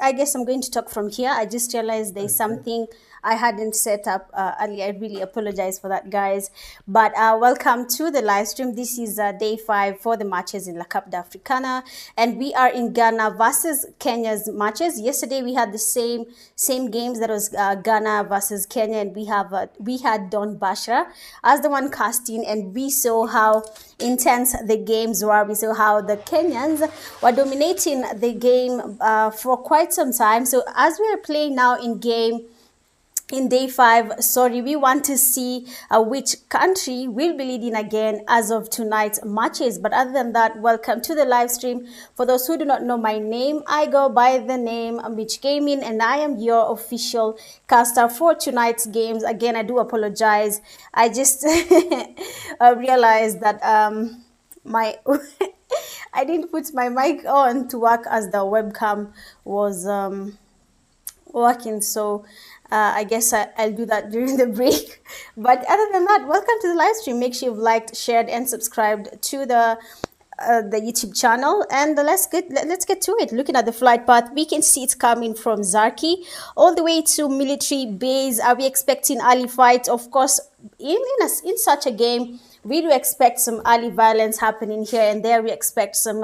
I guess I'm going to talk from here. I just realized there's something I hadn't set up earlier. I really apologize for that, guys. But welcome to the live stream. This is day 5 for the matches in La Cup d'Africana, and we are in Ghana versus Kenya's matches. Yesterday we had the same games. That was Ghana versus Kenya, and we had Don Bashra as the one casting, and we saw how intense the games were. We saw how the Kenyans were dominating the game for quite some time. So as we are playing now in day 5, we want to see which country will be leading again as of tonight's matches. But other than that, welcome to the live stream. For those who do not know my name, I go by the name Mitch Gaming, and I am your official caster for tonight's games. Again, I do apologize. I just realized that my I didn't put my mic on to work as the webcam was working. So I guess I'll do that during the break. But other than that, welcome to the live stream. Make sure you've liked, shared, and subscribed to the YouTube channel. And let's get to it. Looking at the flight path, we can see it's coming from Zarki all the way to military base. Are we expecting early fights? Of course, in such a game, we do expect some early violence happening here and there. We expect some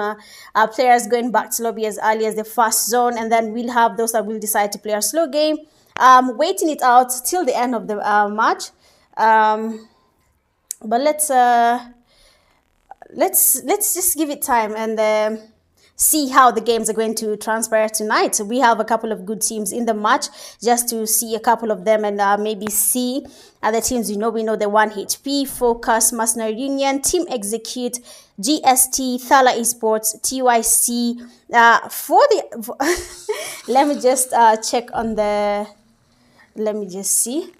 players going back to lobby as early as the first zone, and then we'll have those that will decide to play a slow game, waiting it out till the end of the match. But let's just give it time and see how the games are going to transpire tonight. So we have a couple of good teams in the match, just to see a couple of them and maybe see other teams. We know the 1HP, Focus, Mercenary Union, Team Execute, GST, Thala Esports, TYC. Let me just check on the. Let me just see.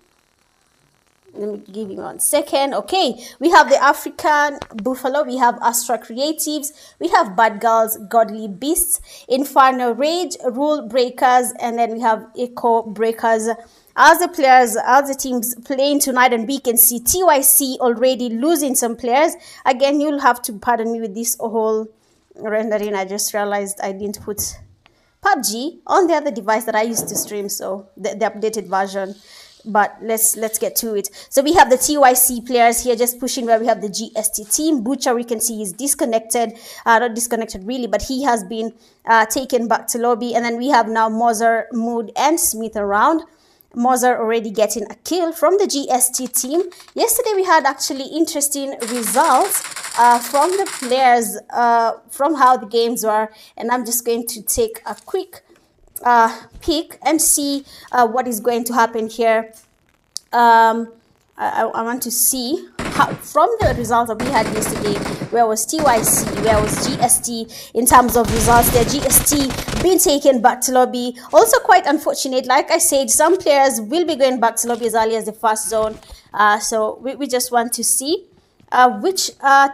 Let me give you 1 second. Okay, we have the African Buffalo, we have Astra Creatives, we have Bad Girls, Godly Beasts, Inferno Rage, Rule Breakers, and then we have Echo Breakers as the teams playing tonight. And we can see TYC already losing some players. Again, you'll have to pardon me with this whole rendering. I just realized I didn't put PUBG on the other device that I used to stream, so the updated version. But let's get to it. So we have the TYC players here just pushing where we have the GST team. Butcher, we can see he's disconnected. Not disconnected really, but he has been taken back to lobby. And then we have now Mozer, Mood, and Smith around. Mozer already getting a kill from the GST team. Yesterday we had actually interesting results from the players, from how the games were. And I'm just going to take a quick peek and see what is going to happen here. I want to see how, from the results that we had yesterday, where was TYC, where was GST in terms of results there. GST being taken back to lobby. Also quite unfortunate. Like I said, some players will be going back to lobby as early as the first zone. So we just want to see which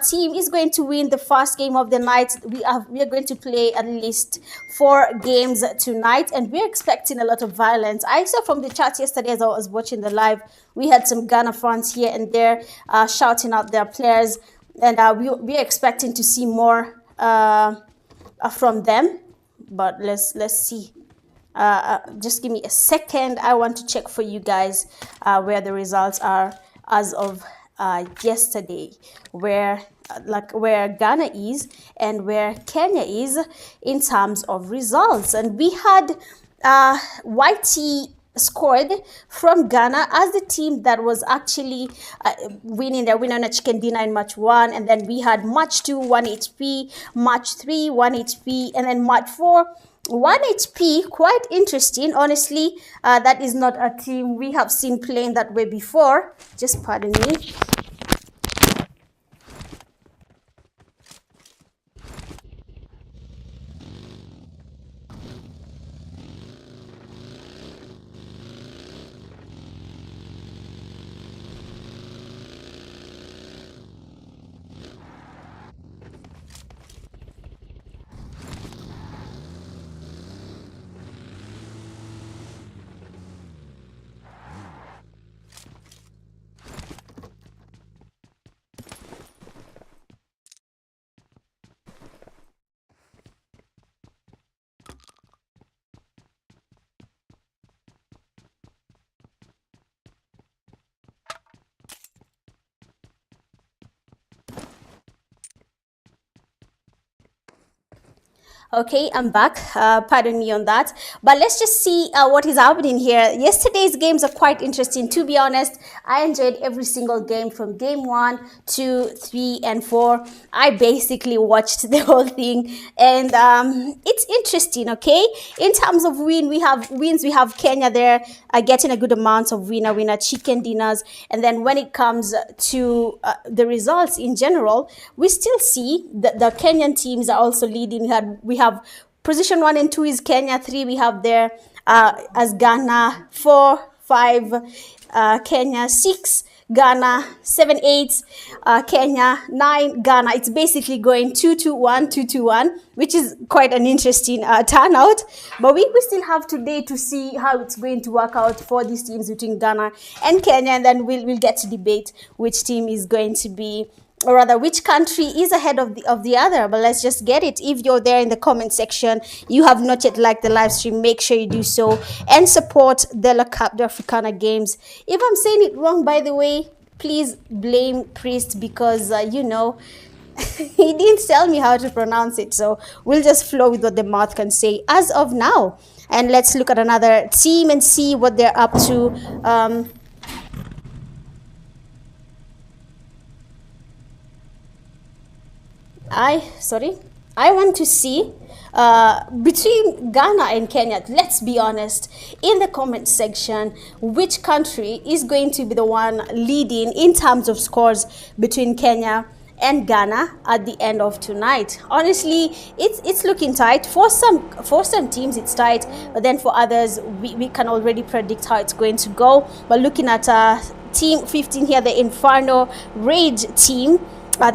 team is going to win the first game of the night. We are going to play at least 4 games tonight, and we're expecting a lot of violence. I saw from the chat yesterday as I was watching the live, we had some Ghana fans here and there shouting out their players, and we're expecting to see more from them. But let's see. Just give me a second. I want to check for you guys where the results are as of yesterday, where Ghana is and where Kenya is in terms of results. And we had YT scored from Ghana as the team that was actually winning. Their winner on a chicken dinner in match 1, and then we had match 2 1 HP, match 3 1 HP, and then match 4 1 HP. Quite interesting, honestly. That is not a team we have seen playing that way before. Just pardon me. Okay, I'm back. Pardon me on that. But let's just see what is happening here. Yesterday's games are quite interesting. To be honest, I enjoyed every single game from game 1, 2, 3, and 4. I basically watched the whole thing, and it's interesting. Okay, in terms of we have wins. We have Kenya there getting a good amount of winner chicken dinners, and then when it comes to the results in general, we still see that the Kenyan teams are also leading. We have position 1 and 2 is Kenya, 3 we have there as Ghana, 4, 5 Kenya, 6 Ghana, 7, 8 Kenya, 9 Ghana. It's basically going 2-2-1, 2-2-1, which is quite an interesting turnout. But we still have today to see how it's going to work out for these teams between Ghana and Kenya, and then we'll get to debate which team is going to be, or rather which country is ahead of the other. But let's just get it. If you're there in the comment section, you have not yet liked the live stream, make sure you do so and support the La Cap de Africana games. If I'm saying it wrong, by the way, please blame Priest, because he didn't tell me how to pronounce it, so we'll just flow with what the mouth can say as of now. And let's look at another team and see what they're up to. I want to see between Ghana and Kenya. Let's be honest, in the comment section, which country is going to be the one leading in terms of scores between Kenya and Ghana at the end of tonight? Honestly, it's looking tight. For some teams it's tight, but then for others we can already predict how it's going to go. But looking at team 15 here, the Inferno Rage team,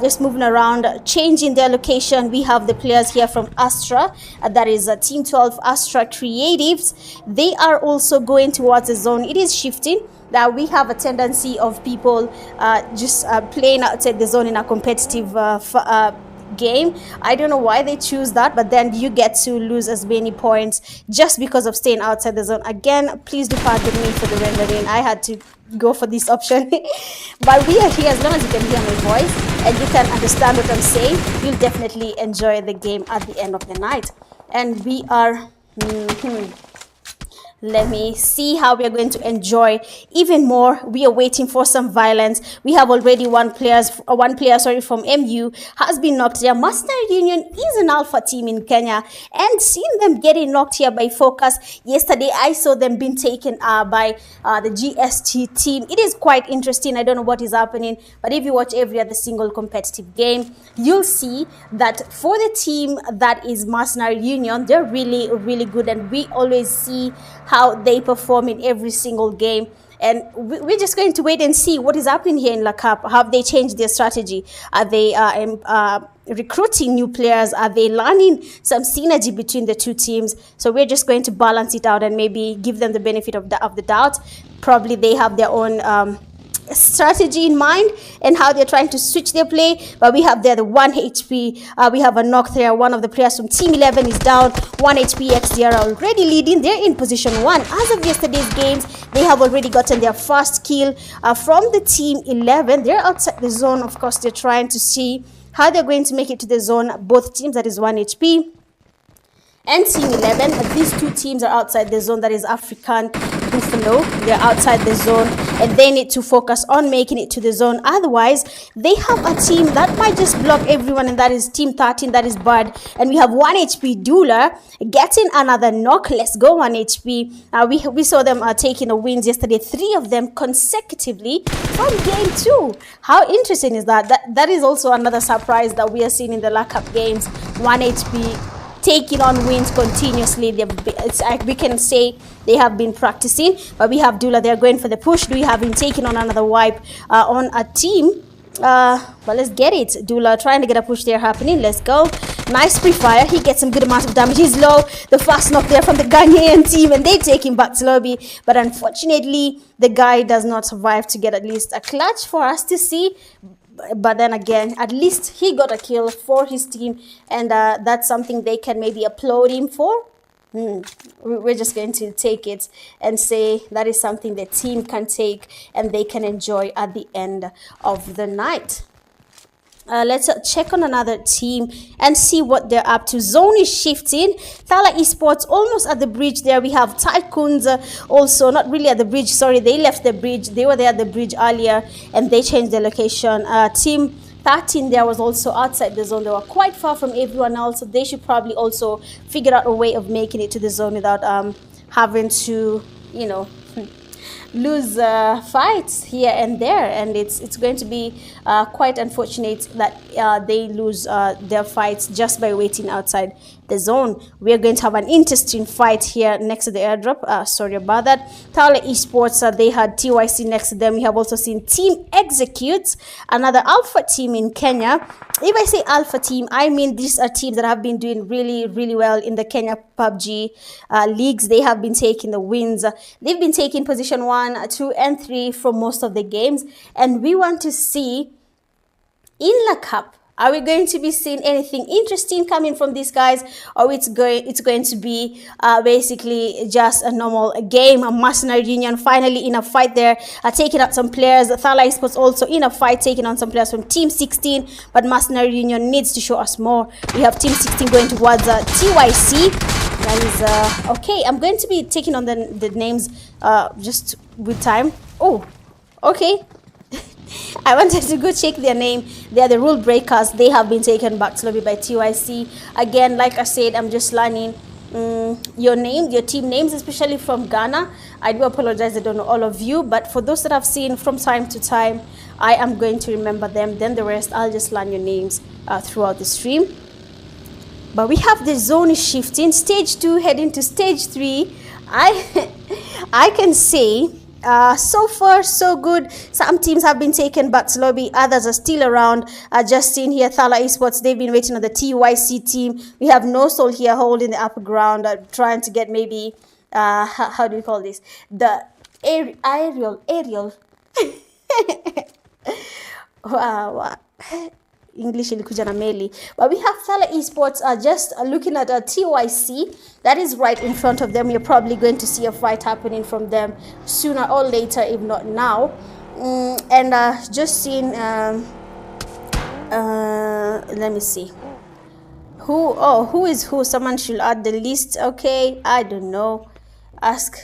just moving around, changing their location. We have the players here from Astra, that is team 12 Astra Creatives. They are also going towards the zone. It is shifting. That we have a tendency of people just playing outside the zone in a competitive game. I don't know why they choose that, but then you get to lose as many points just because of staying outside the zone. Again, please do pardon me for the rendering. I had to go for this option. But we are here. As long as you can hear my voice and you can understand what I'm saying, you'll definitely enjoy the game at the end of the night. And we are let me see how we are going to enjoy even more. We are waiting for some violence. We have already one player from MU has been knocked here. Master Union is an alpha team in Kenya, and seeing them getting knocked here by Focus yesterday, I saw them being taken by the GST team. It is quite interesting. I don't know what is happening, but if you watch every other single competitive game, you'll see that for the team that is Mercenary Union, they're really, really good, and we always see how they perform in every single game. And we're just going to wait and see what is happening here in La Cap. Have they changed their strategy? Are they recruiting new players? Are they learning some synergy between the two teams? So we're just going to balance it out and maybe give them the benefit of the doubt. Probably they have their own strategy in mind and how they're trying to switch their play. But we have there the 1 HP. We have a knock there. One of the players from Team 11 is down. 1 HP. XDR are already leading. They're in position 1. As of yesterday's games, they have already gotten their first kill from the Team 11. They're outside the zone. Of course, they're trying to see how they're going to make it to the zone. Both teams, that is 1 HP. And Team 11, these two teams are outside the zone. That is African Buffalo. They're outside the zone, and they need to focus on making it to the zone. Otherwise, they have a team that might just block everyone, and that is Team 13, that is Bud. And we have 1 HP Dula getting another knock. Let's go, 1 HP. We saw them taking the wins yesterday, 3 of them consecutively from game 2. How interesting is that? That is also another surprise that we are seeing in the La Cap games. 1 HP taking on wins continuously. We can say they have been practicing. But we have Dula, they're going for the push. We have been taking on another wipe on a team. But let's get it. Dula trying to get a push there happening. Let's go. Nice pre-fire. He gets some good amount of damage. He's low. The fast knock there from the Ghanaian team, and they take him back to lobby. But unfortunately, the guy does not survive to get at least a clutch for us to see. But then again, at least he got a kill for his team, and that's something they can maybe applaud him for. We're just going to take it and say that is something the team can take and they can enjoy at the end of the night. Let's check on another team and see what they're up to. Zone is shifting. Thala Esports almost at the bridge there. We have Tycoons also not really at the bridge. Sorry, they left the bridge. They were there at the bridge earlier and they changed their location. Team 13 there was also outside the zone. They were quite far from everyone else. So they should probably also figure out a way of making it to the zone without having to, you know, lose fights here and there, and it's going to be quite unfortunate that they lose their fights just by waiting outside the zone. We are going to have an interesting fight here next to the airdrop. Sorry about that. Tala Esports, they had TYC next to them. We have also seen Team Executes, another alpha team in Kenya. If I say alpha team, I mean these are teams that have been doing really well in the Kenya PUBG leagues. They have been taking the wins. They've been taking position 1, 2, and 3 from most of the games, and we want to see in La Cup, are we going to be seeing anything interesting coming from these guys, or it's going to be basically just a normal game? A Mercenary Union finally in a fight there, taking out some players. Thala Esports also in a fight, taking on some players from Team 16, but Mercenary Union needs to show us more. We have Team 16 going towards TYC. That is okay. I'm going to be taking on the names just with time. Oh, okay. I wanted to go check their name. They are the rule breakers. They have been taken back slowly by TYC. Again, like I said, I'm just learning your name, your team names, especially from Ghana. I do apologize, I don't know all of you, but for those that I've seen from time to time, I am going to remember them. Then the rest, I'll just learn your names throughout the stream. But we have the zone shifting. Stage 2 heading to stage 3. I can say so far so good. Some teams have been taken back to lobby, others are still around. Just seen here Thala Esports, they've been waiting on the TYC team. We have No Soul here holding the upper ground, trying to get maybe how do we call this, the aerial wow. English ilikuja na meli. But we have Thala Esports just looking at TYC that is right in front of them. You're probably going to see a fight happening from them sooner or later, if not now. And just seeing let me see who is who. Someone should add the list. Okay, I don't know. Ask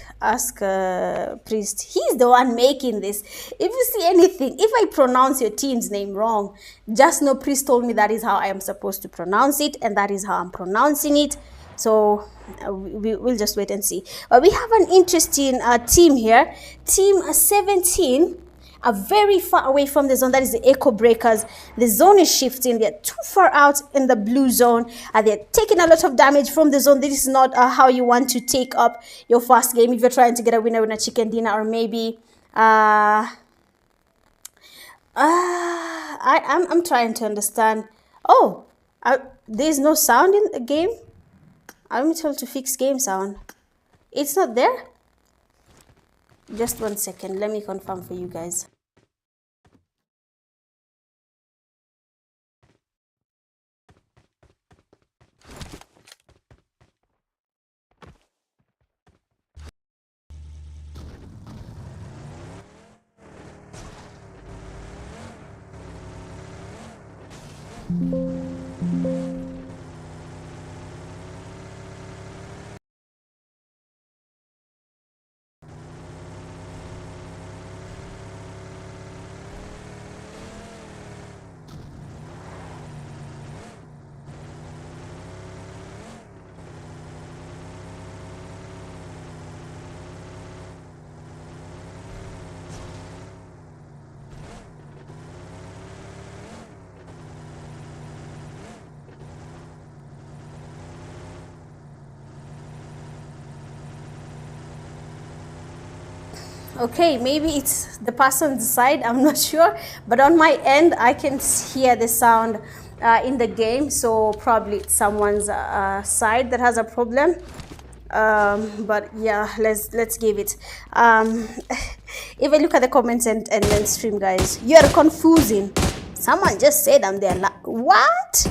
Priest. He's the one making this. If you see anything, if I pronounce your team's name wrong, just know Priest told me that is how I am supposed to pronounce it, and that is how I'm pronouncing it. So we'll just wait and see. But we have an interesting team here. Team 17 are very far away from the zone. That is the Echo Breakers. The zone is shifting. They're too far out in the blue zone. They're taking a lot of damage from the zone. This is not how you want to take up your first game if you're trying to get a winner in a chicken dinner, or maybe I'm trying to understand. Oh, there's no sound in the game. I'm told to fix game sound. It's not there. Just 1 second. Let me confirm for you guys. Okay, maybe it's the person's side, I'm not sure, but on my end I can hear the sound in the game, so probably it's someone's side that has a problem. But yeah, let's give it. If I look at the comments and then stream, guys, you're confusing. Someone just said I'm there. What?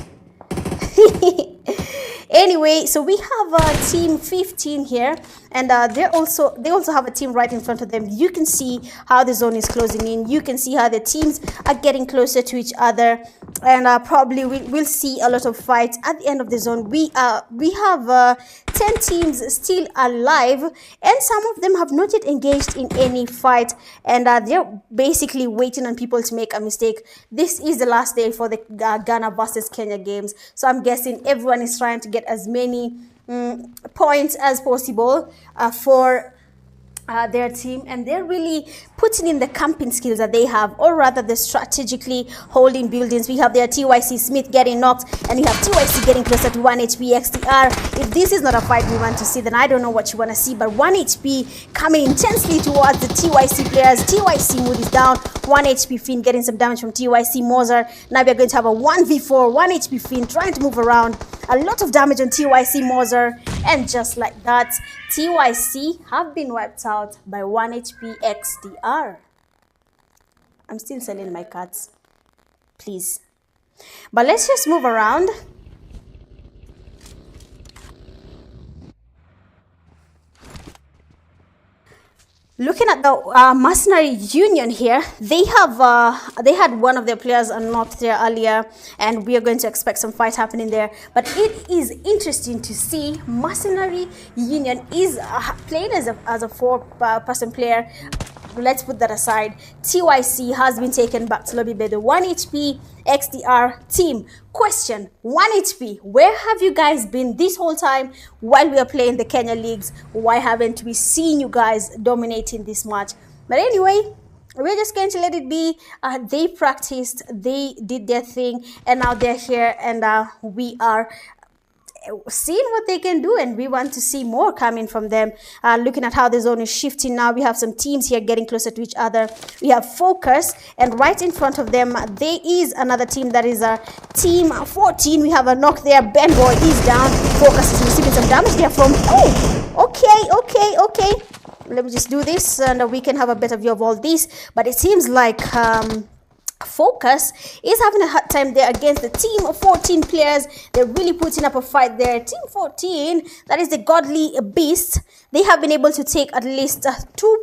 Anyway, so we have team 15 here, and they also have a team right in front of them. You can see how the zone is closing in. You can see how the teams are getting closer to each other. and probably we'll see a lot of fights at the end of the zone. We have 10 teams still alive, and some of them have not yet engaged in any fight, and they're basically waiting on people to make a mistake. This is the last day for the Ghana versus Kenya games, so I'm guessing everyone is trying to get as many points as possible for their team, and they're really putting in the camping skills that they have, or rather they're strategically holding buildings. We have their TYC Smith getting knocked, and you have TYC getting closer to 1 HP XDR. If this is not a fight we want to see, then I don't know what you want to see, but 1 HP coming intensely towards the TYC players. TYC Mood is down, 1 HP Finn getting some damage from TYC Moser. Now we're going to have a 1v4, 1 HP Finn trying to move around. A lot of damage on TYC Moser, and just like that, TYC have been wiped out by 1 HP XDR. I'm still selling my cards, please. But let's just move around. Looking at the mercenary union here, they had one of their players unlocked there earlier, and we are going to expect some fight happening there. But it is interesting to see mercenary union is playing as a 4-person player. Let's put that aside. TYC has been taken back to lobby by the 1 HP XDR team. Question: 1 HP, where have you guys been this whole time while we are playing the Kenya leagues? Why haven't we seen you guys dominating this match? But anyway, we're just going to let it be. They practiced, they did their thing, and now they're here, and we are seeing what they can do, and we want to see more coming from them. Looking at how the zone is shifting now, we have some teams here getting closer to each other. We have Focus, and right in front of them there is another team that is team 14. We have a knock there. Ben Boy is down. Focus is receiving some damage there from okay. Let me just do this, and we can have a better view of all this. But it seems like Focus is having a hard time there against the team of 14 players. They're really putting up a fight there. Team 14, that is the godly beast. They have been able to take at least 3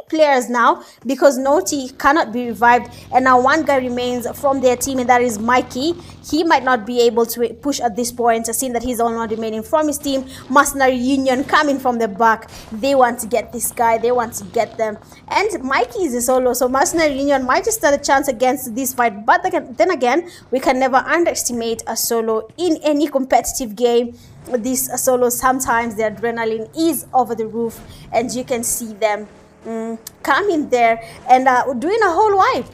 players now, because Noti cannot be revived, and now one guy remains from their team, and that is Mikey. He might not be able to push at this point, seeing that he's the only one remaining from his team. Mercenary Union coming from the back. They want to get this guy. They want to get them. And Mikey is a solo, so Mercenary Union might just stand a chance against this fight. But then again, we can never underestimate a solo in any competitive game. This solo, sometimes the adrenaline is over the roof, and you can see them coming there and doing a whole wipe.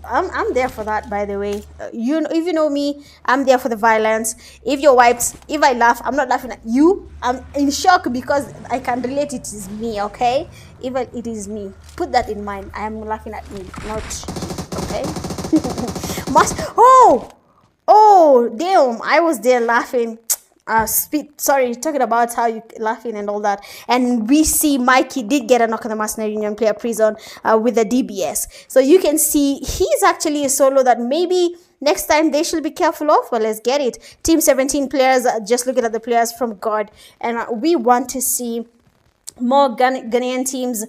I'm there for that, by the way. If you know me, I'm there for the violence. If you're wiped, if I laugh, I'm not laughing at you. I'm in shock because I can relate it is me, okay? Even it is me. Put that in mind. I am laughing at me, not okay. Oh damn, I was there laughing. Sorry, talking about how you laughing and all that. And we see Mikey did get a knock on the Mercenary Union player prison with the DBS. So you can see he's actually a solo that maybe next time they should be careful of. Well, let's get it. Team 17 players, just looking at the players from God. And we want to see more Ghanaian teams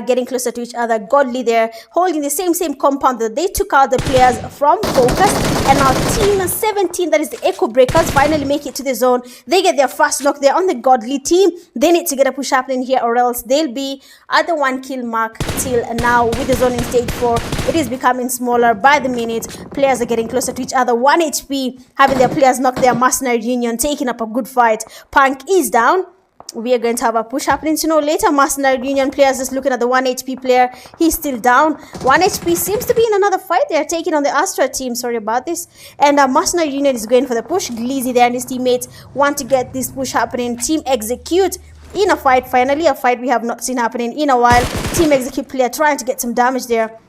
getting closer to each other. Godly there, holding the same compound that they took out the players from Focus. And now team 17, that is the Echo Breakers, finally make it to the zone. They get their first knock there on the Godly team. They need to get a push happening here, or else they'll be at the 1 kill mark till now. With the zone in stage 4, it is becoming smaller by the minute. Players are getting closer to each other. 1 HP, having their players knock their Mercenary Union, taking up a good fight. Punk is down. We are going to have a push happening to know later. Mercenary Union players just looking at the 1 HP player. He's still down. 1 HP seems to be in another fight. They are taking on the Astra team. Sorry about this. And Mercenary Union is going for the push. Gleezy there and his teammates want to get this push happening. Team Execute in a fight. Finally, a fight we have not seen happening in a while. Team Execute player trying to get some damage there.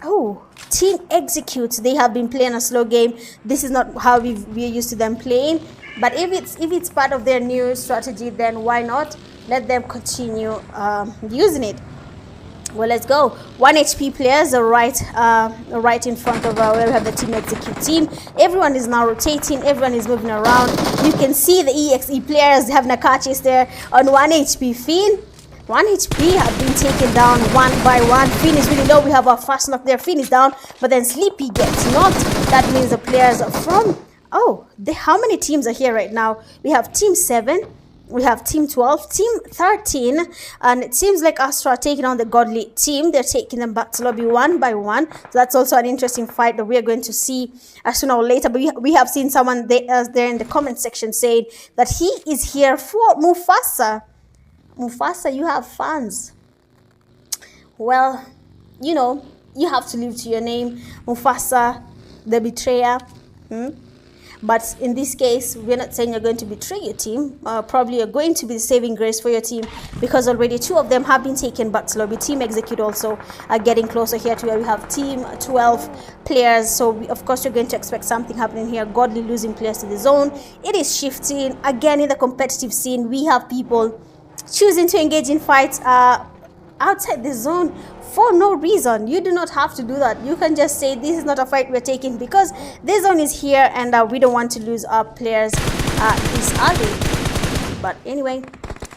Oh, Team Execute. They have been playing a slow game. This is not how we're used to them playing. But if it's part of their new strategy, then why not let them continue using it? Well, let's go. 1 HP players are right in front of where we have the Team Execute team. Everyone is now rotating. Everyone is moving around. You can see the EXE players having a car chase there on 1 HP Finn. 1 HP have been taken down one by one. Finn is really low. We have our fast knock there. Finn is down, but then Sleepy gets knocked. That means the players from... Oh, how many teams are here right now? We have Team 7. We have Team 12, Team 13, and it seems like Astra are taking on the Godly team. They're taking them back to lobby one by one. So that's also an interesting fight that we are going to see sooner or later. But we have seen someone there in the comment section saying that he is here for Mufasa. Mufasa, you have fans. Well, you know, you have to live to your name. Mufasa, the betrayer. But in this case, we're not saying you're going to betray your team. Probably you're going to be the saving grace for your team, because already 2 of them have been taken back to lobby. Team Execute also are getting closer here to where we have Team 12 players. So of course you're going to expect something happening here. Godly losing players to the zone. It is shifting. Again, in the competitive scene, we have people choosing to engage in fights outside the zone for no reason. You do not have to do that. You can just say this is not a fight we're taking because this zone is here and we don't want to lose our players this early. But anyway,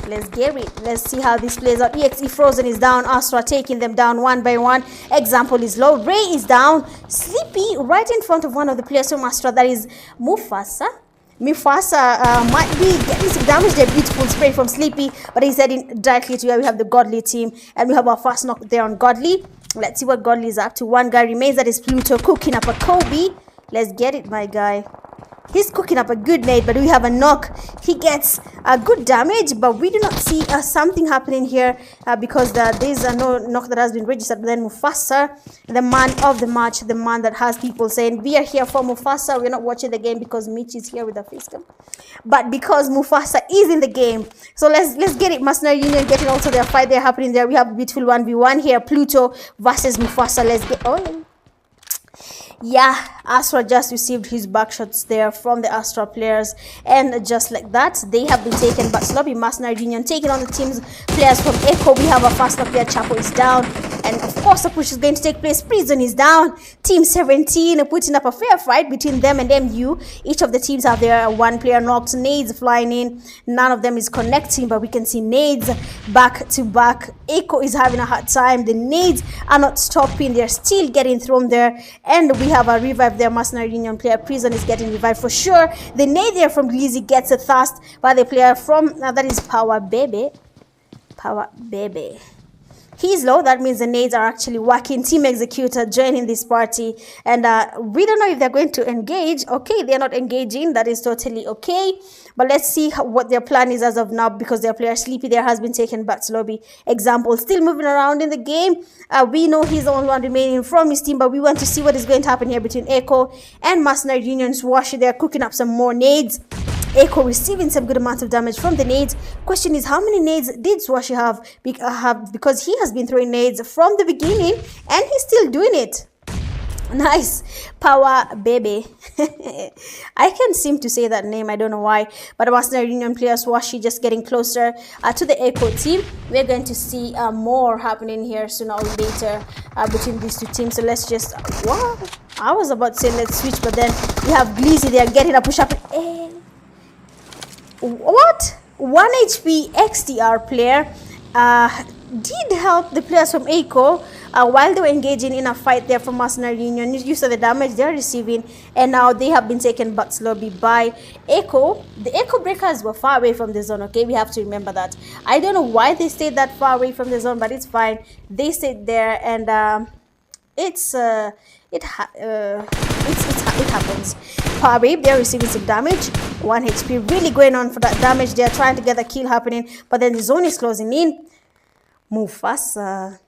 let's get it. Let's see how this plays out. EXE Frozen is down. Astra taking them down one by one. Example is low. Ray is down. Sleepy right in front of one of the players from Astra, that is Mufasa. Mufasa might be getting some damage there. Beautiful spray from Sleepy, but he's heading directly to where we have the Godly team, and we have our fast knock there on Godly. Let's see what Godly is up to. One guy remains, that is Pluto, cooking up a Kobe. Let's get it, my guy. He's cooking up a good nade, but we have a knock. He gets a good damage, but we do not see something happening here because there's no knock that has been registered. But then Mufasa, the man of the match, the man that has people saying, we are here for Mufasa. We're not watching the game because Mitch is here with a face cam, but because Mufasa is in the game. So let's get it. Mercenary Union getting also their fight there happening there. We have a beautiful 1v1 here. Pluto versus Mufasa. Let's get... Oh, yeah, Astra just received his backshots there from the Astra players, and just like that, they have been taken back. Lobby Mercenary Union taking on the team's players from Echo. We have a fast up there. Chapo is down, and of course a push is going to take place. Prison is down. Team 17 putting up a fair fight between them and MU. Each of the teams have their one player knocked. Nades flying in. None of them is connecting, but we can see nades back to back. Echo is having a hard time. The nades are not stopping. They're still getting thrown there, and we have a revive there. Mercenary Union player Prison is getting revived for sure. The nade there from Lizzie gets a thrust by the player from that is Power Baby. Power Baby. He's low. That means the nades are actually working. Team Executor joining this party, and we don't know if they're going to engage. Okay, they're not engaging. That is totally okay. But let's see what their plan is as of now, because their player Sleepy there has been taken back to lobby. Example still moving around in the game. We know he's the only one remaining from his team, but we want to see what is going to happen here between Echo and Mercenary Union's Washi. They're cooking up some more nades. Echo receiving some good amount of damage from the nades. Question is, how many nades did Swashi have? Because he has been throwing nades from the beginning and he's still doing it. Nice. Power Baby. I can't seem to say that name. I don't know why. But Mercenary Union player Swashi just getting closer to the Echo team. We're going to see more happening here sooner or later between these two teams. So let's just... Wow. I was about to say let's switch, but then we have Glizzy there getting a push up. What? 1 HP XDR player did help the players from Echo while they were engaging in a fight there from Mercenary Union. You saw the damage they're receiving, and now they have been taken back to lobby by Echo. The Echo breakers were far away from the zone, okay? We have to remember that. I don't know why they stayed that far away from the zone, but it's fine. They stayed there, and it happens. Power Babe, they're receiving some damage. 1 HP, really going on for that damage. They're trying to get a kill happening, but then the zone is closing in. Mufasa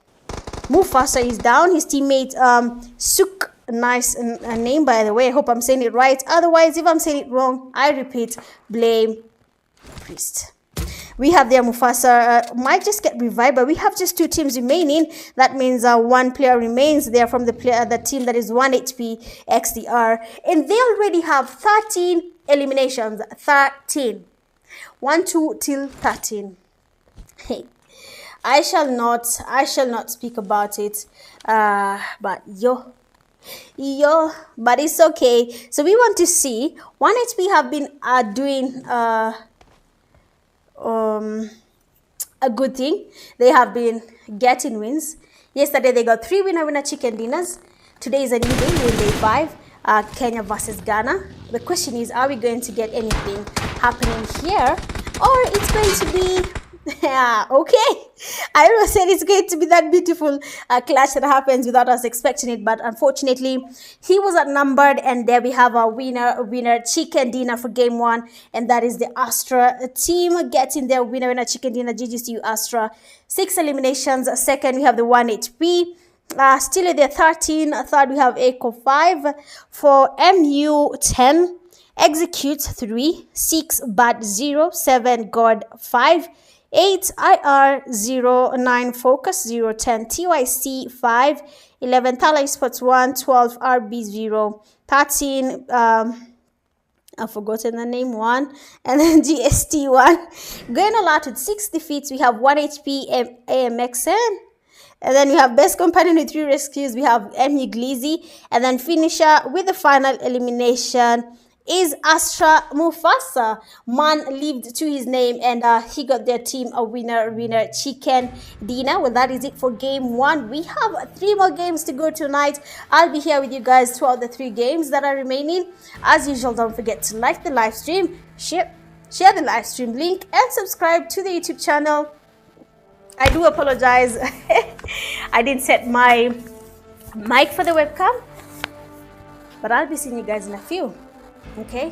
is down. His teammate Suk, nice name by the way. I hope I'm saying it right. Otherwise, if I'm saying it wrong, I repeat, blame Priest. We have there Mufasa might just get revived, but we have just 2 teams remaining. That means 1 player remains there from the team that is 1 HP XDR, and they already have 13 eliminations. 13, 1, 2 till 13. Hey, I shall not speak about it. But but it's okay. So we want to see 1 HP have been doing a good thing. They have been getting wins. Yesterday they got 3 winner chicken dinners. Today is a new day, win day 5. Kenya versus Ghana. The question is, are we going to get anything happening here, or it's going to be yeah, okay. I always said it's going to be that beautiful clash that happens without us expecting it, but unfortunately, he was outnumbered, and there we have our winner chicken dinner for game 1, and that is the Astra team getting their winner chicken dinner. GG's to you, Astra. 6 eliminations. Second, we have the 1 HP. Still there 13. Third, we have Echo 5. For MU 10. Execute 3. 6 Bad 0. 7 God 5. 8 IR 0, 9 Focus 0, 10 TYC 5, 11 Tala Sports 1, 12 RB 0, 13 I've forgotten the name 1, and then GST 1. Going all out with 6 defeats. We have 1 HP AMXN. And then we have best companion with 3 rescues. We have MU Glizzy. And then finisher with the final elimination is Astra Mufasa. Man lived to his name, and he got their team a winner chicken dinner. Well, that is it for game 1. We have 3 more games to go tonight. I'll be here with you guys throughout the 3 games that are remaining. As usual, don't forget to like the live stream, share the live stream link, and subscribe to the YouTube channel. I do apologize. I didn't set my mic for the webcam, but I'll be seeing you guys in a few. Okay.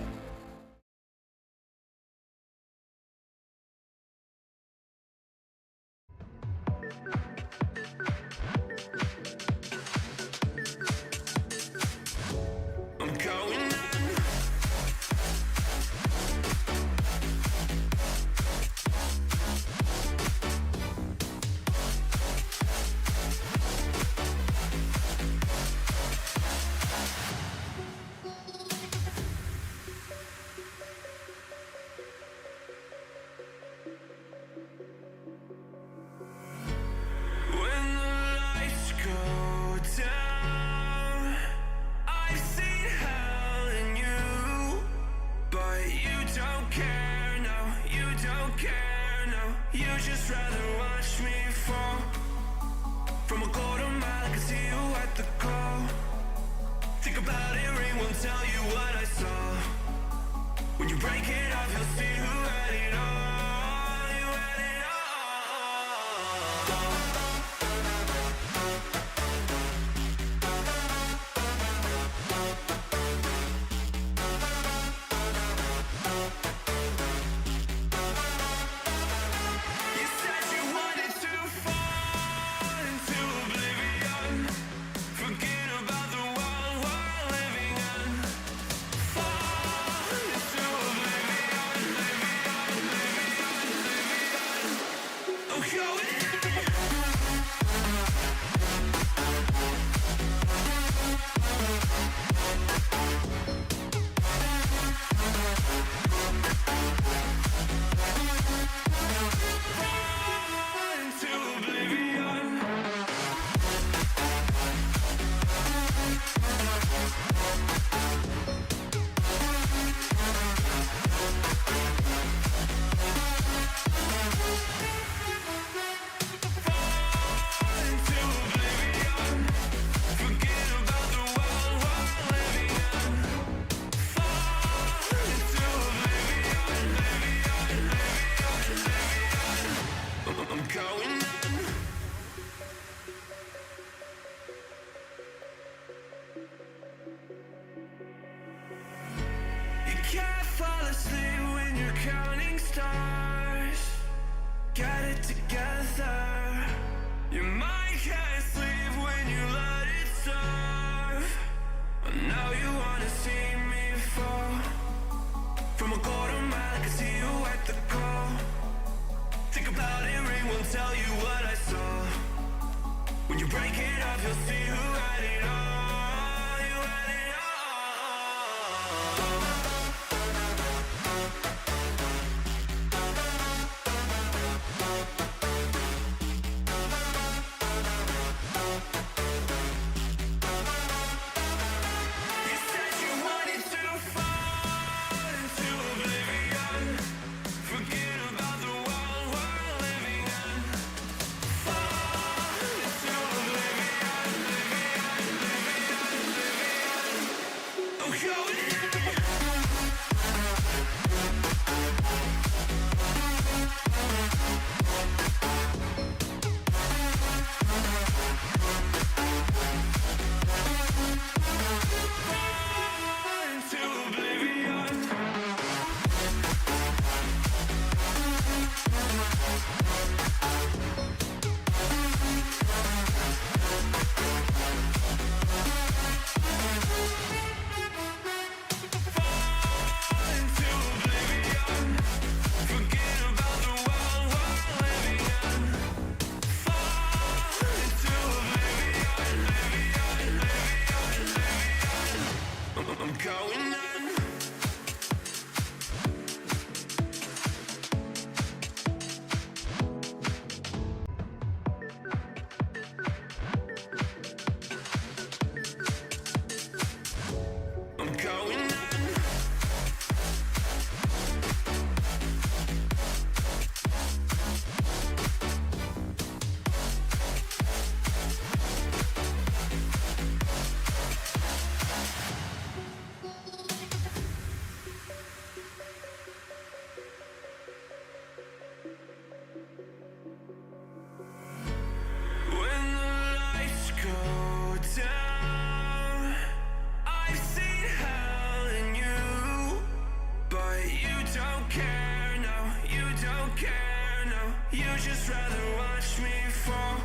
don't care, no. You just rather watch me fall.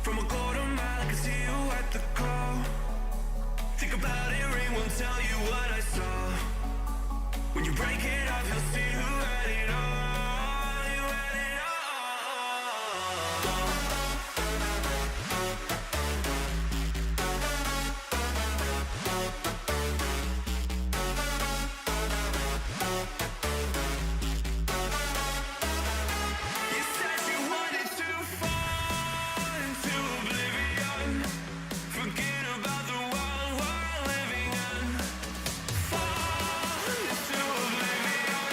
From a quarter mile, I can see you at the call. Think about it, ring won't tell you what I saw. When you break it off, you'll see who had it all. You had it all. You said you wanted to fall into oblivion. Forget about the world we're living in. Fall into oblivion,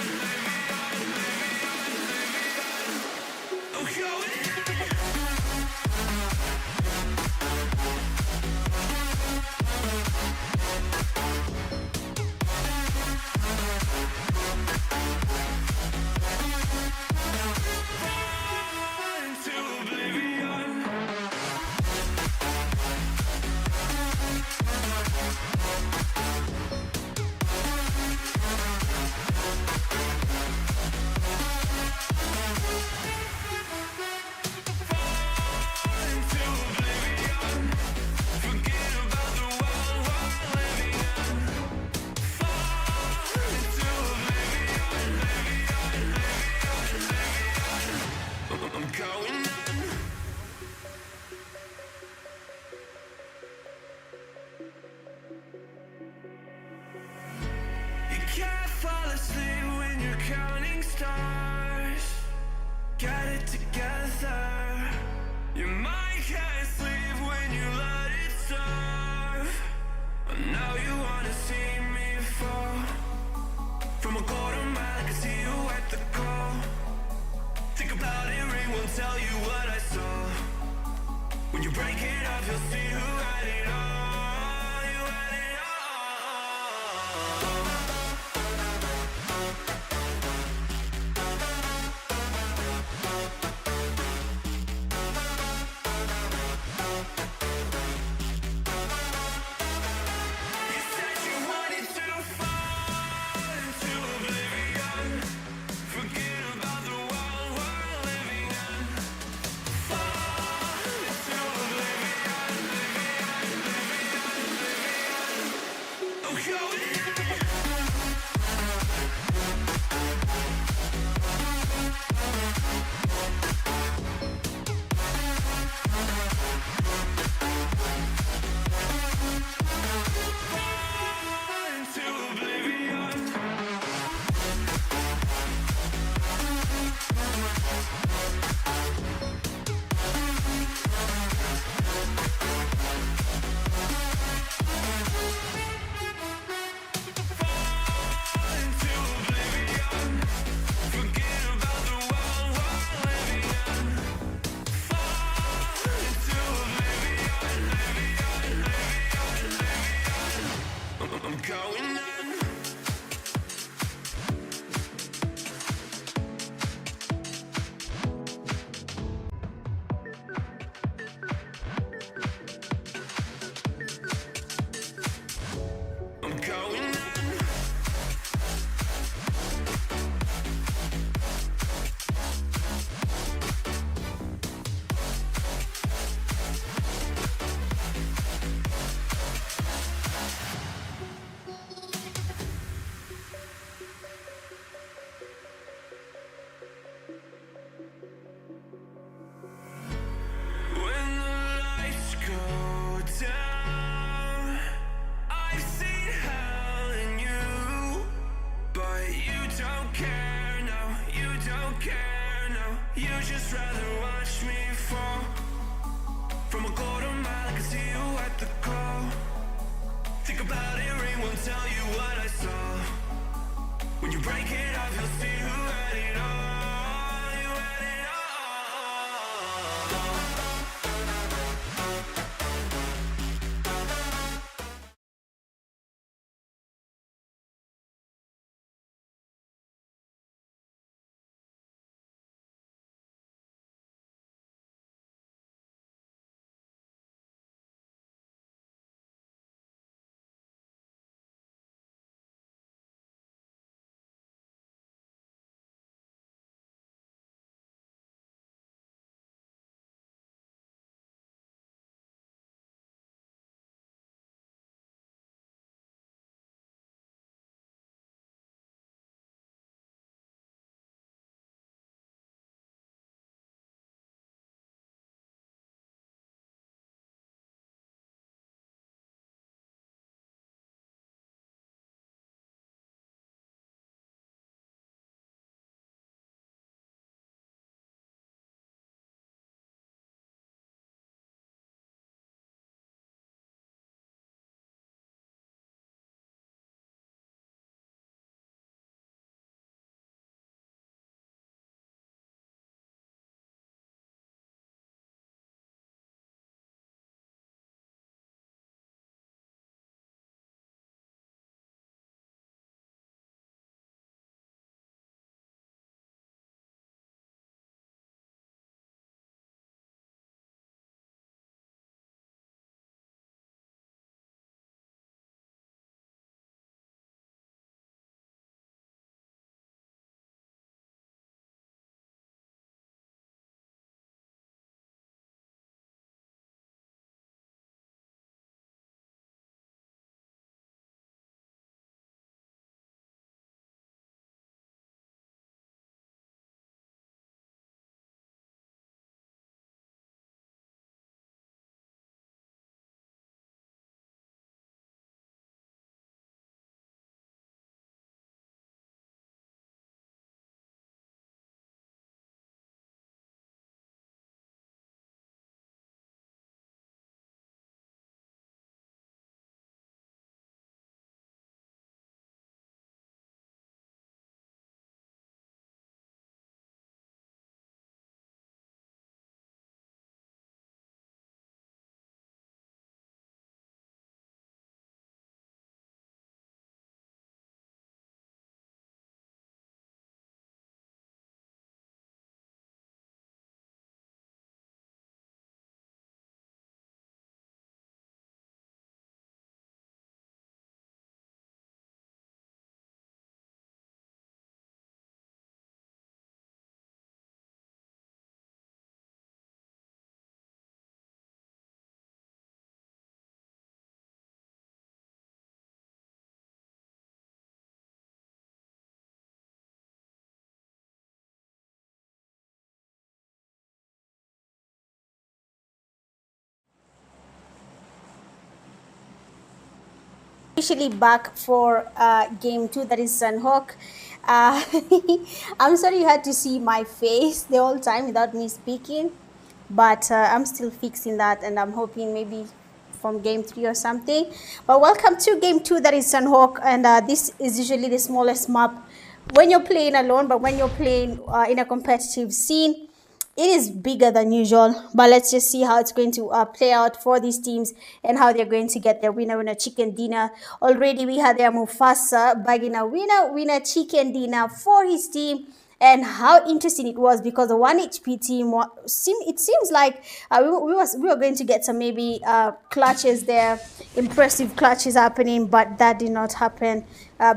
I'm going in. Fall into oblivion. Into oblivion. Forget about the world we're living in. Fall into oblivion, I'm going in. You can't fall asleep when you're counting stars. Get it together. Your mind can't sleep when you let it starve. And now you wanna see me fall. From a quarter mile, I can see you at the call. Think about it, ring won't tell you what I saw. When you break it off, you'll see who had it all. You had it all. You said you wanted to fall into oblivion. Forget about the world we're living in. Fall into oblivion, I'm going in. Fall into oblivion. Fall into oblivion. Forget about the world we're living in. Fall into oblivion, I'm going in. I'm going in. When the lights go down, I've seen hell in you, but you don't care, no, you don't care, no. You just rather watch me fall. From a quarter mile, I can see you at the call. Think about it, ring won't tell you what I saw. When you break it off, you'll see who had it all. You had it all. officially back for game 2, that is Sunhawk. Uh, I'm sorry you had to see my face the whole time without me speaking, but I'm still fixing that, and I'm hoping maybe from game 3 or something. But welcome to game 2, that is Sunhawk, and this is usually the smallest map when you're playing alone, but when you're playing in a competitive scene, it is bigger than usual. But let's just see how it's going to play out for these teams and how they're going to get their winner chicken dinner. Already we had their Mufasa bagging a winner chicken dinner for his team. And how interesting it was, because the 1 HP team, it seems like we were going to get some maybe clutches there, impressive clutches happening, but that did not happen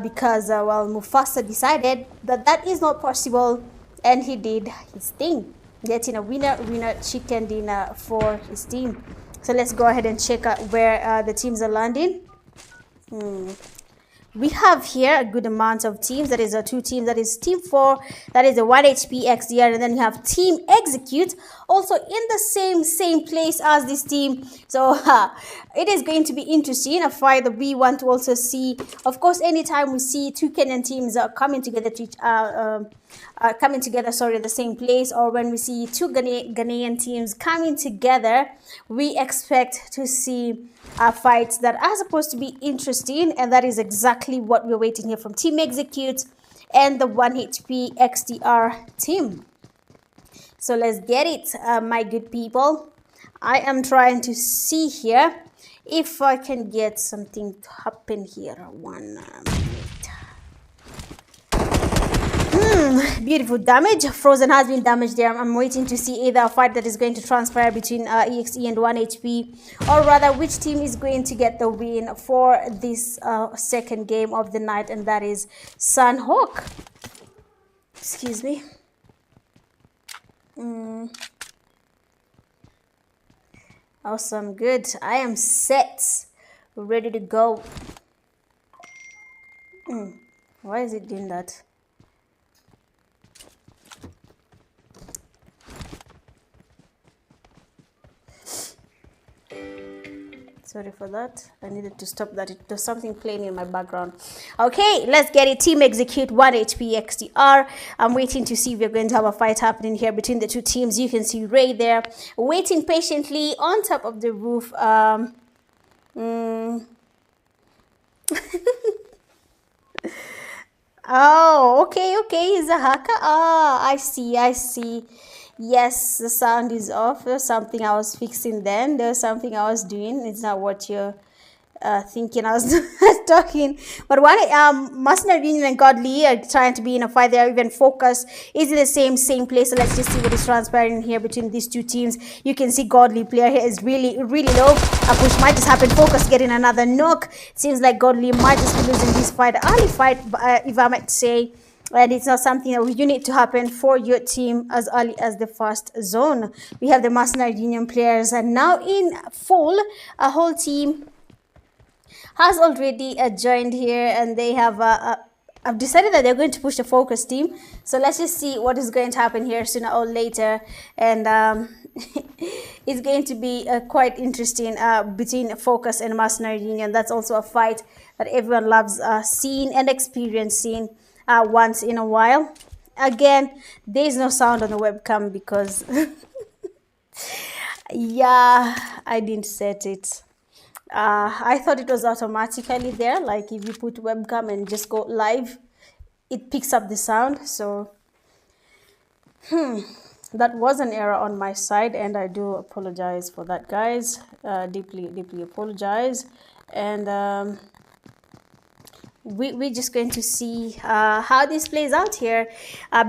because, well, Mufasa decided that that is not possible, and he did his thing, getting a winner chicken dinner for his team. So let's go ahead and check out where the teams are landing. We have here a good amount of teams. That is 2 teams. That is team 4. That is a 1 HP XDR, and then you have team Execute, also in the same place as this team. So it is going to be interesting, a fight that we want to also see. Of course, anytime we see 2 Kenyan teams coming together at the same place, or when we see 2 Ghanaian teams coming together, we expect to see fights that are supposed to be interesting, and that is exactly what we're waiting here from Team Execute and the 1 HP XDR team. So let's get it, my good people. I am trying to see here if I can get something to happen here. 1 minute. Beautiful damage. Frozen has been damaged there. I'm waiting to see either a fight that is going to transpire between EXE and 1 HP, or rather which team is going to get the win for this second game of the night, and that is Sunhawk. Excuse me. Awesome, good. I am set, ready to go. Why is it doing that? Sorry for that. I needed to stop that. There's something playing in my background. Okay, let's get it. Team Execute 1 HP XDR. I'm waiting to see if we're going to have a fight happening here between the 2 teams. You can see Ray there waiting patiently on top of the roof. Oh, okay. He's a hacker. Ah, I see. Yes, the sound is off. There's something I was fixing then. There's something I was doing. It's not what you're thinking I was talking. But one Mercenary Union and Godly are trying to be in a fight. They are even focused. Is in the same place. So let's just see what is transpiring here between these 2 teams. You can see Godly player here is really low. A push might just happen. Focus getting another knock. Seems like Godly might just be losing this fight. Early fight, if I might say. And it's not something that you need to happen for your team as early as the first zone. We have the Mercenary Union players and now in full. A whole team has already joined here, and they have I've decided that they're going to push the focus team. So let's just see what is going to happen here sooner or later. And it's going to be quite interesting between focus and Mercenary Union. That's also a fight that everyone loves seeing and experiencing once in a while. Again, there's no sound on the webcam because yeah, I didn't set it. I thought it was automatically there, like if you put webcam and just go live, it picks up the sound. So that was an error on my side, and I do apologize for that, guys. Deeply apologize. And we're just going to see how this plays out here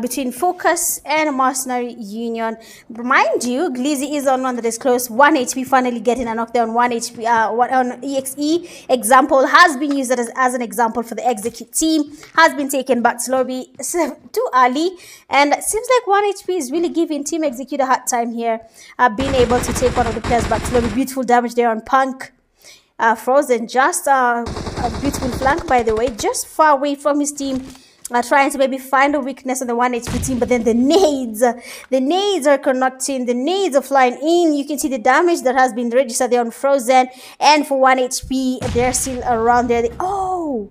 between Focus and Mercenary Union. Mind you, Glizzy is on one that is close. 1 HP finally getting a knockdown. 1 HP on EXE. Example has been used as an example for the Execute team. Has been taken back to lobby too early. And it seems like 1 HP is really giving Team Execute a hard time here. Being able to take one of the players back to lobby. Beautiful damage there on Punk. Frozen, just a beautiful flank, by the way, just far away from his team. trying to maybe find a weakness on the 1 HP team, but then the nades are connecting, the nades are flying in. You can see the damage that has been registered there on Frozen, and for 1 HP, they're still around there. Oh,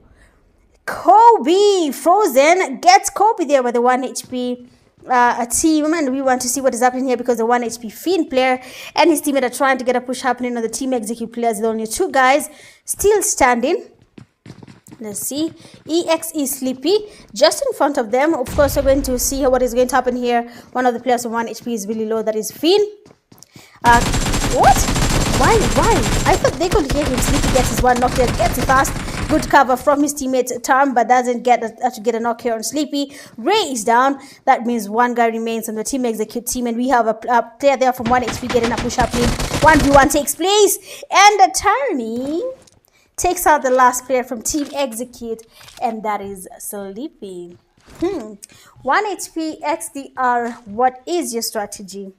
Kobe! Frozen gets Kobe there with the 1 HP a team, and we want to see what is happening here because the 1 HP Fiend player and his teammate are trying to get a push happening on the team execute players. There are only 2 guys still standing. Let's see. EXE Sleepy just in front of them. Of course, we're going to see what is going to happen here. One of the players with 1 HP is really low. That is Fiend. What? Why? I thought they could hear him. Sleepy gets his 1 knock there, gets it fast. Good cover from his teammate Tom, but doesn't get to get a knock here on Sleepy. Ray is down. That means 1 guy remains on the team execute team, and we have a player there from 1 HP getting a push happening. 1v1 takes place, and the Tiny takes out the last player from team execute, and that is Sleepy. 1 HP XDR, what is your strategy?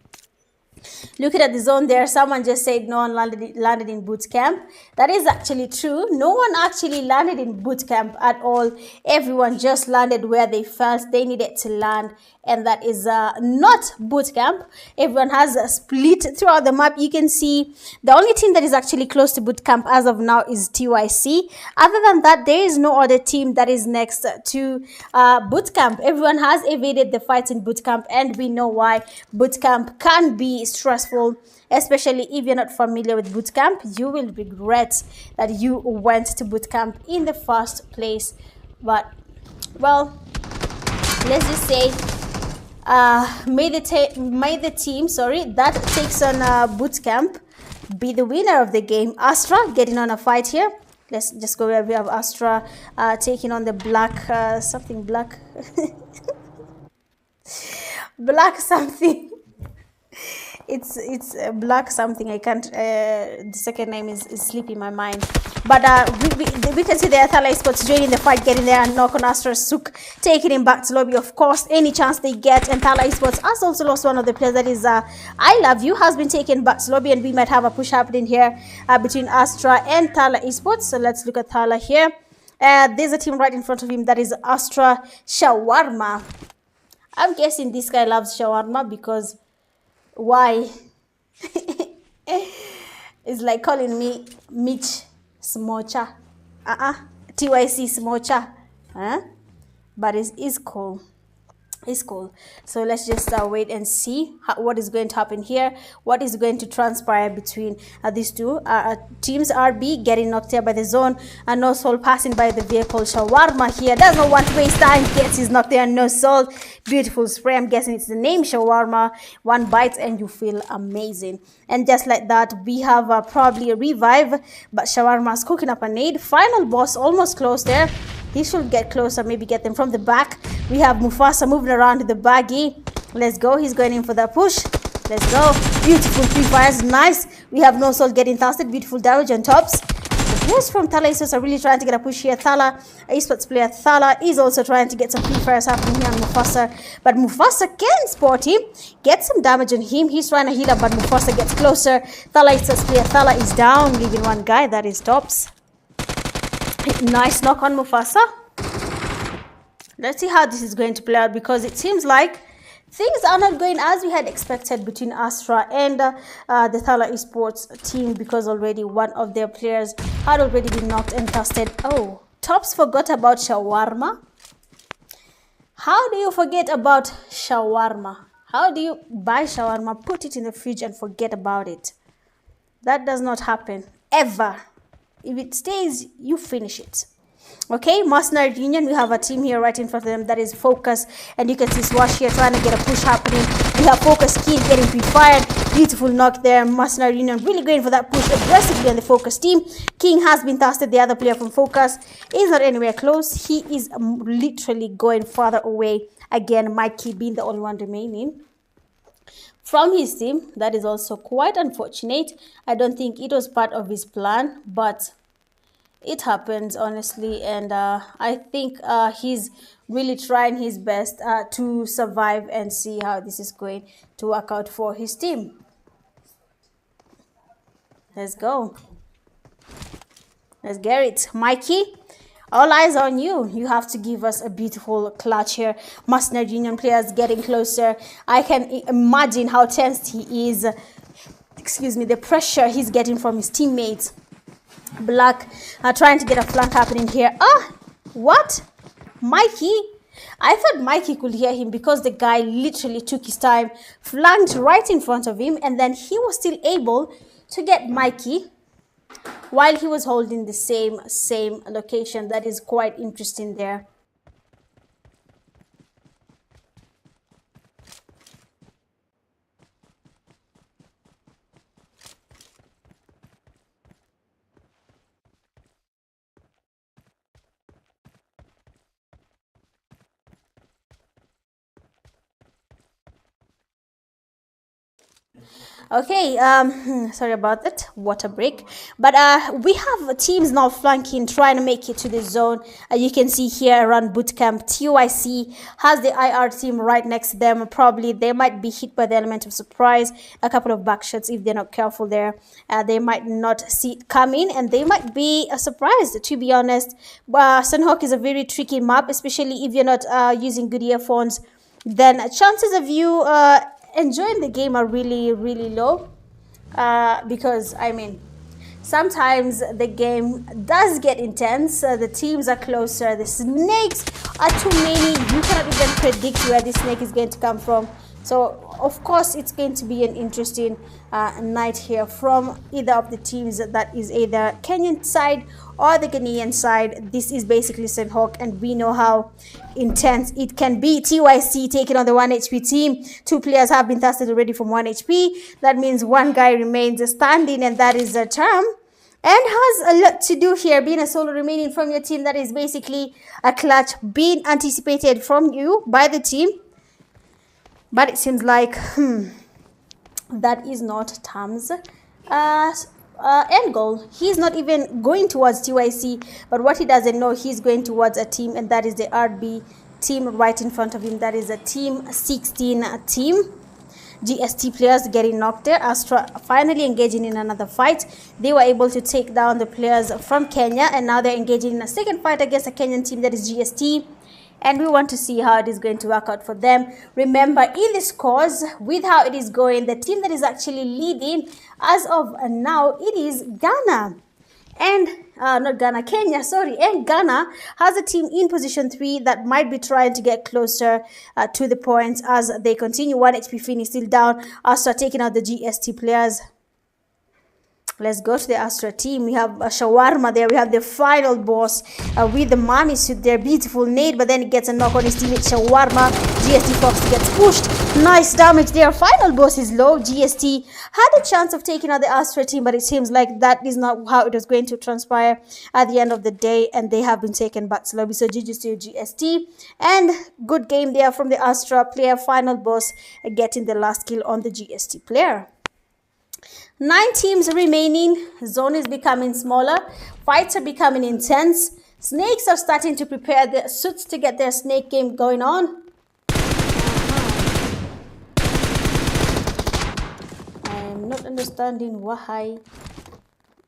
Looking at the zone there, someone just said no one landed in boot camp. That is actually true. No one actually landed in boot camp at all. Everyone just landed where they felt they needed to land, and that is not boot camp. Everyone has split throughout the map. You can see the only team that is actually close to boot camp as of now is TYC. Other than that, there is no other team that is next to boot camp. Everyone has evaded the fights in boot camp, and we know why. Boot camp can be stressful, especially if you're not familiar with boot camp. You will regret that you went to boot camp in the first place. But well, let's just say may the team that takes on boot camp be the winner of the game. Astra getting on a fight here. Let's just go where we have Astra taking on the black black black something. It's black something. I can't. The second name is slipping my mind. But we can see the Thala Esports joining the fight, getting there and knock on Astra Sook, taking him back to lobby. Of course, any chance they get. And Thala Esports has also lost one of the players. That is I Love You, has been taken back to lobby, and we might have a push happening here between Astra and Thala Esports. So let's look at Thala here. There's a team right in front of him. That is Astra Shawarma. I'm guessing this guy loves shawarma because why? It's like calling me Mitch Smocha. TYC Smocha. But it's cool. It's cool. So let's just wait and see what is going to happen here. What is going to transpire between these two teams. RB getting knocked here by the zone, and No Soul passing by the vehicle. Shawarma here does not want to waste time. Gets his knocked there. No Soul. Beautiful spray. I'm guessing it's the name Shawarma. 1 bite and you feel amazing. And just like that, we have probably a revive, but Shawarma's cooking up a nade. Final boss almost close there. He should get closer, maybe get them from the back. We have Mufasa moving around with the baggy. Let's go. He's going in for that push. Let's go. Beautiful free fires. Nice. We have No Soul getting thirsted. Beautiful damage on tops. The players from Thala Esports are really trying to get a push here. Thala Esports player Thala is also trying to get some free fires happening here on Mufasa. But Mufasa can spot him. Get some damage on him. He's trying to heal up, but Mufasa gets closer. Thala Esports player Thala is down, leaving 1 guy. That is tops. Nice knock on Mufasa. Let's see how this is going to play out, because it seems like things are not going as we had expected between Astra and the Thala Esports team, because already one of their players had already been knocked and tested. Oh, Tops forgot about shawarma. How do you forget about shawarma? How do you buy shawarma, put it in the fridge and forget about it? That does not happen ever. If it stays, you finish it. Okay, Mercenary Union, we have a team here right in front of them that is Focus, and you can see Swash here trying to get a push happening. We have Focus King getting pre-fired. Beautiful knock there. Mercenary Union really going for that push aggressively on the Focus team. King has been tested. The other player from Focus is not anywhere close. He is literally going farther away. Again, Mikey being the only one remaining from his team. That is also quite unfortunate. I don't think it was part of his plan, but it happens, honestly, and I think he's really trying his best to survive and see how this is going to work out for his team. Let's go. Let's get it. Mikey All eyes on you. You have to give us a beautiful clutch here. Mercenary Union players getting closer. I can imagine how tense he is. Excuse me, the pressure he's getting from his teammates. Black trying to get a flank happening here. What? Mikey? I thought Mikey could hear him because the guy literally took his time, flanked right in front of him, and then he was still able to get Mikey while he was holding the same location. That is quite interesting there. Okay, sorry about that water break, but we have teams now flanking, trying to make it to the zone. You can see here around bootcamp, TYC has the IR team right next to them. Probably they might be hit by the element of surprise, a couple of back shots if they're not careful there. They might not see it coming, and they might be surprised, to be honest. Sunhawk is a very tricky map, especially if you're not using good earphones. Then chances of you enjoying the game are really low, because I mean, sometimes the game does get intense. The teams are closer, the snakes are too many, you cannot even predict where the snake is going to come from. So of course it's going to be an interesting night here from either of the teams. That is either Kenyan side or the Ghanaian side. This is basically Sunhawk, and we know how intense it can be. TYC taking on the 1 HP team. 2 players have been tested already from 1 HP. That means 1 guy remains standing, and that is a term, and has a lot to do here. Being a solo remaining from your team, that is basically a clutch being anticipated from you by the team. But it seems like that is not Tam's end goal. He's not even going towards TYC, but what he doesn't know, he's going towards a team, and that is the RB team right in front of him. That is a team 16 team. GST players getting knocked there. Astra finally engaging in another fight. They were able to take down the players from Kenya, and now they're engaging in a second fight against a Kenyan team, that is GST. And we want to see how it is going to work out for them. Remember, in the scores, with how it is going, the team that is actually leading as of now, it is Ghana. And not Ghana, Kenya, sorry. And Ghana has a team in position 3 that might be trying to get closer to the points as they continue. 1 HP finish still down. Astra taking out the GST players. Let's go to the Astra team. We have Shawarma there. We have the final boss with the mommy suit there. Beautiful nade, but then it gets a knock on his teammate Shawarma. GST Fox gets pushed. Nice damage there. Final boss is low. GST had a chance of taking out the Astra team, but it seems like that is not how it was going to transpire at the end of the day, and they have been taken back to lobby. So GG's to GST, and good game there from the Astra player. Final boss getting the last kill on the GST player. 9 teams remaining. Zone is becoming smaller. Fights are becoming intense. Snakes are starting to prepare their suits to get their snake game going on. I am not understanding why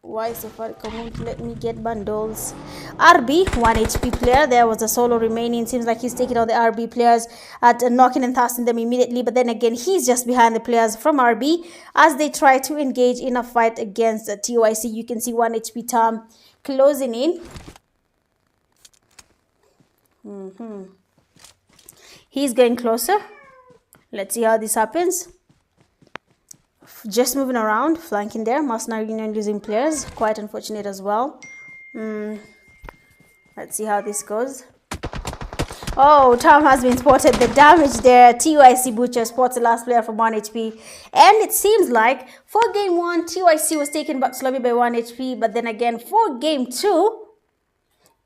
Safaricom won't let me get bundles. RB, 1 HP player. There was a solo remaining. Seems like he's taking out the RB players at knocking and tossing them immediately. But then again, he's just behind the players from RB as they try to engage in a fight against TYC. You can see 1 HP Tom closing in. He's going closer. Let's see how this happens. Just moving around, flanking there. Mercenary Union losing players. Quite unfortunate as well. Let's see how this goes. Oh, Tom has been spotted. The damage there. TYC Butcher spots the last player from 1 HP. And it seems like for game 1, TYC was taken back to lobby by 1 HP. But then again, for game 2,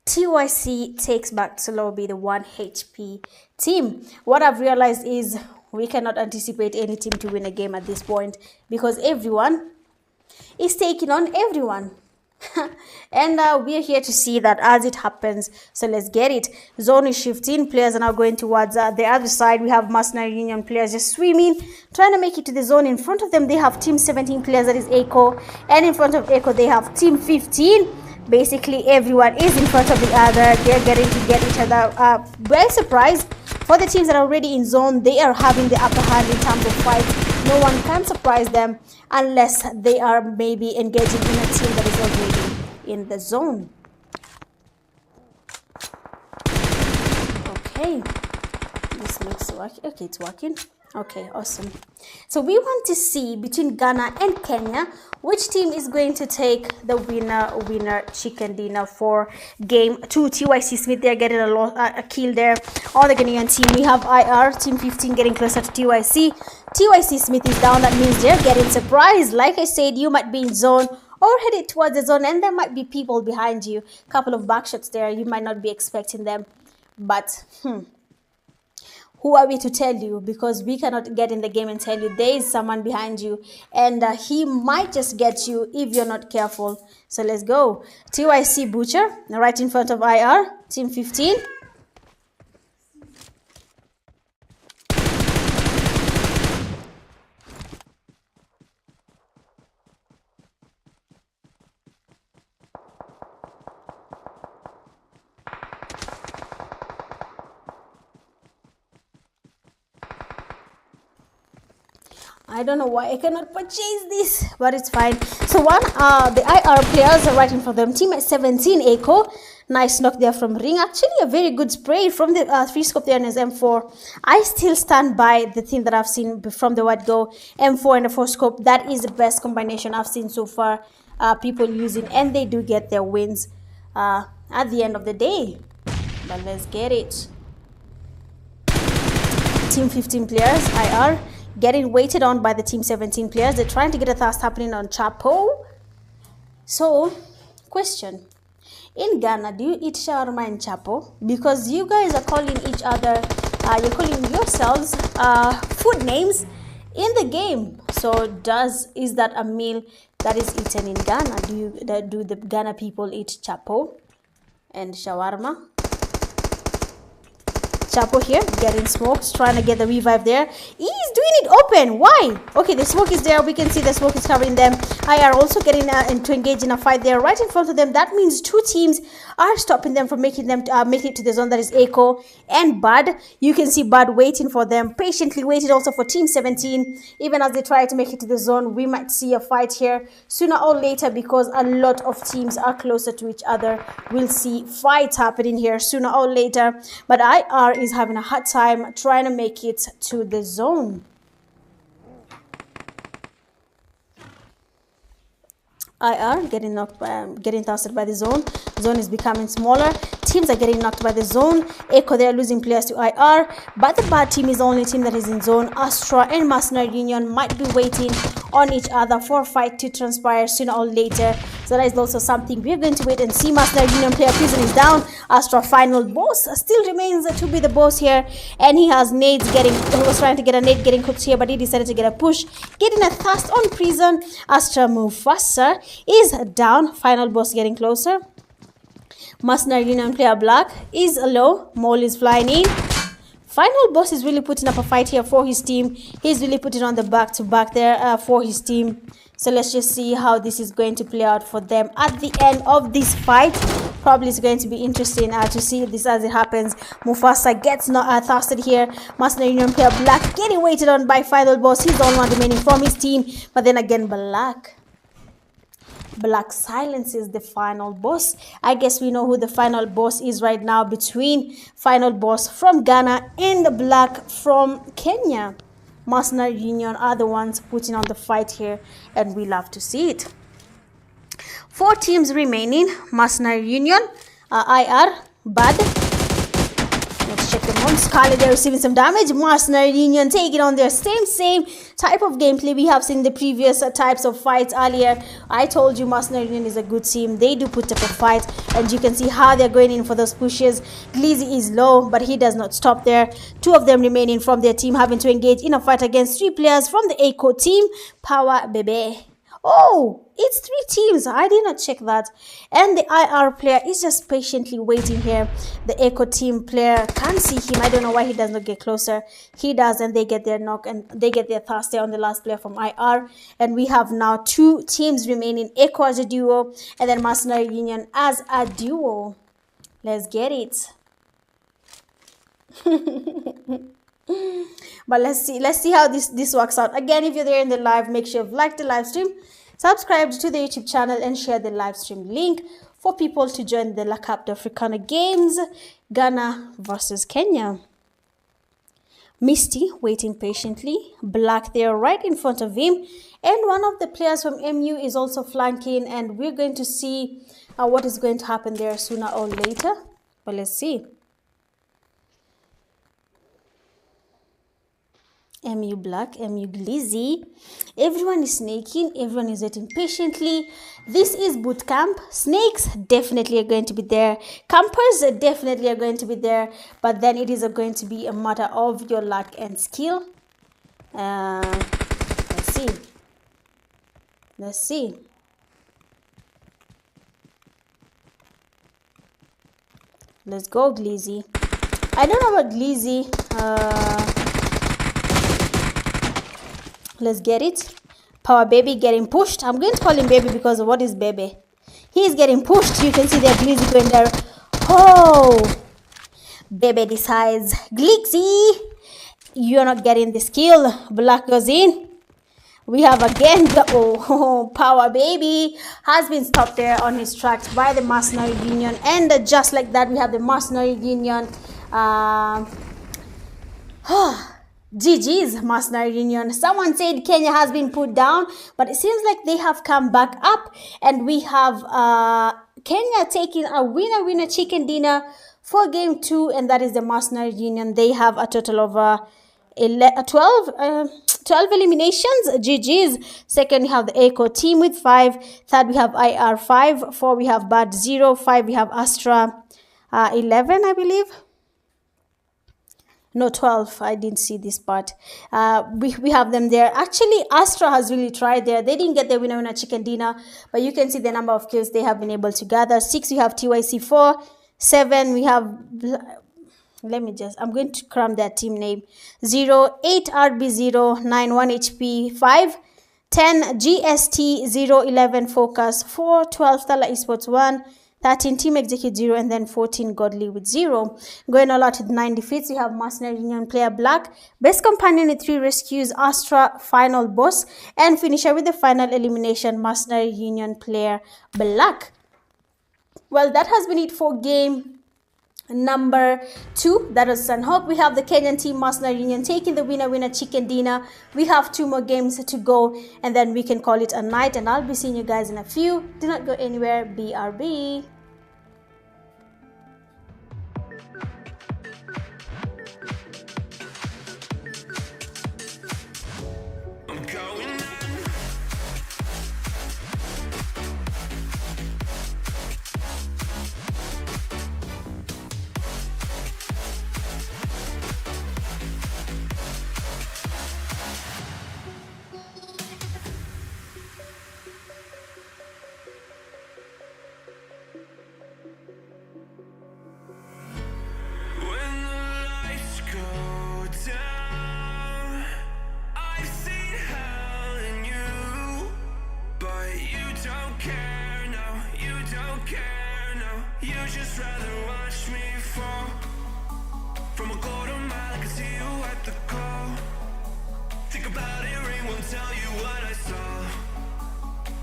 TYC takes back to lobby the 1 HP team. What I've realized is we cannot anticipate any team to win a game at this point because everyone is taking on everyone. And we're here to see that as it happens. So let's get it. Zone is shifting. Players are now going towards the other side. We have Mercenary Union players just swimming, trying to make it to the zone. In front of them, they have Team 17 players, that is Echo. And in front of Echo, they have Team 15. Basically, everyone is in front of the other. They're getting to get each other. Well, surprised for the teams that are already in zone. They are having the upper hand in terms of fight. No one can surprise them unless they are maybe engaging in a team that is already in the zone. Okay, this looks working. Okay, it's working. Okay, awesome. So we want to see between Ghana and Kenya which team is going to take the winner chicken dinner for game 2. TYC Smith, they're getting a kill there on the Ghanaian team. We have IR team 15 getting closer to TYC. TYC Smith is down. That means they're getting surprised. Like I said, you might be in zone or headed towards the zone, and there might be people behind you. Couple of back shots there. You might not be expecting them, but who are we to tell you? Because we cannot get in the game and tell you there is someone behind you, and he might just get you if you're not careful. So let's go. TYC Butcher right in front of IR team 15. I don't know why I cannot purchase this, but it's fine. So the IR players are right in front of them. Team at 17, Echo. Nice knock there from Ring. Actually, a very good spray from the 3-scope there on his M4. I still stand by the thing that I've seen from the word go. M4 and the 4-scope. That is the best combination I've seen so far. People using, and they do get their wins at the end of the day. But let's get it. Team 15 players, IR, getting waited on by the team 17 players. They're trying to get a thrust happening on Chapo. So, question. In Ghana, do you eat shawarma and Chapo? Because you guys are calling each other, you're calling yourselves food names in the game. So, is that a meal that is eaten in Ghana? Do the Ghana people eat Chapo and shawarma? Chapo here getting smoked, trying to get the revive there. He's doing it open. Why? Okay, the smoke is there. We can see the smoke is covering them. IR also getting to engage in a fight there right in front of them. That means two teams are stopping them from making it to the zone. That is Echo and Bud. You can see Bud waiting for them, patiently waiting also for team 17. Even as they try to make it to the zone, we might see a fight here sooner or later because a lot of teams are closer to each other. We'll see fights happening here sooner or later. But IR is having a hard time trying to make it to the zone. IR getting knocked by, getting tossed by the zone. Zone is becoming smaller. Teams are getting knocked by the zone. Echo, they are losing players to IR, but the bad team is the only team that is in zone. Astra and Mercenary Union might be waiting on each other for a fight to transpire sooner or later. So that is also something we're going to wait and see. Mercenary Union player Prison is down. Astra final boss still remains to be the boss here, and he has nades getting, he was trying to get a nade getting cooked here, but he decided to get a push, getting a thrust on Prison. Astra Mufasa is down. Final boss getting closer. Mercenary Union player Black is low. Mole is flying in. Final boss is really putting up a fight here for his team. He's really putting on the back-to-back there for his team. So let's just see how this is going to play out for them at the end of this fight. Probably it's going to be interesting to see this as it happens. Mufasa gets not thirsted here. Mercenary Union player Black getting waited on by final boss. He's the only one remaining from his team. But then again, Black silences the final boss. I guess we know who the final boss is right now between final boss from Ghana and the Black from Kenya. Mercenary Union are the ones putting on the fight here, and we love to see it. 4 teams remaining. Mercenary Union, IR, Bad. Let's check them on. Scarlet, they're receiving some damage. Mercenary Union taking on their same type of gameplay we have seen the previous types of fights earlier. I told you Mercenary Union is a good team. They do put up a fight, and you can see how they're going in for those pushes. Glizzy is low, but he does not stop there. 2 of them remaining from their team having to engage in a fight against 3 players from the Echo team. Power Bebe. Oh, it's 3 teams. I did not check that. And the IR player is just patiently waiting here. The Echo team player can't see him. I don't know why he does not get closer. He does, and they get their knock and they get their Thursday on the last player from IR. And we have now 2 teams remaining. Echo as a duo and then Mercenary Union as a duo. Let's get it. But let's see how this works out. Again, if you're there in the live, make sure you've liked the live stream, subscribed to the YouTube channel, and share the live stream link for people to join the La Cup d'Africaine games. Ghana versus Kenya. Misty waiting patiently. Black there right in front of him, and one of the players from MU is also flanking, and we're going to see what is going to happen there sooner or later. But let's see. MU Black, MU Glizzy. Everyone is snaking. Everyone is waiting patiently. This is boot camp. Snakes definitely are going to be there. Campers definitely are going to be there. But then it is going to be a matter of your luck and skill. Let's see. Let's see. Let's go, Glizzy. I don't know about Glizzy. Let's get it. Power Baby getting pushed. I'm going to call him Baby because of what is Baby. He is getting pushed. You can see that Glizzy going there. Oh! Baby decides, Glizzy, you're not getting the skill. Black goes in. We have again the Power Baby has been stopped there on his tracks by the Mercenary Union. And just like that, we have the Mercenary Union. GG's Mercenary Union. Someone said Kenya has been put down, but it seems like they have come back up, and we have Kenya taking a winner chicken dinner for game 2, and that is the Mercenary Union. They have a total of 12 eliminations. GG's. Second, we have the Echo team with 5. Third, we have IR 5. 4, we have Bad 0. 5, we have Astra 11, I believe. No, 12. I didn't see this part. We have them there. Actually, Astra has really tried there. They didn't get their winner chicken dinner, but you can see the number of kills they have been able to gather. 6, we have TYC 4. 7, we have... I'm going to cram that team name. 0, 8 RB 0, 9 1 HP 5, 10 GST 0, 11 Focus 4, 12 Thala Esports 1, 13 Team Execute 0, and then 14 Godly with 0. Going all out with 9 defeats, we have Mercenary Union player Black, Best Companion with 3 rescues, Astra, Final Boss, and finisher with the final elimination, Mercenary Union player Black. Well, that has been it for game number 2. That was Sunhawk. We have the Kenyan team Mercenary Union taking the winner chicken dinner. We have 2 more games to go, and then we can call it a night, and I'll be seeing you guys in a few. Do not go anywhere. BRB. I'm going on. When the lights go down, I've seen hell in you, but you don't care, no, you don't care, no. You just rather watch me fall from a quarter mile. I can see you at the call. Think about it, ring won't tell you what I saw.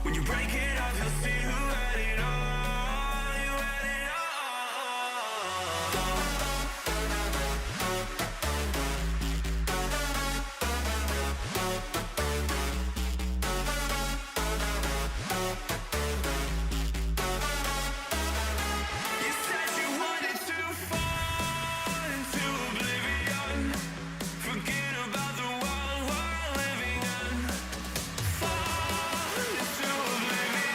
When you break it off, you'll see who had it all. You had it all. You said you wanted to fall into oblivion. Forget about the world we're living in. Fall into oblivion.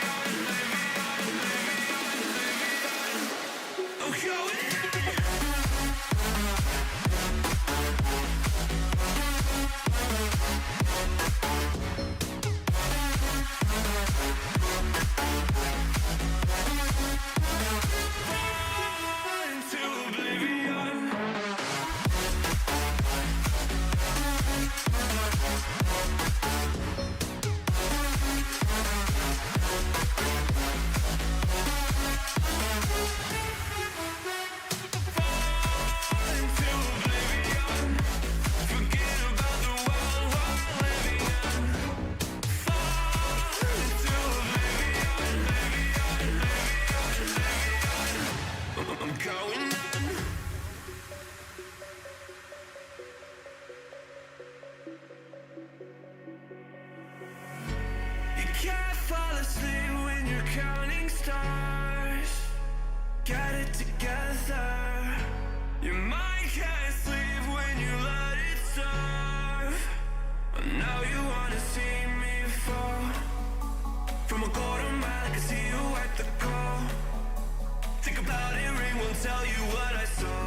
can't fall asleep when you're counting stars. Get it together. Your mind can't sleep when you let it serve. Now you wanna see me fall. From a quarter mile, I can see you at the call. Think about it, ring won't tell you what I saw.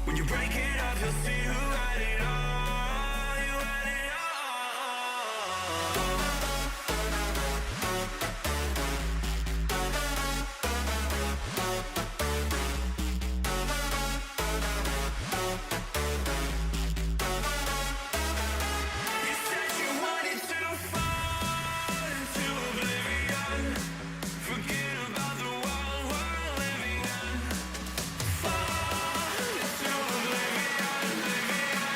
When you break it up, you'll see who had it all. You had it all. You said you wanted to fall into oblivion. Forget about the world we're living in. Fall into oblivion, oblivion.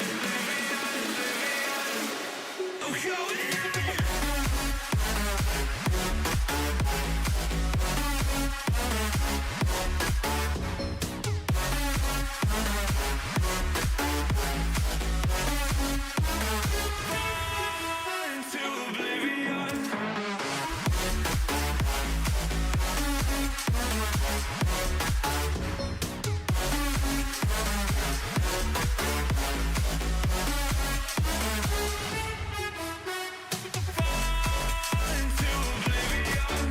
I'm going in. Fall into oblivion. Fall into oblivion.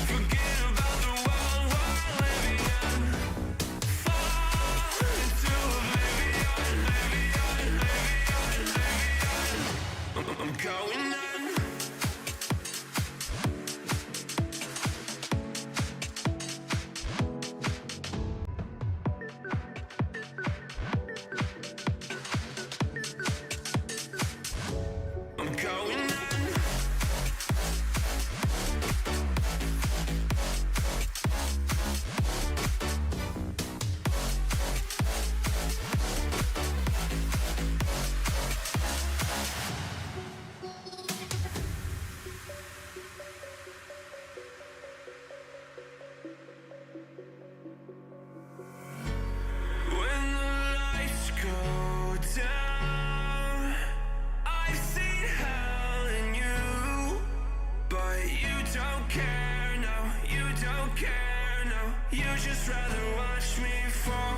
Forget about the world we're living in. Fall into oblivion, oblivion. I'm going in. I'm going in. When the lights go down, I've seen hell in you, but you don't care, no, you don't care, no. You just rather watch me fall.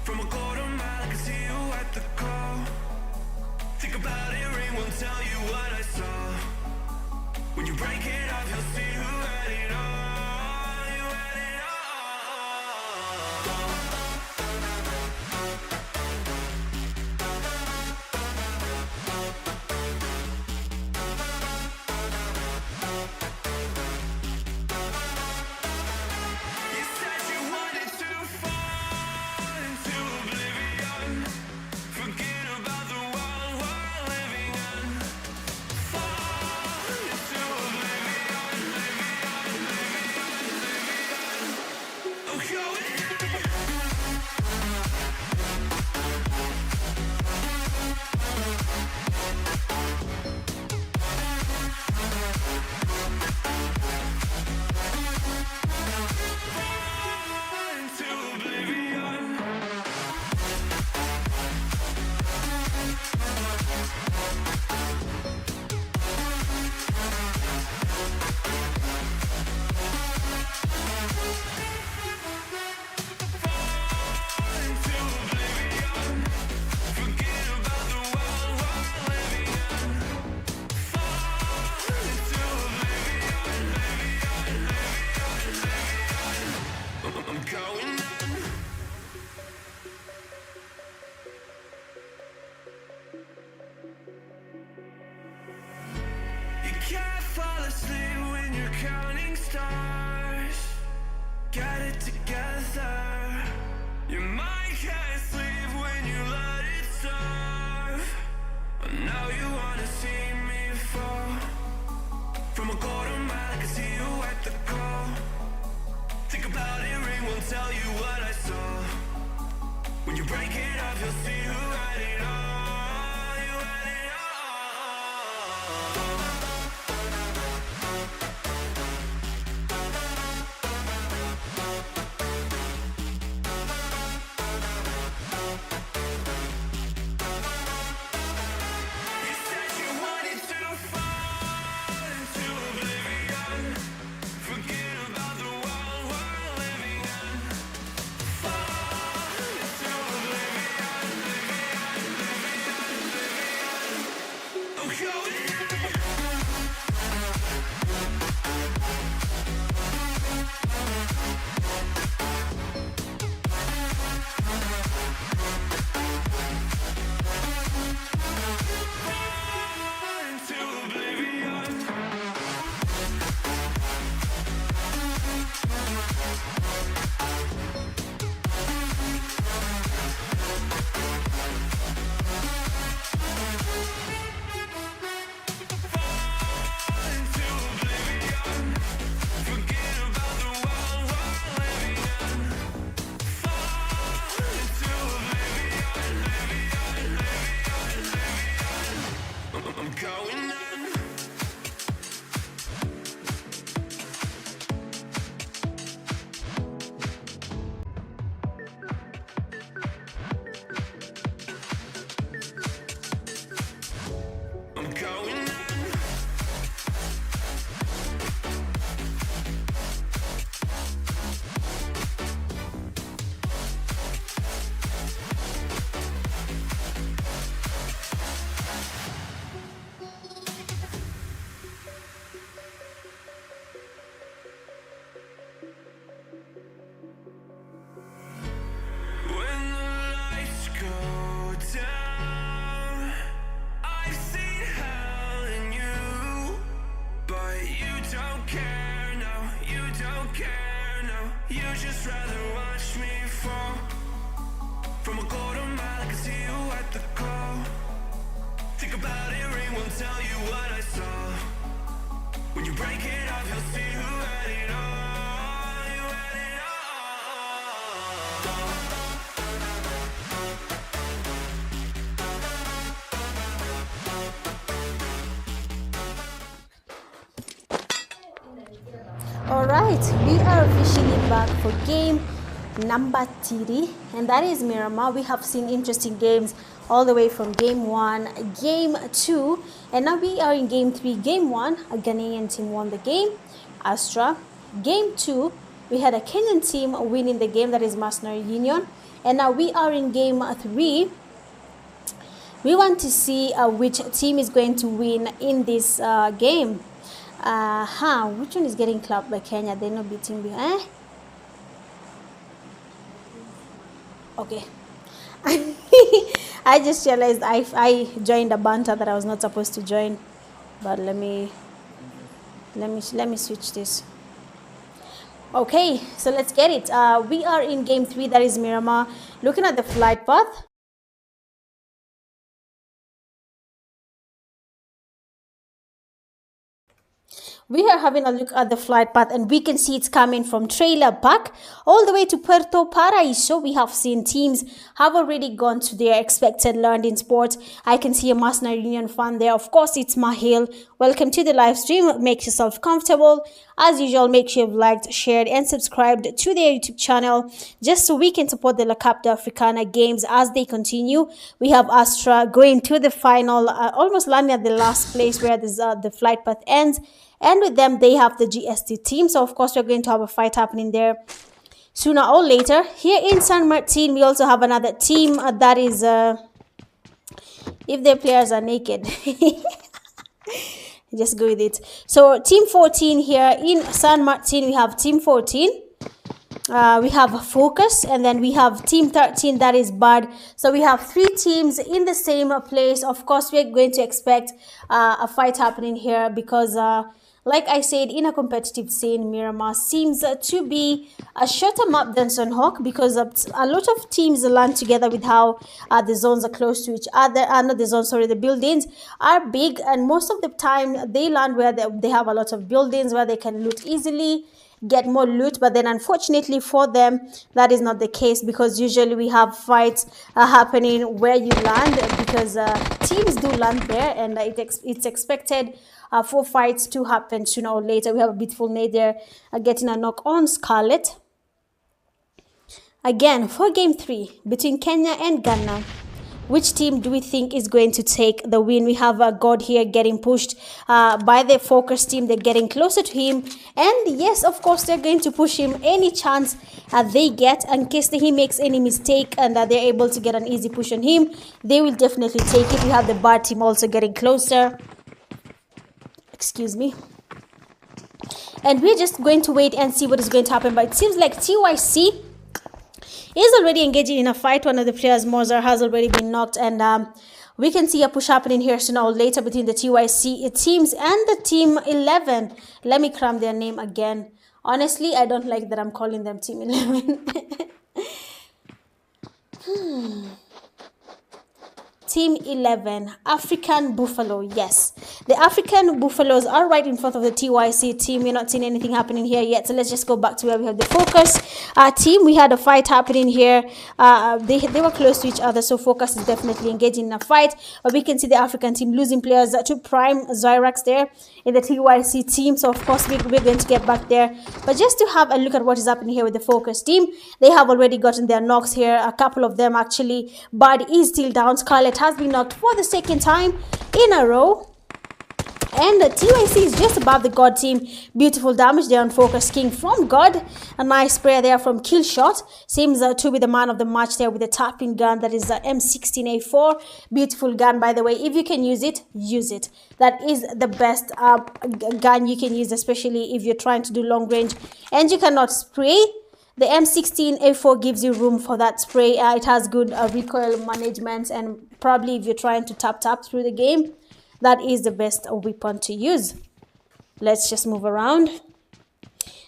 From a quarter mile, I can see you at the call. Think about it, ring won't tell you what I saw. When you break it up, you'll see who had it all. You had it all. You said you wanted to fall into oblivion. Forget about the world we're living in. Fall into oblivion, oblivion. I'm going in. Fall into oblivion. Fall into oblivion. Forget about the world we're living in. Fall into oblivion, oblivion. I'm going in. You can't fall asleep when you're counting stars. Get it together. Your mind can't sleep when you let it serve. Now you wanna see me fall. From a quarter mile, I can see you at the call. Think about it, ring won't tell you what I saw. When you break it up, you'll see who had it all. You had it all. You said I'm going on. I'm going on. When the lights go down, I've seen hell in you, but you don't care, no, you don't care, no. You just rather watch me fall from a quarter mile. I can see you at the call. Think about it, ring won't tell you what I saw. When you break it off, you'll see who had it all. You had it All right, we are officially back for game number 3, and that is Miramar. We have seen interesting games all the way from game 1, game 2, and now we are in game 3. Game 1, a Ghanaian team won the game, Astra. Game 2, we had a Kenyan team winning the game, that is Mercenary Union. And now we are in game 3. We want to see which team is going to win in this game. Which one is getting clapped by Kenya? They're not beating me. Okay. I just realized I joined a banter that I was not supposed to join. But let me switch this. Okay, so let's get it. We are in game 3, that is Miramar. Looking at the flight path. We are having a look at the flight path, and we can see it's coming from Trailer Park all the way to Puerto Paraíso. We have seen teams have already gone to their expected landing spot. I can see a Mercenary Union fan there. Of course, it's Mahil. Welcome to the live stream. Make yourself comfortable. As usual, make sure you've liked, shared, and subscribed to their YouTube channel just so we can support the La Cap d'Africana games as they continue. We have Astra going to the final, almost landing at the last place where the flight path ends. And with them, they have the GST team. So, of course, we're going to have a fight happening there sooner or later. Here in San Martin, we also have another team that is, if their players are naked, just go with it. So, Team 14 here in San Martin, we have Team 14. We have Focus, and then we have Team 13, that is Bud. So we have 3 teams in the same place. Of course, we're going to expect a fight happening here because like I said, in a competitive scene, Miramar seems to be a shorter map than Sunhawk because a lot of teams land together with how the zones are close to each other. Not the zones, sorry, the buildings are big, and most of the time they land where they have a lot of buildings where they can loot easily, get more loot. But then unfortunately for them, that is not the case because usually we have fights happening where you land because teams do land there, and it's expected for fights to happen sooner or later. We have a beautiful nade there getting a knock on which team do we think is going to take the win? We have God here getting pushed by the focus team. They're getting closer to him, and yes, of course, they're going to push him any chance they get, in case he makes any mistake and they're able to get an easy push on him. They will definitely take it. We have the bad team also getting closer. Excuse me. And we're just going to wait and see what is going to happen. But it seems like TYC is already engaging in a fight. One of the players, Mozart, has already been knocked, and we can see a push happening here sooner or later between the TYC teams and the Team 11. Let me cram their name again. Honestly, I don't like that I'm calling them Team 11. Team 11, African Buffalo. Yes, the African Buffaloes are right in front of the TYC team. We're not seeing anything happening here yet. So let's just go back to where we have the focus team. We had a fight happening here. They were close to each other. So focus is definitely engaging in a fight. But we can see the African team losing players to Prime Zyrax there in the TYC team. So of course, we're going to get back there. But just to have a look at what is happening here with the focus team, they have already gotten their knocks here. A couple of them actually. Bud is still down. Scarlett has been knocked for the second time in a row, and the TYC is just above the God team. Beautiful damage there on Focus King from God. A nice spray there from Killshot. Seems to be the man of the match there with the tapping gun. That is the M16A4. Beautiful gun, by the way. If you can use it, use it. That is the best gun you can use, especially if you're trying to do long range and you cannot spray. The M16A4 gives you room for that spray. It has good recoil management, and probably if you're trying to tap through the game, that is the best weapon to use. Let's just move around.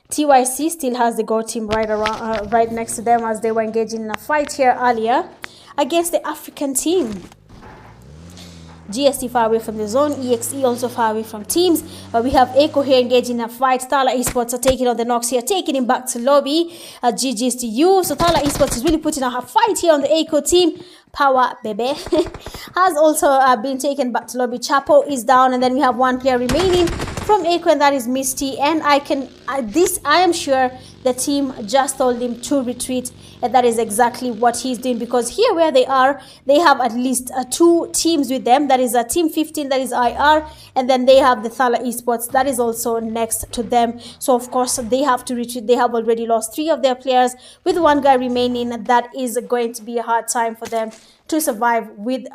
TYC still has the God team right next to them, as they were engaging in a fight here earlier against the African team. GST far away from the zone. EXE also far away from teams. But we have Echo here engaging in a fight. Thala Esports are taking on the knocks here, taking him back to lobby. GG's to you. So Thala Esports is really putting out a fight here on the Echo team. Power Bebe has also been taken back to lobby. Chapo is down, and then we have one player remaining from Echo, and that is Misty. And I am sure the team just told him to retreat, and that is exactly what he's doing, because here where they are, they have at least two teams with them. That is a team 15, that is IR, and then they have the Thala Esports that is also next to them. So of course they have to retreat. They have already lost 3 of their players with one guy remaining. That is going to be a hard time for them to survive with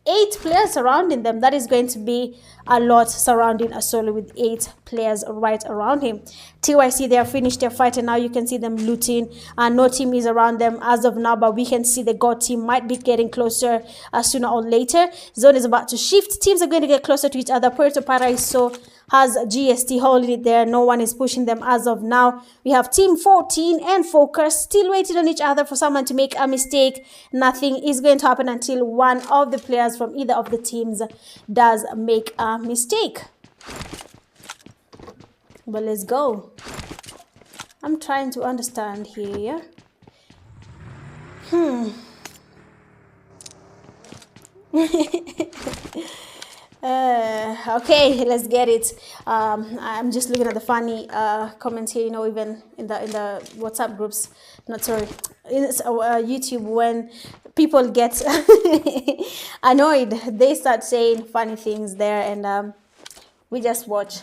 8 players surrounding them. That is going to be a lot surrounding a solo with 8 players right around him. TYC, they have finished their fight, and now you can see them looting. No team is around them as of now, but we can see the God team might be getting closer sooner or later. Zone is about to shift. Teams are going to get closer to each other. Puerto Paraíso has GST holding it there. No one is pushing them as of now. We have Team 14 and Focus still waiting on each other for someone to make a mistake. Nothing is going to happen until one of the players from either of the teams does make a mistake. But let's go. I'm trying to understand here. Okay, let's get it. I'm just looking at the funny comments here, even in the WhatsApp groups, not sorry, in YouTube, when people get annoyed, they start saying funny things there, and we just watch.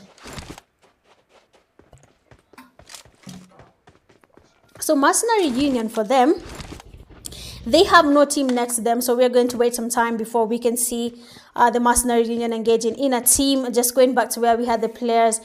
So Mercenary Union, for them, they have no team next to them, so we're going to wait some time before we can see the Mercenary Union engaging in a team. Just going back to where we had the players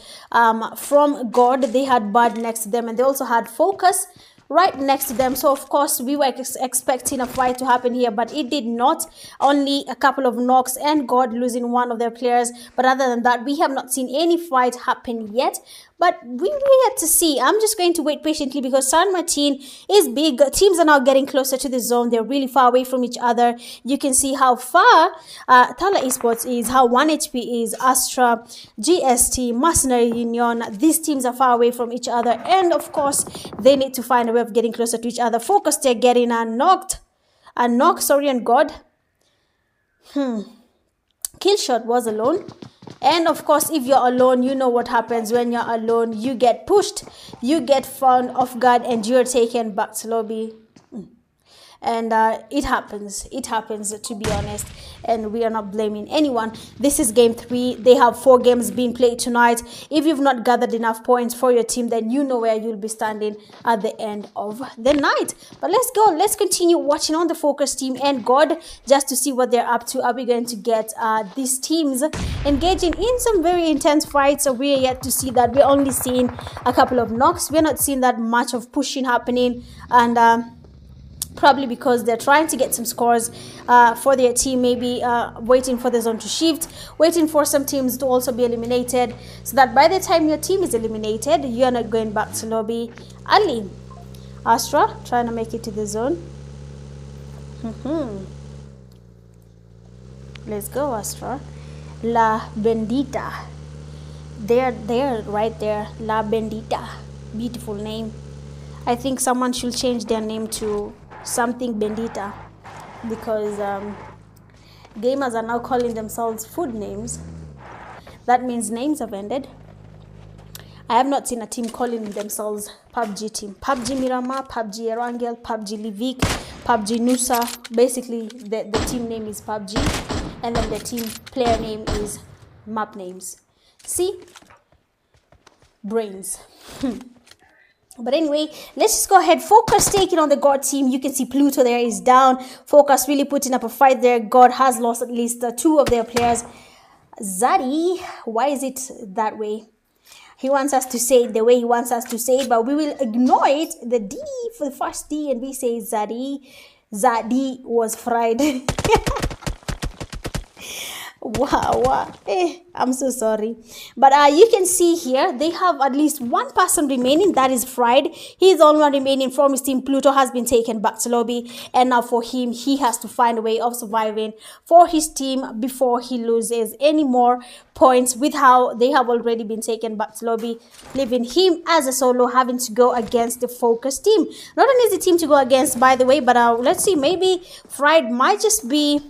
from God, they had Bud next to them, and they also had Focus right next to them. So of course we were expecting a fight to happen here, but it did not. Only a couple of knocks and God losing one of their players, but other than that, we have not seen any fight happen yet. But we have to see. I'm just going to wait patiently, because San Martin is big. Teams are now getting closer to the zone. They're really far away from each other. You can see how far Thala Esports is, how 1 HP is, Astra, GST, Mercenary Union. These teams are far away from each other. And of course, they need to find a way of getting closer to each other. Focus, they're getting a knock, and God. Killshot was alone. And of course, if you're alone, you know what happens when you're alone. You get pushed, you get found off guard, and you're taken back to lobby. and it happens, to be honest, and we are not blaming anyone. This is game 3. They have 4 games being played tonight. If you've not gathered enough points for your team, then you know where you'll be standing at the end of the night. But let's continue watching on the focus team and God, just to see what they're up to. Are we going to get these teams engaging in some very intense fights? So we're yet to see that. We're only seeing a couple of knocks. We're not seeing that much of pushing happening, and probably because they're trying to get some scores for their team, maybe waiting for the zone to shift, waiting for some teams to also be eliminated, so that by the time your team is eliminated, you're not going back to lobby early. Astra trying to make it to the zone. Let's go, Astra. La Bendita. They're right there. La Bendita. Beautiful name. I think someone should change their name to something Bendita, because gamers are now calling themselves food names. That means names have ended. I have not seen a team calling themselves PUBG team. PUBG Miramar, PUBG Erangel, PUBG Livik, PUBG Nusa. Basically, the team name is PUBG, and then the team player name is map names. See? Brains. But anyway, let's just go ahead. Focus taking on the God team. You can see Pluto there is down. Focus really putting up a fight there. God has lost at least 2 of their players. Zaddy, why is it that way? He wants us to say it the way he wants us to say it, but we will ignore it. The D for the first D, and we say Zaddy. Zaddy was fried. Wow. I'm so sorry, but you can see here they have at least 1 person remaining. That is Fried. He's the only one remaining from his team. Pluto has been taken back to lobby, and now for him, he has to find a way of surviving for his team before he loses any more points, with how they have already been taken back to lobby, leaving him as a solo, having to go against the focus team. Not an easy team to go against, by the way, but let's see, maybe Fried might just be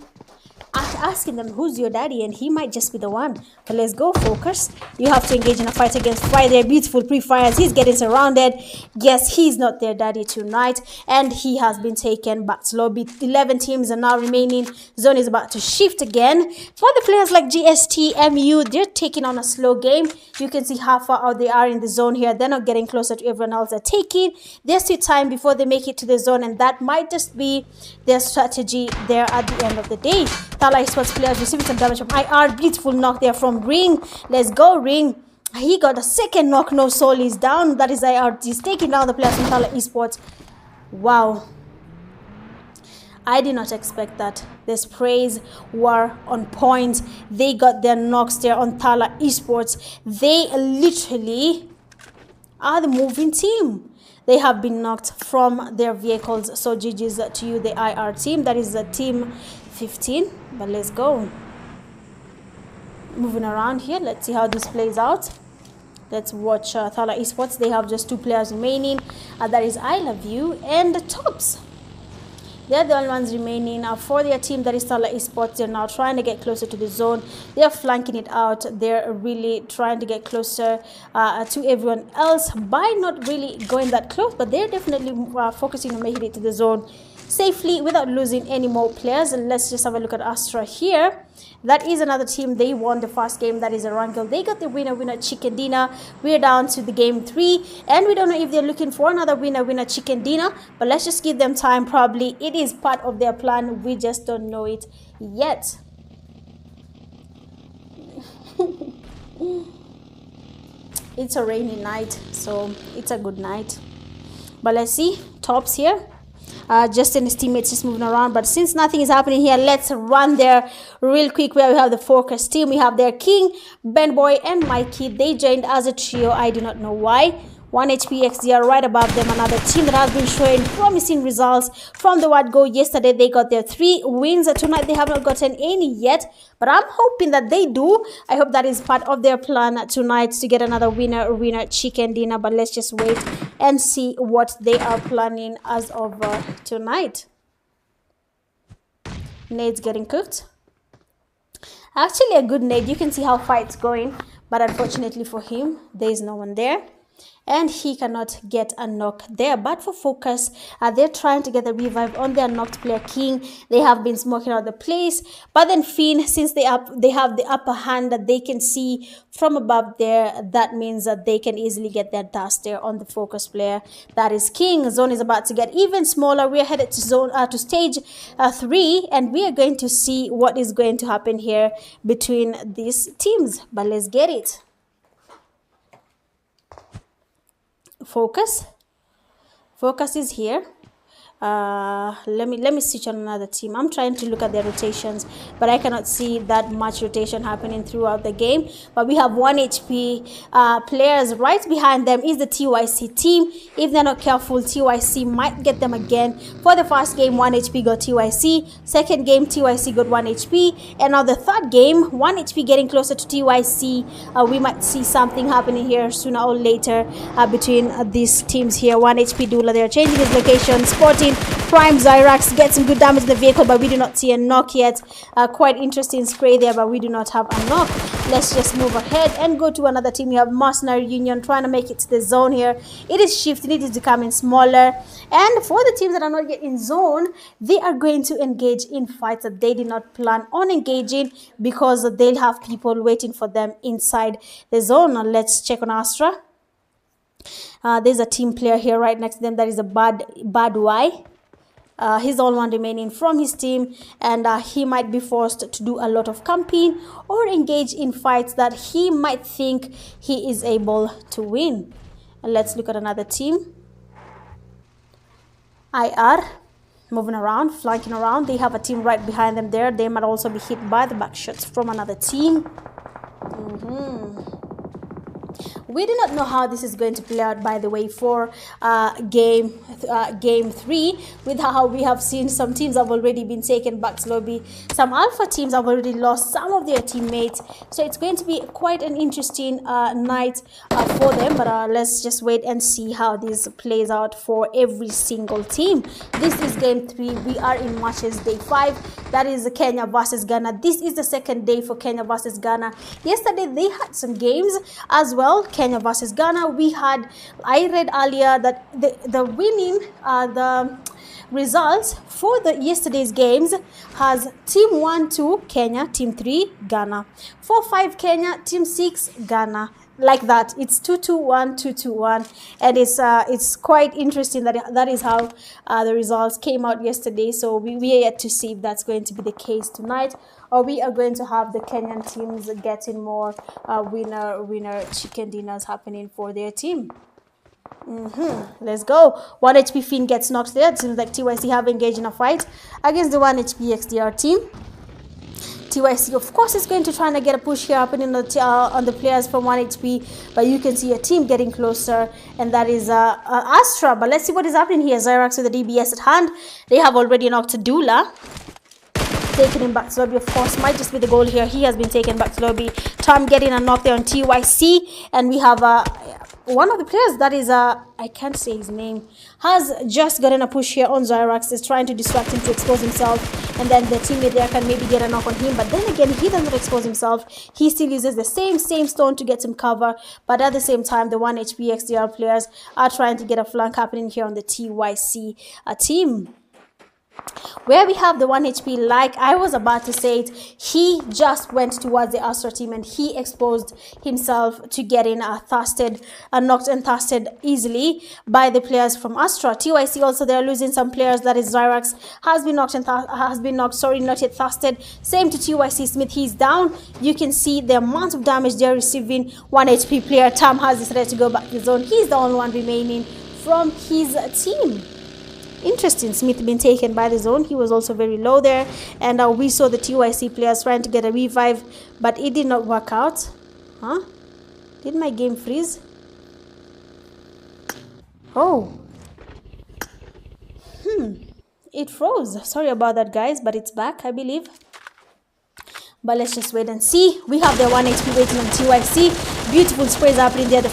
asking them who's your daddy, and he might just be the one. But let's go, Focus. You have to engage in a fight against Fried. They're beautiful pre-fires. He's getting surrounded. Yes, he's not their daddy tonight, and he has been taken back to lobby. 11 teams are now remaining. Zone is about to shift again. For the players like GST, MU, they're taking on a slow game. You can see how far out they are in the zone here. They're not getting closer to everyone else. They're taking their still time before they make it to the zone, and that might just be their strategy there at the end of the day. Tala Sports players receiving some damage from IR. Beautiful knock there from Ring. Let's go, Ring. He got a second knock. No soul is down. That is IR. He's taking down the players from Tala Esports. Wow. I did not expect that. The sprays were on point. They got their knocks there on Tala Esports. They literally are the moving team. They have been knocked from their vehicles. So GG's to you, the IR team. That is the team 15. But let's go. Moving around here. Let's see how this plays out. Let's watch Thala Esports. They have just 2 players remaining. That is I Love You and the Tops. They're the only ones remaining for their team. That is Thala Esports. They're now trying to get closer to the zone. They're flanking it out. They're really trying to get closer to everyone else by not really going that close. But they're definitely focusing on making it to the zone safely without losing any more players. And let's just have a look at Astra here. That is another team. They won the first game. That is Erangel. They got the winner chicken dinner. We're down to the game 3, and we don't know if they're looking for another winner chicken dinner, but let's just give them time. Probably it is part of their plan. We just don't know it yet. It's a rainy night, so it's a good night. But let's see. Tops here. Justin and his teammates just moving around, but since nothing is happening here, let's run there real quick. Where we have the focus team, we have their King, Ben Boy, and Mikey. They joined as a trio. I do not know why. 1 HP XDR right above them. Another team that has been showing promising results from the word go. Yesterday they got their 3 wins. Tonight they have not gotten any yet, but I'm hoping that they do. I hope that is part of their plan tonight to get another winner chicken dinner. But let's just wait and see what they are planning as of tonight. Nade's getting cooked. Actually a good nade. You can see how fight's going, but unfortunately for him, there is no one there. and he cannot get a knock there. But for Focus, they're trying to get the revive on their knocked player King. They have been smoking out the place, but then Finn, since they have the upper hand that they can see from above there, that means that they can easily get their dust there on the Focus player. That is King. Zone is about to get even smaller. We are headed to zone to stage 3, and we are going to see what is going to happen here between these teams. But let's get it. Focus is here. Let me switch on another team. I'm trying to look at their rotations, but I cannot see that much rotation happening throughout the game. But we have 1 HP players. Right behind them is the TYC team. If they're not careful, TYC might get them again. For the first game, 1 HP got TYC. Second game, TYC got 1 HP. And now the third game, 1 HP getting closer to TYC. We might see something happening here sooner or later between these teams here. 1 HP Dula, they're changing his location. Sporting Prime Zyrax gets some good damage in the vehicle, but we do not see a knock yet. Quite interesting spray there, but we do not have a knock. Let's just move ahead and go to another team. We have Mercenary Union trying to make it to the zone here. It is shifting, it is becoming smaller. And for the teams that are not yet in zone, they are going to engage in fights that they did not plan on engaging, because they'll have people waiting for them inside the zone. Now let's check on Astra. There's a team player here right next to them. That is a bad Y. He's the only one remaining from his team, and he might be forced to do a lot of camping or engage in fights that he might think he is able to win. And let's look at another team. IR moving around, flanking around. They have a team right behind them there. They might also be hit by the back shots from another team. We do not know how this is going to play out, by the way, for game 3, with how we have seen some teams have already been taken back to lobby. Some alpha teams have already lost some of their teammates, so it's going to be quite an interesting night for them. But let's just wait and see how this plays out for every single team. This is game 3. We are in matches day 5. That is Kenya versus Ghana. This is the second day for Kenya versus Ghana. Yesterday they had some games as well. Kenya versus Ghana. I read earlier that the winning the results for the yesterday's games has team 1 2 Kenya, team 3 Ghana, 4-5 Kenya, team 6 Ghana. Like that, it's 2-2-1, 2-2-1, and it's quite interesting that is how the results came out yesterday. So we are yet to see if that's going to be the case tonight, or we are going to have the Kenyan teams getting more winner chicken dinners happening for their team. Let's go. 1 HP Finn gets knocked there. It seems like TYC have engaged in a fight against the 1 HP XDR team. TYC, of course, is going to try and get a push here happening on the players from 1 HP, but you can see a team getting closer, and that is Astra. But let's see what is happening here. Zyrax with the DBS at hand. They have already knocked Dula. Taking him back to lobby, of course, might just be the goal here. He has been taken back to lobby. Tom getting a knock there on TYC, and we have one of the players that is I can't say his name, has just gotten a push here on Zyrax. Is trying to distract him to expose himself, and then the teammate there can maybe get a knock on him, but then again he does not expose himself. He still uses the same stone to get some cover, but at the same time the 1 HP XDR players are trying to get a flank happening here on the TYC team, where we have the 1 HP. Like I was about to say it, he just went towards the Astra team and he exposed himself to getting knocked and thirsted easily by the players from Astra. TYC also, they're losing some players. That is Zyrax has been knocked not yet thirsted. Same to TYC Smith, he's down. You can see the amount of damage they're receiving. 1 HP player Tam has decided to go back to the zone. He's the only one remaining from his team. Interesting, Smith being taken by the zone. He was also very low there, and we saw the TYC players trying to get a revive, but it did not work out. Did my game freeze? Oh, it froze. Sorry about that, guys, but it's back, I believe. But let's just wait and see. We have the 1 HP waiting on TYC. Beautiful sprays happening there. The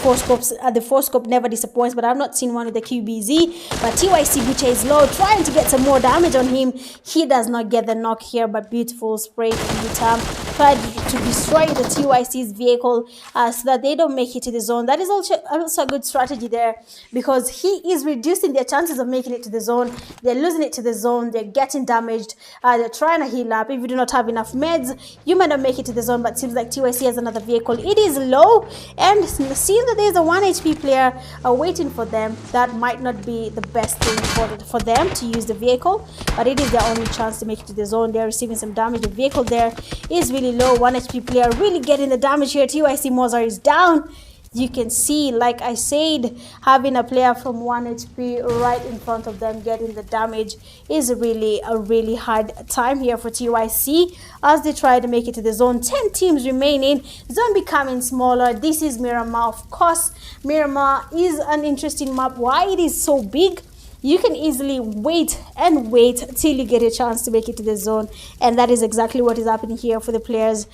four scope never disappoints, but I've not seen one with the QBZ. But TYC Bucha is low, trying to get some more damage on him. He does not get the knock here, but beautiful spray from Bucha. Tried to destroy the TYC's vehicle so that they don't make it to the zone. That is also a good strategy there, because he is reducing their chances of making it to the zone. They're losing it to the zone. They're getting damaged. They're trying to heal up. If you do not have enough meds, you might not make it to the zone, but it seems like TYC has another vehicle. It is low, and seeing that there's a 1 HP player waiting for them, that might not be the best thing for them to use the vehicle, but it is their only chance to make it to the zone. They're receiving some damage. The vehicle there is really low. 1 HP player really getting the damage here. TYC Mozart is down. You can see, like I said, having a player from 1 HP right in front of them getting the damage is a really hard time here for TYC as they try to make it to the zone. 10 teams remaining, zone becoming smaller. This is Miramar, of course. Miramar is an interesting map. Why it is so big? You can easily wait and wait till you get a chance to make it to the zone, and that is exactly what is happening here for the players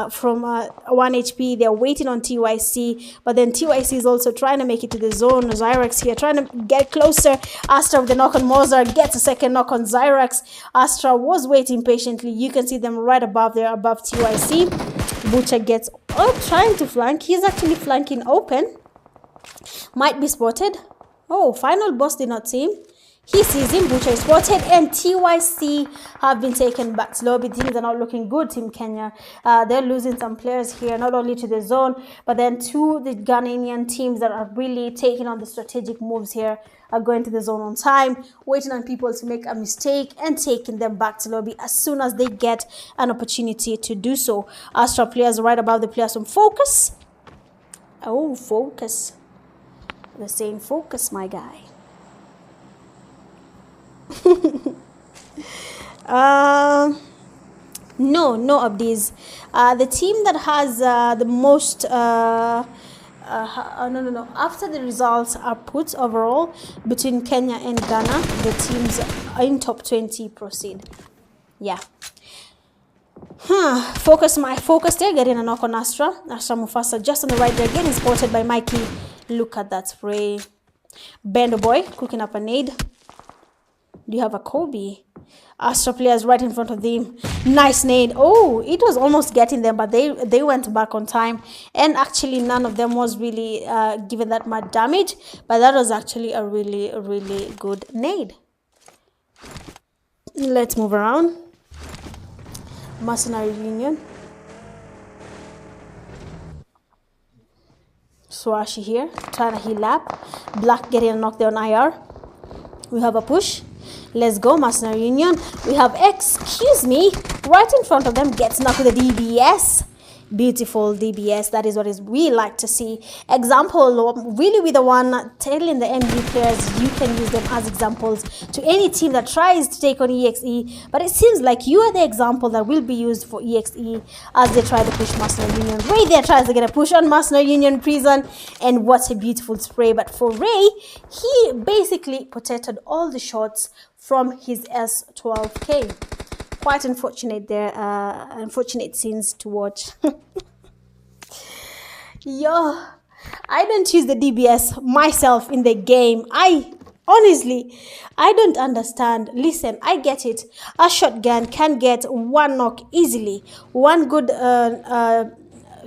from 1 HP. They're waiting on TYC, but then TYC is also trying to make it to the zone. Zyrax here trying to get closer. Astra with the knock on Mozart gets a second knock on Zyrax. Astra was waiting patiently. You can see them right above there, above TYC. Butcher gets trying to flank. He's actually flanking open. Might be spotted. Oh, final boss did not see him. He sees him. Butcher is spotted, and TYC have been taken back to lobby. Things are not looking good, Team Kenya. They're losing some players here, not only to the zone, but then to the Ghanaian teams that are really taking on the strategic moves here, are going to the zone on time, waiting on people to make a mistake and taking them back to lobby as soon as they get an opportunity to do so. Astra players right above the players from Focus. Oh, Focus. They're saying focus, my guy. No updates. The team that has the most no. After the results are put overall between Kenya and Ghana, the teams in top 20 proceed. Yeah. Focus there, getting a knock on Astra. Astra Mufasa just on the right there, getting spotted by Mikey. Look at that spray. Bendo boy cooking up a nade. Do you have a Kobe? Astra players right in front of them. Nice nade. Oh, it was almost getting them, but they went back on time. And actually, none of them was really given that much damage. But that was actually a really good nade. Let's move around. Mercenary Union. Swashi here, trying to heal up. Black getting a knockdown IR. We have a push. Let's go, Mercenary Union. We have, excuse me, right in front of them, gets knocked with a DBS. Beautiful DBS. That is what we like to see. Example, really with the one telling the MU players you can use them as examples to any team that tries to take on EXE. But it seems like you are the example that will be used for EXE as they try to push Mercenary Union. Ray there tries to get a push on Mercenary Union Prison, and what a beautiful spray. But for Ray, he basically protected all the shots from his S12K. Quite unfortunate there, unfortunate scenes to watch. Yo, I don't use the DBS myself in the game. Honestly, I don't understand. Listen, I get it. A shotgun can get one knock easily. One good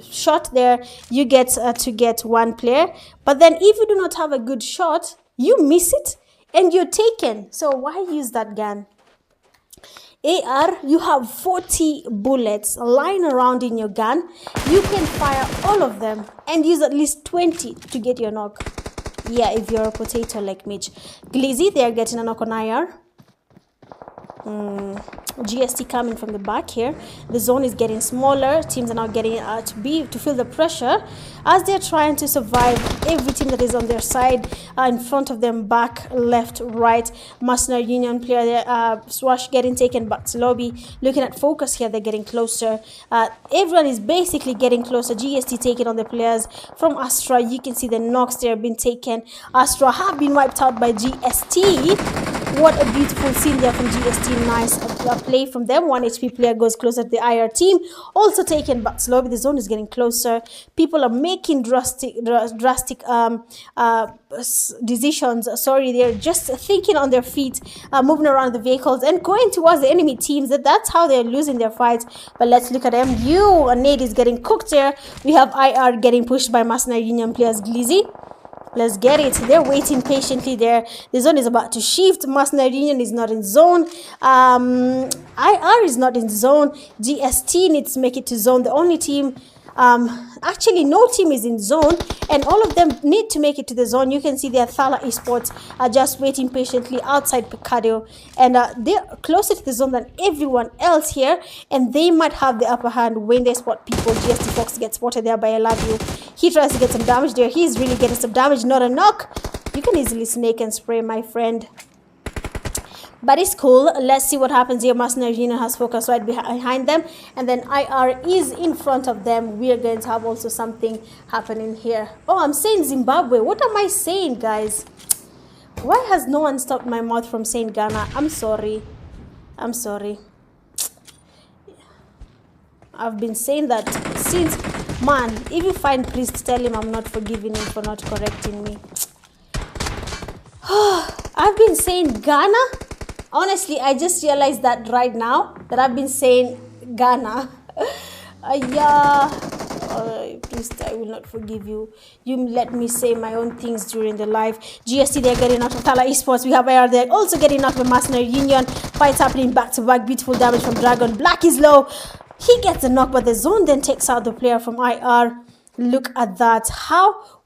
shot there, you get to get one player. But then if you do not have a good shot, you miss it and you're taken. So why use that gun? AR, you have 40 bullets lying around in your gun. You can fire all of them and use at least 20 to get your knock. Yeah, if you're a potato like Mitch. Glizzy, they are getting a knock on IR. GST coming from the back here. The zone is getting smaller. Teams are now getting to feel the pressure as they're trying to survive. Every team that is on their side, in front of them, back, left, right. Mercenary Union player there, Swash getting taken back to lobby. Looking at Focus here, they're getting closer. Everyone is basically getting closer. GST taking on the players from Astra. You can see the knocks there have been taken. Astra have been wiped out by GST. What a beautiful scene there from GST. Nice play from them. 1 HP player goes closer to the IR team. Also taken back slowly. The zone is getting closer. People are making drastic decisions. Sorry, they're just thinking on their feet, moving around the vehicles and going towards the enemy teams. That's how they're losing their fights. But let's look at them. Nade is getting cooked there. We have IR getting pushed by Mercenary Union players Glizzy. Let's get it. They're waiting patiently there. The zone is about to shift. Mercenary Union is not in zone. IR is not in zone. GST needs to make it to zone. The only team, actually no team is in zone, and all of them need to make it to the zone. You can see their Thala Esports are just waiting patiently outside Picadio, and they're closer to the zone than everyone else here, and they might have the upper hand when they spot people. GST Fox gets spotted there by I Love You. He tries to get some damage there. He's really getting some damage, not a knock. You can easily snake and spray, my friend. But it's cool. Let's see what happens here. Mercenary Union has focus right behind them, and then IR is in front of them. We are going to have also something happening here. Oh, I'm saying Zimbabwe. What am I saying, guys? Why has no one stopped my mouth from saying Ghana? I'm sorry. I'm sorry. I've been saying that since, man, if you find Priest, tell him I'm not forgiving him for not correcting me. I've been saying Ghana. Honestly, I just realized that right now that I've been saying Ghana. Priest, I will not forgive you. You let me say my own things during the live. GST, they're getting out of Thala Esports. We have IR, they're also getting out of Mercenary Union. Fights happening back to back. Beautiful damage from Dragon. Black is low. He gets a knock, but the zone then takes out the player from IR. Look at that.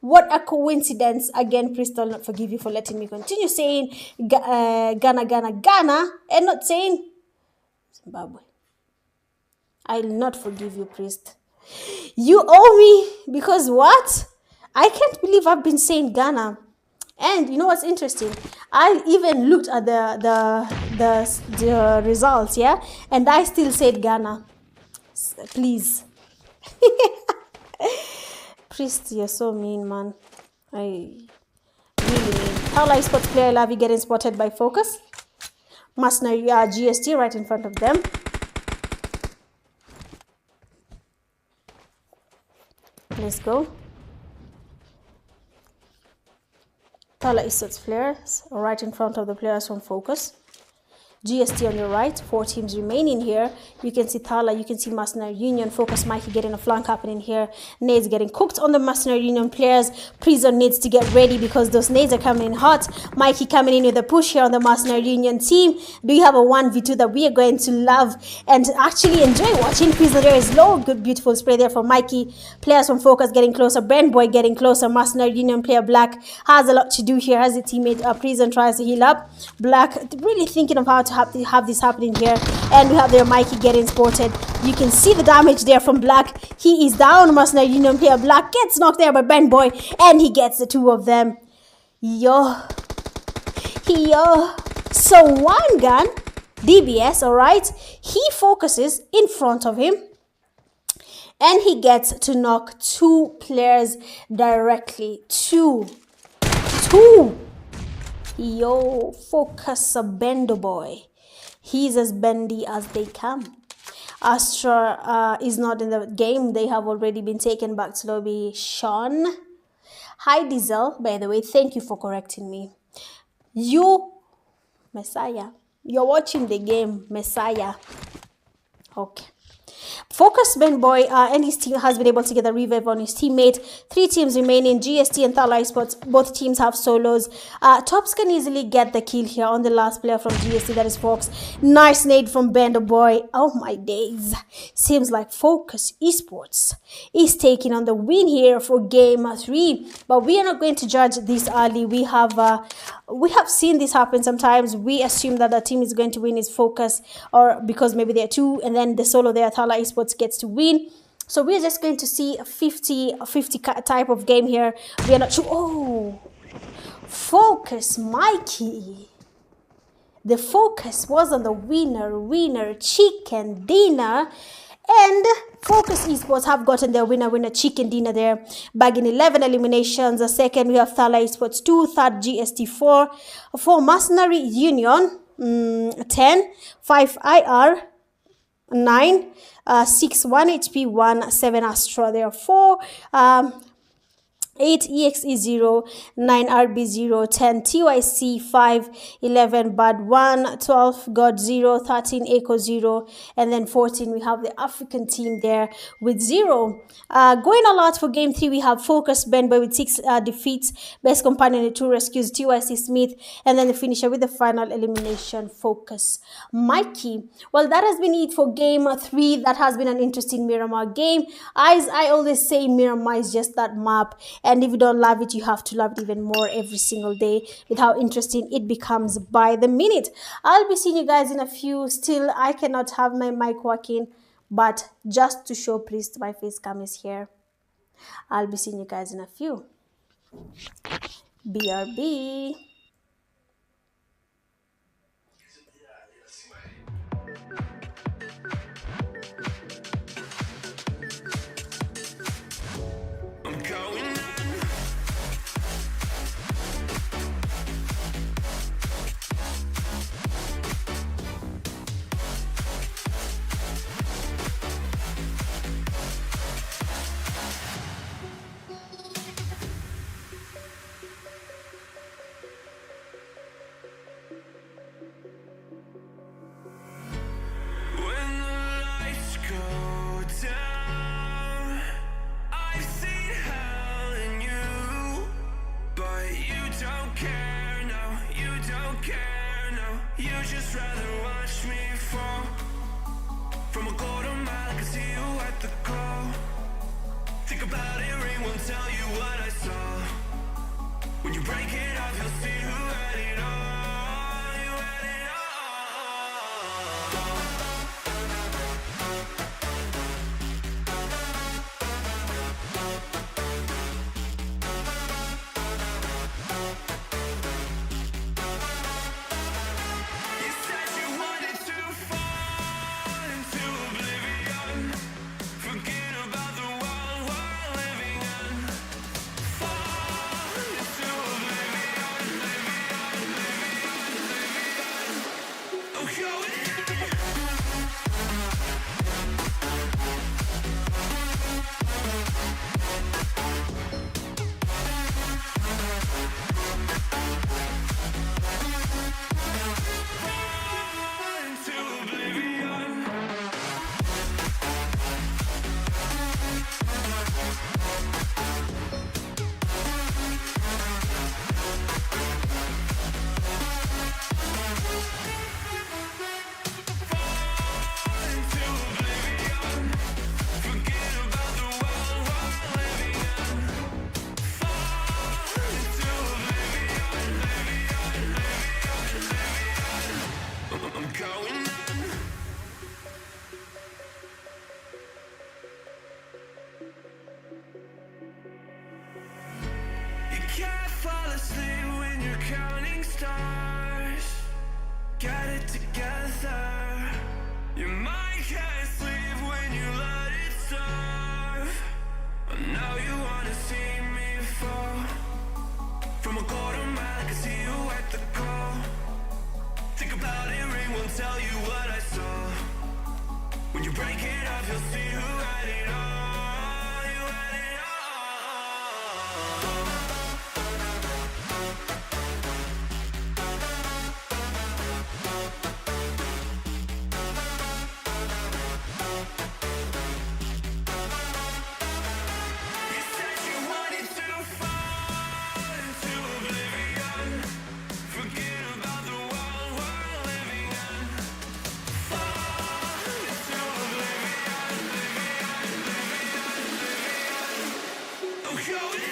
What a coincidence. Again, Priest, I'll not forgive you for letting me continue saying Ghana, Ghana, Ghana, and not saying Zimbabwe. I'll not forgive you, Priest. You owe me, because what? I can't believe I've been saying Ghana. And you know what's interesting? I even looked at the results, yeah? And I still said Ghana. Please. Priest, you're so mean, man. I really mean. Thala Esports player Love you getting spotted by Focus. Mercenary GST right in front of them. Let's go. Thala Esports players right in front of the players from Focus. GST on your right, 4 teams remaining here. You can see Thala, you can see Mercenary Union, Focus Mikey getting a flank happening here. Nades getting cooked on the Mercenary Union players. Prison needs to get ready because those nades are coming in hot. Mikey coming in with a push here on the Mercenary Union team. Do you have a 1v2 that we are going to love and actually enjoy watching? Prison there is low, good beautiful spray there for Mikey. Players from Focus getting closer, Ben Boy getting closer. Mercenary Union player Black has a lot to do here as the teammate Prison tries to heal up. Black really thinking of how to have this happening here, and we have there Mikey getting spotted. You can see the damage there from Black. He is down. Mercenary Union player Black gets knocked there by Ben Boy, and he gets the 2 of them. So one gun DBS, all right, he focuses in front of him, and he gets to knock 2 players directly. Two. Focus a Bendo boy. He's as bendy as they come. Astra is not in the game. They have already been taken back to lobby. Sean. Hi, Diesel. By the way, thank you for correcting me. You, Messiah. You're watching the game, Messiah. Okay. Focus Ben Boy and his team has been able to get a revive on his teammate. 3 teams remaining, GST and Thala Esports. Both teams have solos. Tops can easily get the kill here on the last player from GST, that is Fox. Nice nade from Ben Boy. Oh my days. Seems like Focus Esports is taking on the win here for game 3. But we are not going to judge this early. We have seen this happen sometimes. We assume that the team is going to win is Focus, or because maybe they're 2 and then the solo there Thala Esports gets to win. So we're just going to see a 50-50 type of game here. We are not sure. Oh, Focus Mikey. The focus was on the winner chicken dinner, And Focus Esports have gotten their winner chicken dinner there, bagging 11 eliminations. The second, we have Thala Esports 2, third GST 4, 4 Mercenary Union, 10, 5 IR, 9, 6 1 HP, 1 7 Astra. There are 4. 8 EXE 0, 9 RB 0, 10 TYC 5, 11 Bad 1, 12 God 0, 13 Echo 0, and then 14 we have the African team there with 0. Going all out for game 3, we have Focus Benboy with 6 defeats, Best Companion and 2 rescues, TYC Smith, and then the finisher with the final elimination, Focus Mikey. Well, that has been it for game 3. That has been an interesting Miramar game. As I always say, Miramar is just that map. And if you don't love it, you have to love it even more every single day with how interesting it becomes by the minute. I'll be seeing you guys in a few. Still, I cannot have my mic working, but just to show please my face cam is here. I'll be seeing you guys in a few. BRB. I'm going in. When the lights go down, I've seen hell in you, but you don't care, no, you don't care, no. You just rather watch me fall from a quarter mile. I can see you at the glow. Think about it, ring won't tell you what I saw. When you break it off, you'll see who had it all. You had it all. You said you wanted to fall into oblivion, forget about the world we're living in. Fall into oblivion, oh, go in. Into oblivion. Into oblivion. Forget about the world we're living in. Fall into oblivion, I'm going in. You can't fall asleep when you're counting stars. Got it together. Your mind can't sleep when you let it serve. Now you wanna see me fall from a quarter mile. I can see you at the call. Think about it, ring won't tell you what I saw. When you break it off, you'll see who had it all. You had it all. You said you wanted to fall into oblivion, forget about the world we're living in. Fall into oblivion, oh, go in.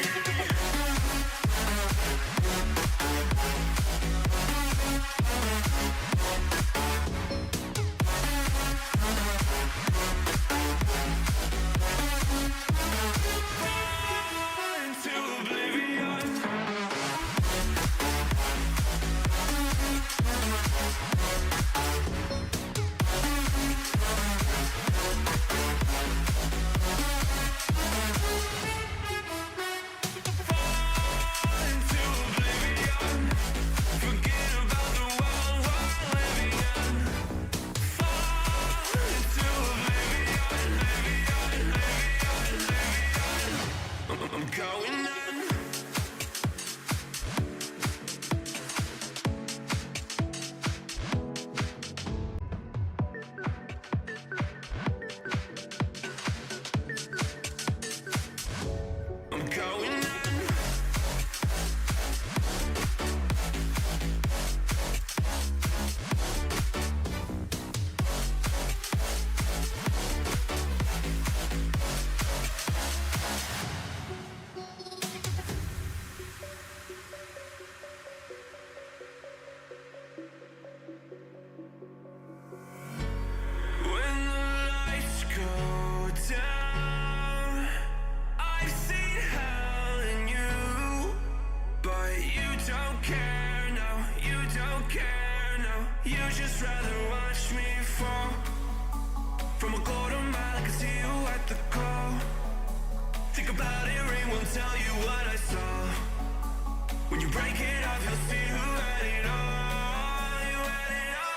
Into oblivion. I'm going on. I'm going on. When the lights go down, I've seen hell in you, but you don't care, no, you don't care, no. You just rather watch me fall from a quarter mile. I can see you at the call. Think about it, ring won't tell you what I saw. When you break it off, you'll see who had it all. You had it all.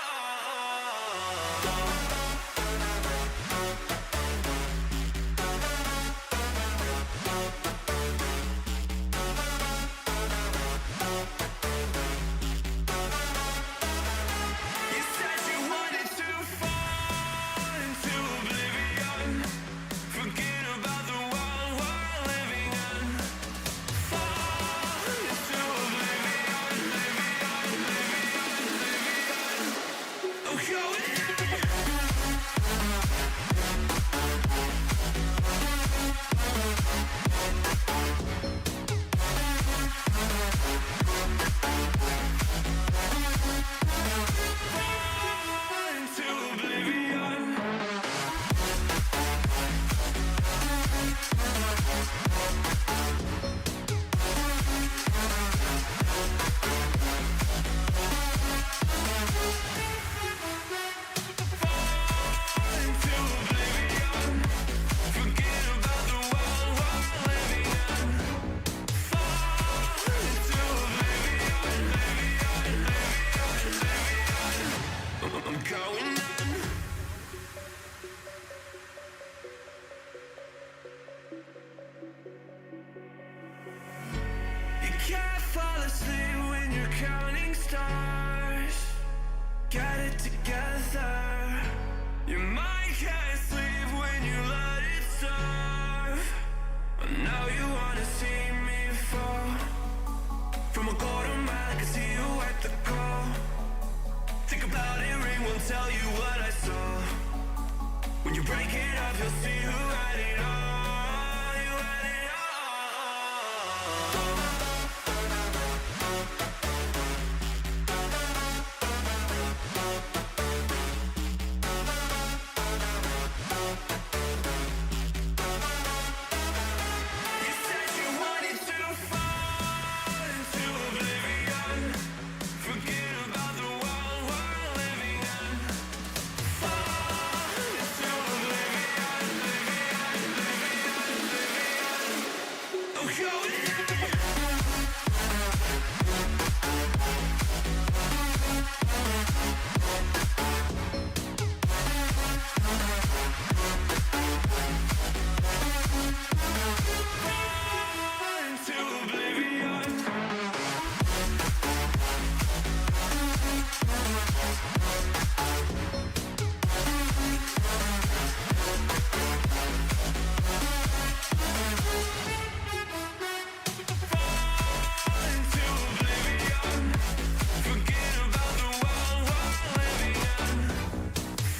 You said you wanted to fall into oblivion. Forget about the world we're living in. Fall into oblivion, oblivion. Oh, go in. Fall into oblivion. Fall into oblivion. Forget about the world we're living in. Fall into oblivion, I'm going on. You can't fall asleep when you're counting stars. Get it together. Your mind can't sleep when you let it serve. I know you wanna see me fall from a quarter mile. I can see you at the call. Think about it, ring won't tell you what I saw. When you break it up, you'll see who had it all. You had it all. You said you wanted to fall into oblivion. Forget about the world we're living in. Fall into oblivion, oh, go in. Fall into oblivion. Fall into oblivion. Forget about the world we're living in.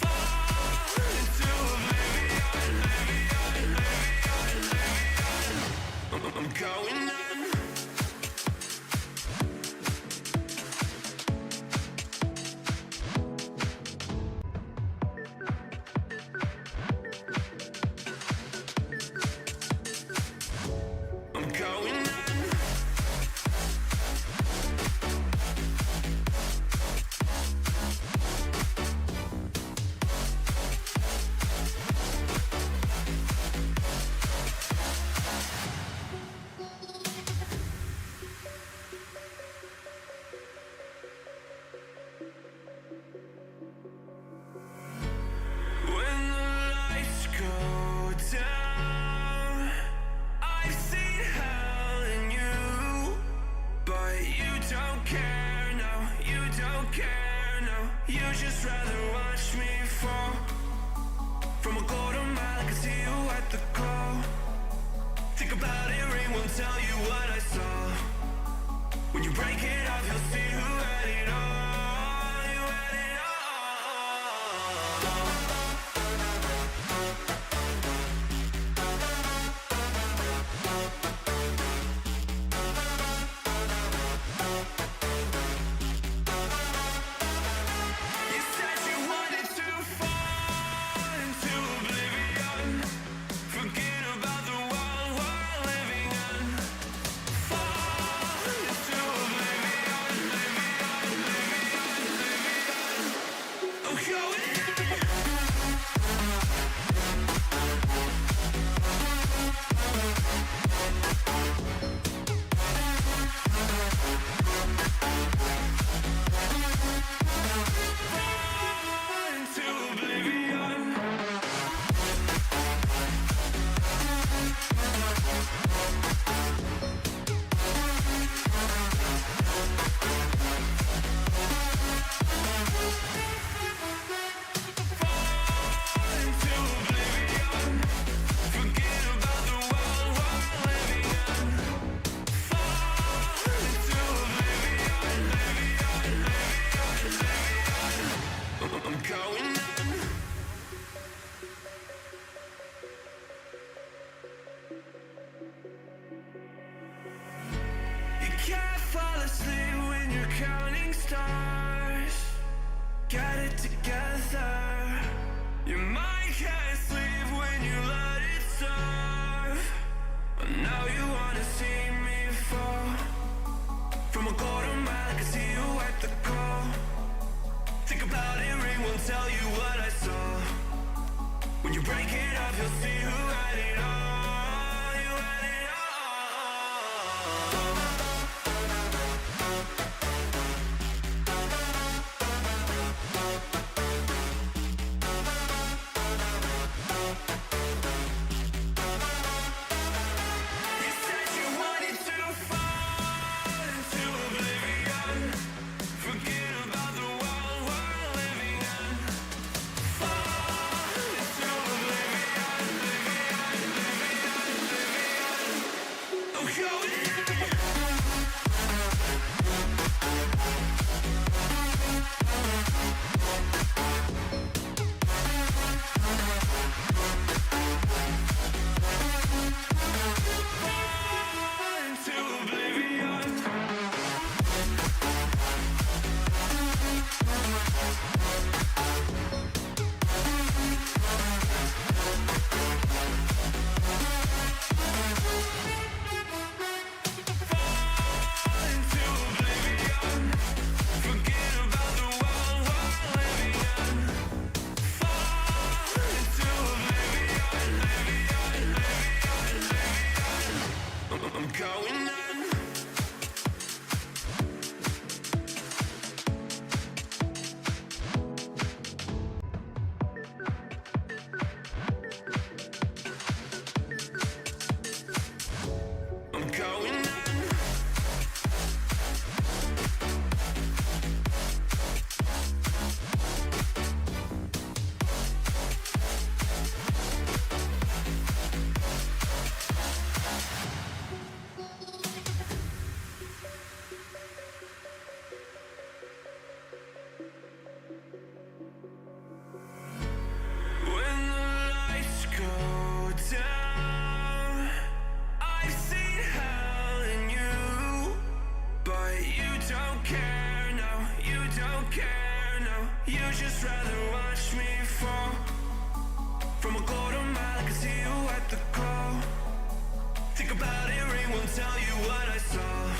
Fall into oblivion, I'm going on. I'm going on. won't tell you what I saw. When you break it off, you'll see who had it all. You had it all. You said you wanted to fall into oblivion. Forget about the world we're living in. Fall into oblivion, oblivion. I'm going in. Fall into oblivion. Into oblivion. Forget about the world we're living in. Fall into oblivion, I'm going in. You can't fall asleep when you're counting stars. Get it together. Your mind can't sleep when you let it serve. But now you wanna see me fall. From a quarter mile, I can see you at the call. Think about it, ring won't tell you what I saw. When you break it up, you'll see who had it all. You had it all. You said you wanted to fall into oblivion. Forget about the world we're living in. Fall into oblivion, I'm going in. Fall into oblivion. Fall into oblivion. Forget about the world we're living in. Fall into oblivion, I'm going in. I'm going in. When the lights go down, I've seen hell in you, but you don't care, no, you don't care, no. You just rather watch me fall. From a quarter mile, I can see you at the call. Think about it, ring won't tell you what I saw.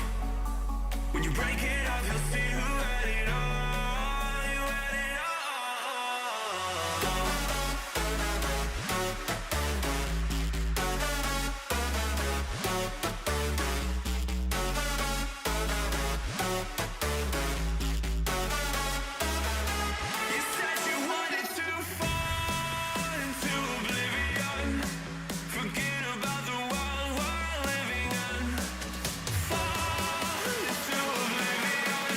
When you break it off, you'll see who had it all. You had it all. You said you wanted to fall into oblivion. Forget about the world we're living in. Fall into oblivion,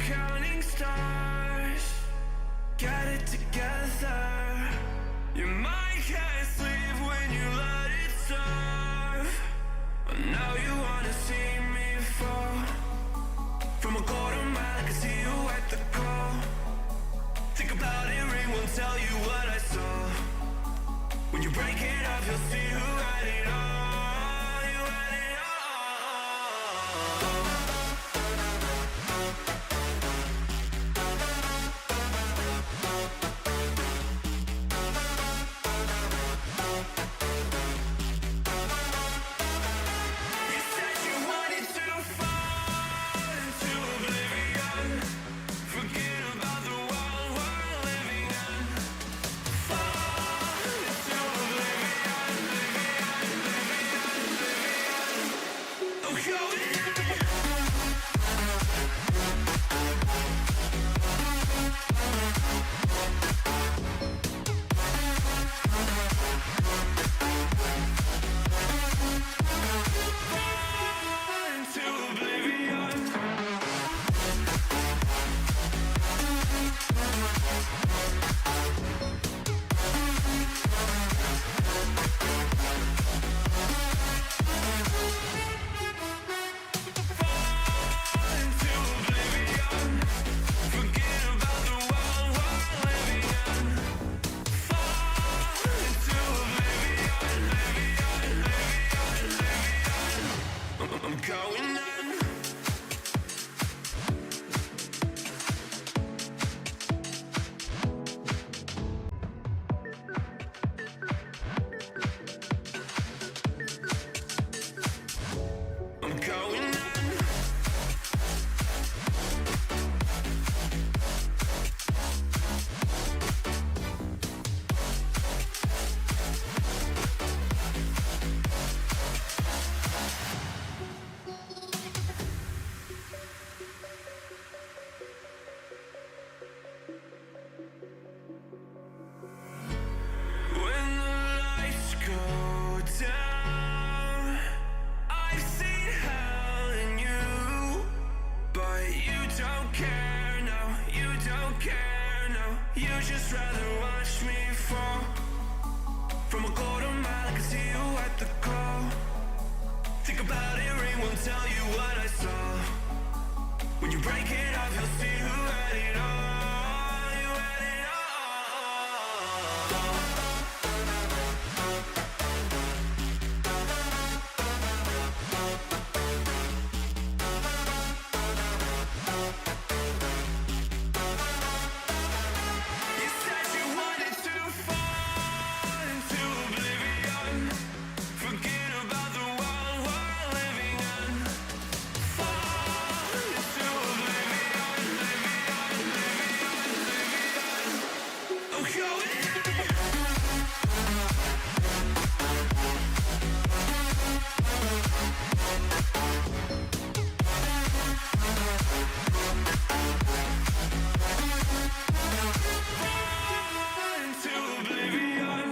counting stars. Get it together. Your mind can't sleep when you let it serve. Now you wanna see me fall. From a quarter mile, I can see you at the call. Think about it, ring won't tell you what I saw. When you break it up, you'll see who had it all. You had it all. You said you wanted to fall into oblivion. Forget about the world we're living in. Fall into oblivion, oblivion. I'm going in. Fall into oblivion. Into oblivion. Forget about the world we're living in. Fall into oblivion, I'm going in. I'm going in. When the lights go down, I've seen hell in you, but you don't care, no, you don't care, no. You just rather watch me fall. From a quarter mile, I can see you at the call. Think about it, ring won't tell you what I saw. When you break it up, you'll see who had it all. You had it all. You said you wanted to fall into oblivion. Forget about the world we're living in. Fall into oblivion, I'm going in. Fall into oblivion.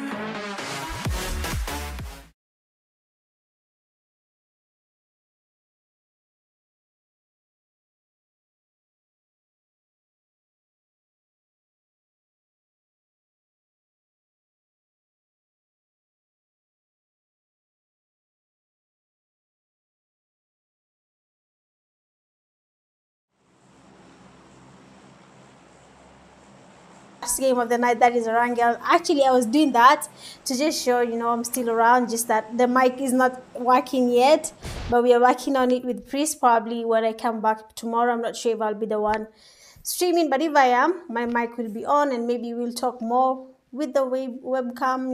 Last game of the night, that is Rangel. Actually, I was doing that to just show, I'm still around, just that the mic is not working yet, but we are working on it with Chris. Probably when I come back tomorrow, I'm not sure if I'll be the one streaming, but if I am, my mic will be on and maybe we'll talk more with the webcam.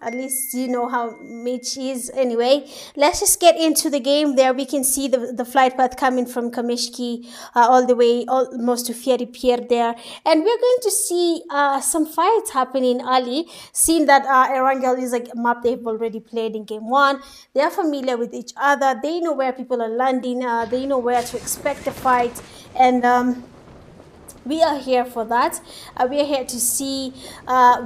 At least you know how Mitch is. Anyway, let's just get into the game. There we can see the flight path coming from Kameshki all the way almost to Fieri Pier there. And we're going to see some fights happening early, seeing that Erangel is like a map they've already played in game one. They are familiar with each other. They know where people are landing. They know where to expect the fight. And we are here for that. We are here to see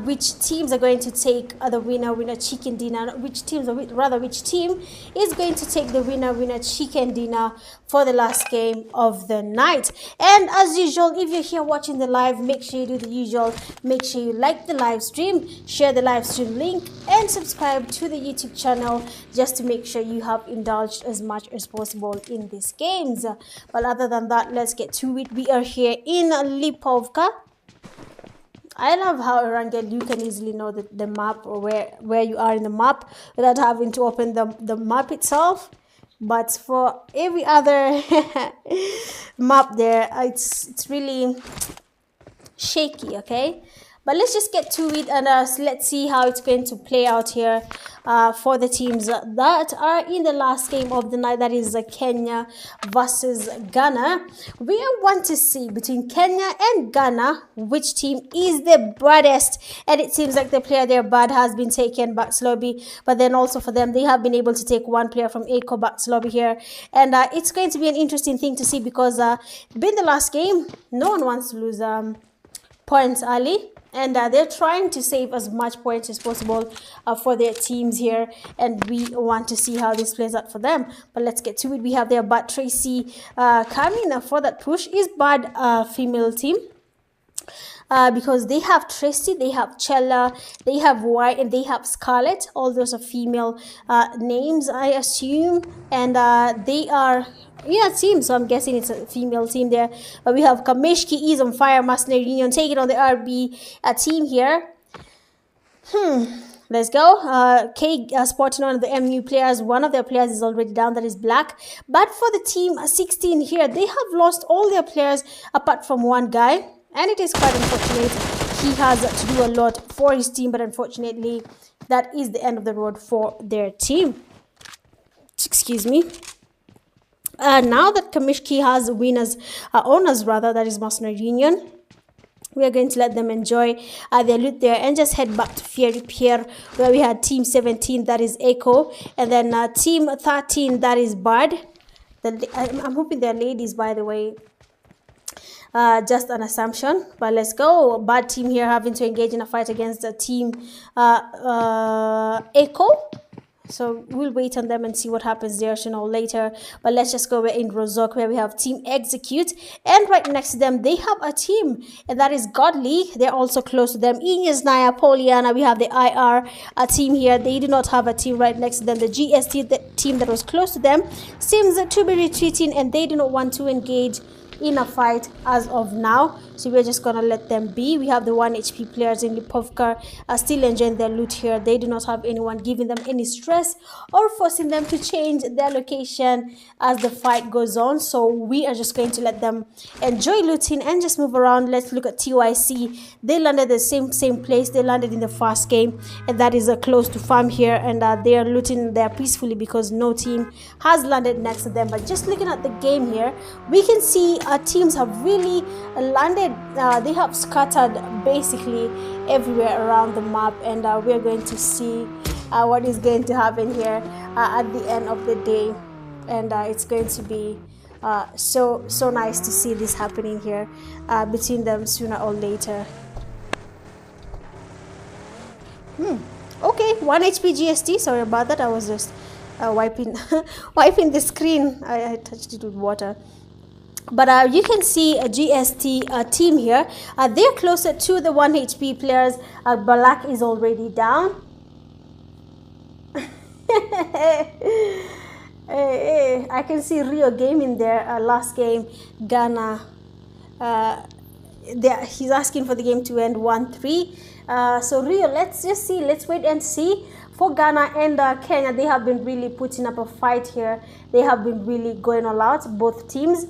which teams are going to take the winner chicken dinner, which teams, or rather which team is going to take the winner chicken dinner for the last game of the night. And as usual, if you're here watching the live, make sure you do the usual. Make sure you like the live stream, share the live stream link, and subscribe to the YouTube channel just to make sure you have indulged as much as possible in these games. But other than that, let's get to it. We are here in Lipovka. I love how Erangel, you can easily know the map, or where you are in the map without having to open the map itself. But for every other map there, it's really shaky, okay? But let's just get to it, and let's see how it's going to play out here for the teams that are in the last game of the night. That is Kenya versus Ghana. We want to see between Kenya and Ghana which team is the baddest. And it seems like the player there, Bad, has been taken back slowly. But then also for them, they have been able to take one player from Echo back slowly here. And it's going to be an interesting thing to see, because being the last game, no one wants to lose points early. And they're trying to save as much points as possible for their teams here. And we want to see how this plays out for them. But let's get to it. We have their Bad Tracy coming for that push. Is Bad female team? Because they have Tracy, they have Chella, they have White, and they have Scarlett. All those are female names, I assume. And they are... yeah, team, so I'm guessing it's a female team there. But we have Kameshki is on fire, Mercenary Union taking on the RB team here. Let's go. K spotting one of the MU players. One of their players is already down, that is Black. But for the team 16 here, they have lost all their players apart from one guy. And it is quite unfortunate. He has to do a lot for his team, but unfortunately, that is the end of the road for their team. Excuse me. Now that Kamishki has winners, owners rather, that is Mercenary Union, we are going to let them enjoy their loot there and just head back to Fiery Pier, where we had Team 17, that is Echo, and then Team 13, that is Bard. I'm hoping they're ladies, by the way. Just an assumption, but let's go. Bad team here having to engage in a fight against the team Echo. So we'll wait on them and see what happens there sooner or later. But let's just go in Rozok, where we have Team Execute. And right next to them, they have a team. And that is Godly. They're also close to them. Ines, Naya, Poliana. We have the IR team here. They do not have a team right next to them. The GST, the team that was close to them, seems to be retreating. And they do not want to engage in a fight as of now, so we're just gonna let them be. We have the 1 HP players in Lipovka are still enjoying their loot here. They do not have anyone giving them any stress or forcing them to change their location as the fight goes on, so we are just going to let them enjoy looting and just move around. Let's look at TYC. They landed the same place they landed in the first game, and that is close to farm here, and they are looting there peacefully because no team has landed next to them. But just looking at the game here, we can see teams have really landed. They have scattered basically everywhere around the map, and we're going to see what is going to happen here at the end of the day, and it's going to be so nice to see this happening here between them sooner or later. Okay, 1 HP GST. Sorry about that. I was just wiping the screen. I touched it with water. But you can see a GST team here. They're closer to the 1 HP players. Balak is already down. I can see Rio Gaming there. Last game, Ghana. He's asking for the game to end 1-3. So Rio, let's just see. Let's wait and see. For Ghana and Kenya, they have been really putting up a fight here. They have been really going all out. Both teams,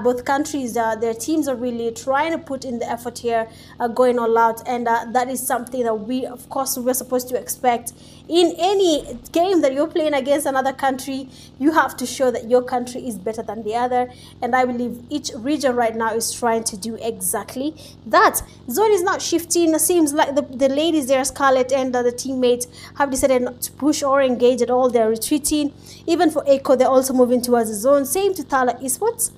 both countries, their teams are really trying to put in the effort here, going all out. And that is something that we, of course, we're supposed to expect. In any game that you're playing against another country, you have to show that your country is better than the other. And I believe each region right now is trying to do exactly that. Zone is not shifting. It seems like the ladies there, Scarlett and the teammates, have decided not to push or engage at all. They're retreating. Even for Echo, they're also moving towards the zone. Same to Thala Esports.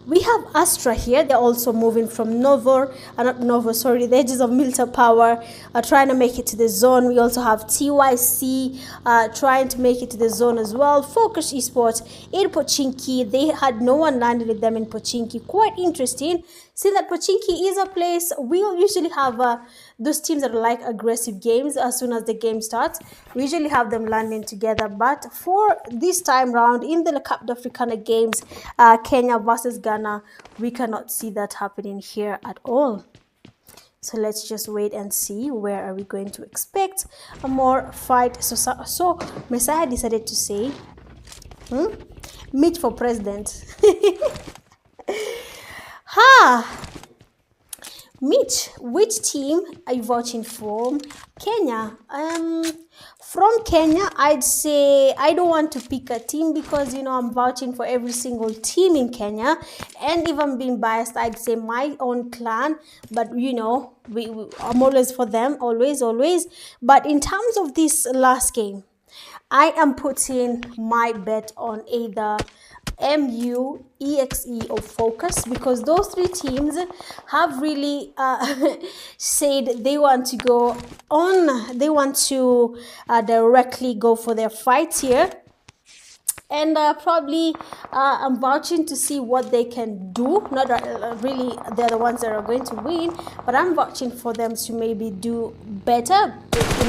We have Astra here. They're also moving from Novo, not Novo, sorry, the edges of Milta Power, trying to make it to the zone. We also have TYC trying to make it to the zone as well. Focus Esports in Pochinki. They had no one landed with them in Pochinki. Quite interesting. See that Pochinki is a place we usually have those teams that are like aggressive games. As soon as the game starts, we usually have them landing together. But for this time round in the Cup Africana games, Kenya versus Ghana, we cannot see that happening here at all. So let's just wait and see where are we going to expect a more fight. So Messiah decided to say, meet for president. Mitch, which team are you vouching for? Kenya. From Kenya, I'd say I don't want to pick a team because, you know, I'm vouching for every single team in Kenya. And if I'm being biased, I'd say my own clan. But, you know, I'm always for them, always. But in terms of this last game, I am putting my bet on either MU, EXE, or Focus, because those three teams have really said they want to go on, they want to directly go for their fight here. And probably I'm vouching to see what they can do. Not really they're the ones that are going to win, but I'm vouching for them to maybe do better,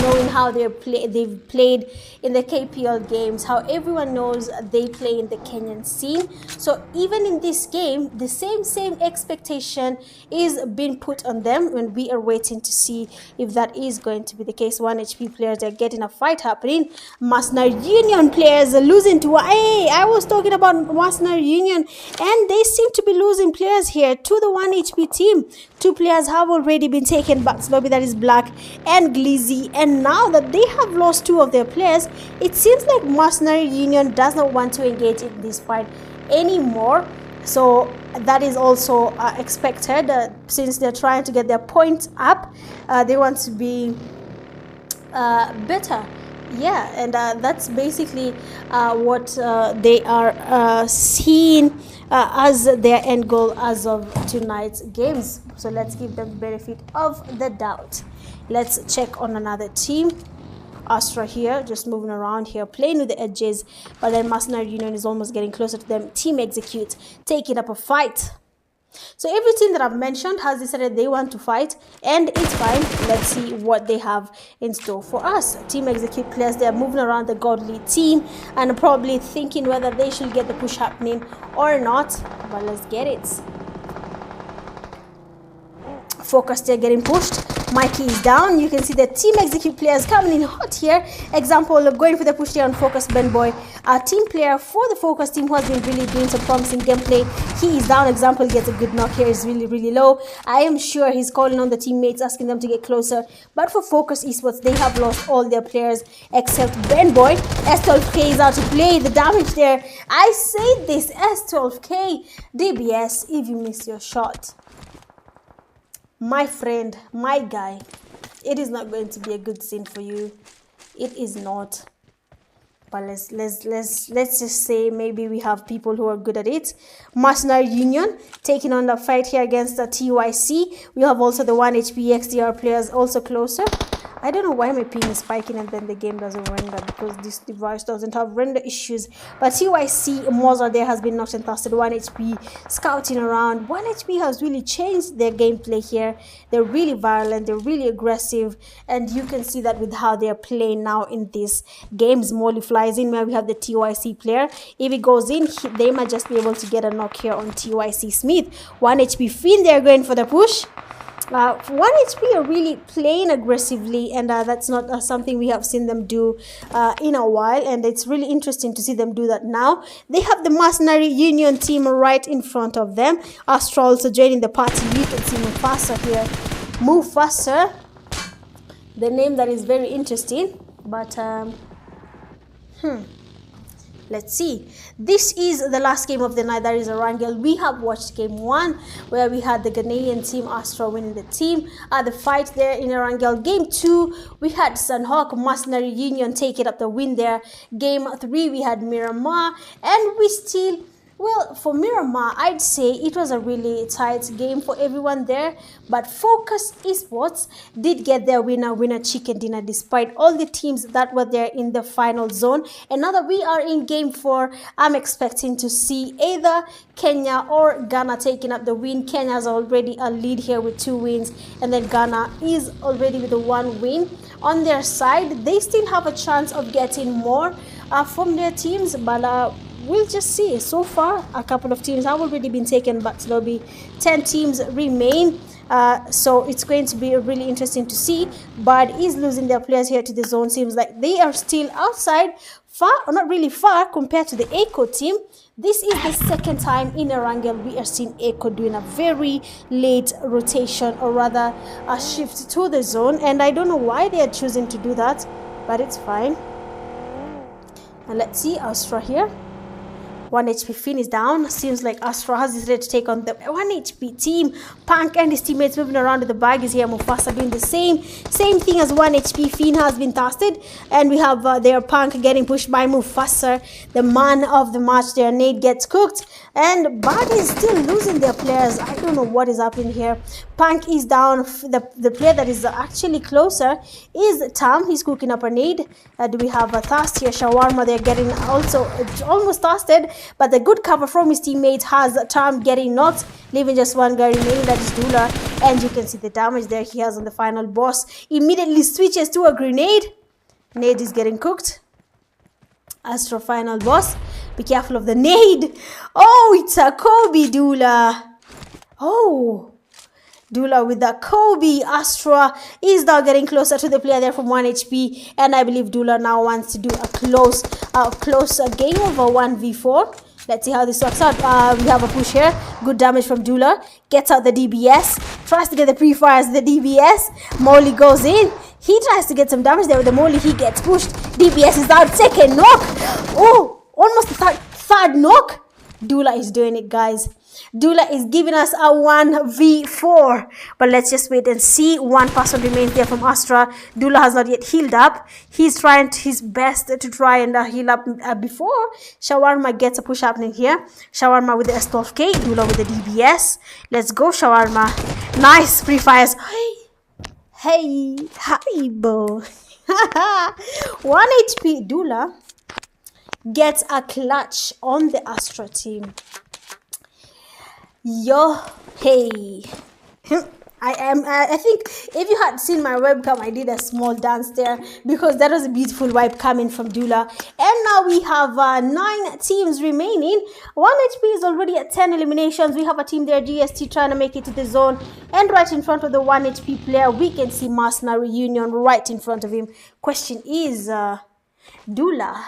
knowing how they've played in the KPL games, how everyone knows they play in the Kenyan scene. So even in this game, the same expectation is being put on them, and we are waiting to see if that is going to be the case. 1 HP players are getting a fight happening. Masnar Union players are losing to I was talking about Masnar Union, and they seem to be losing players here to the 1 HP team. 2 players have already been taken back, Bobby, that is Black and Glizzy, and now that they have lost 2 of their players, it seems like Masnar Union does not want to engage in this fight anymore. So that is also expected, since they're trying to get their points up. They want to be better. Yeah, and that's basically what they are seeing as their end goal as of tonight's games. So let's give them the benefit of the doubt. Let's check on another team. Astra here, just moving around here, playing with the edges, but then Masnar Union is almost getting closer to them. Team Execute taking up a fight. So every team that I've mentioned has decided they want to fight, and it's fine. Let's see what they have in store for us. Team Execute players, they're moving around the godly team and probably thinking whether they should get the push happening or not, but let's get it. Focus, they're getting pushed. Mikey is down. You can see the Team Execute players coming in hot here. Example, going for the push there on Focus, Ben Boy. Our team player for the Focus team who has been really doing some promising gameplay. He is down. Example gets a good knock here. Is really low. I am sure he's calling on the teammates, asking them to get closer. But for Focus Esports, they have lost all their players except Ben Boy. S12K is out to play. The damage there. I say this, S12K. DBS, if you miss your shot, my friend, my guy, it is not going to be a good scene for you. It is not. But let's just say maybe we have people who are good at it. Masnar Union taking on the fight here against the TYC. We have also the 1 HP XDR players also closer. I don't know why my ping is spiking and then the game doesn't render, because this device doesn't have render issues. But TYC Moza there has been knocked and thrusted. 1 HP scouting around. 1 HP has really changed their gameplay here. They're really violent, they're really aggressive, and you can see that with how they're playing now in this game. Molly flies in where we have the TYC player. If it goes in, they might just be able to get a knock here on TYC Smith. 1 HP Finn, they're going for the push. 1 HP are really playing aggressively, and that's not something we have seen them do in a while, and it's really interesting to see them do that now. They have the Masnar Union team right in front of them. Astra also joining the party. You can see Mufasa here. Mufasa, the name that is very interesting, but let's see. This is the last game of the night. That is Erangel. We have watched game 1 where we had the Ghanaian team Astra winning the team. The fight there in Erangel. Game 2 we had Sunhawk Masnar Union taking up the win there. Game 3 we had Miramar, and we still Well, for Miramar, I'd say it was a really tight game for everyone there, but Focus Esports did get their winner chicken dinner despite all the teams that were there in the final zone. And now that we are in game 4, I'm expecting to see either Kenya or Ghana taking up the win. Kenya's already a lead here with 2 wins, and then Ghana is already with the 1 win. On their side, they still have a chance of getting more from their teams, but we'll just see. So far, a couple of teams have already been taken, but there'll be 10 teams remain. So it's going to be really interesting to see. But is losing their players here to the zone. Seems like they are still outside, far, or not really far, compared to the Echo team. This is the second time in Erangel we are seeing Echo doing a very late rotation, or rather a shift to the zone. And I don't know why they are choosing to do that, but it's fine. And let's see Astra here. 1 HP Finn is down. Seems like Astra has decided to take on the 1 HP team. Punk and his teammates moving around with the bag is here. Mufasa doing the same thing as 1 HP Finn has been tasted. And we have their Punk getting pushed by Mufasa, the man of the match there. Nate gets cooked. And Bag is still losing their players. I don't know what is happening here. Punk is down. The player that is actually closer is Tam. He's cooking up a nade. Do we have a Thirst here? Shawarma, they're getting also almost tasted. But the good cover from his teammate has Tam getting knocked, leaving just 1 guy remaining, that is Dula. And you can see the damage there he has on the final boss. Immediately switches to a grenade. Nade is getting cooked. Astro final boss. Be careful of the nade. Oh, it's a Kobe Dula. Oh, Dula with the Kobe. Astra is now getting closer to the player there from 1 HP. And I believe Dula now wants to do a close game of a 1v4. Let's see how this works out. We have a push here. Good damage from Dula. Gets out the DBS. Tries to get the pre-fires the DBS. Molly goes in. He tries to get some damage there with the Molly. He gets pushed. DBS is out. Second knock. Oh, almost the third knock. Dula is doing it, guys. Dula is giving us a 1v4. But let's just wait and see. 1 person remains there from Astra. Dula has not yet healed up. He's trying his best to try and heal up before Shawarma gets a push happening here. Shawarma with the S12K. Dula with the DBS. Let's go, Shawarma. Nice pre-fires. Hey, hi, bo. 1 HP. Dula gets a clutch on the Astra team. Yo, hey. I think if you had seen my webcam, I did a small dance there because that was a beautiful vibe coming from Dula. And now we have 9 teams remaining. 1 HP is already at 10 eliminations. We have a team there, GST, trying to make it to the zone. And right in front of the 1 HP player, we can see Mercenary Union right in front of him. Question is, Dula,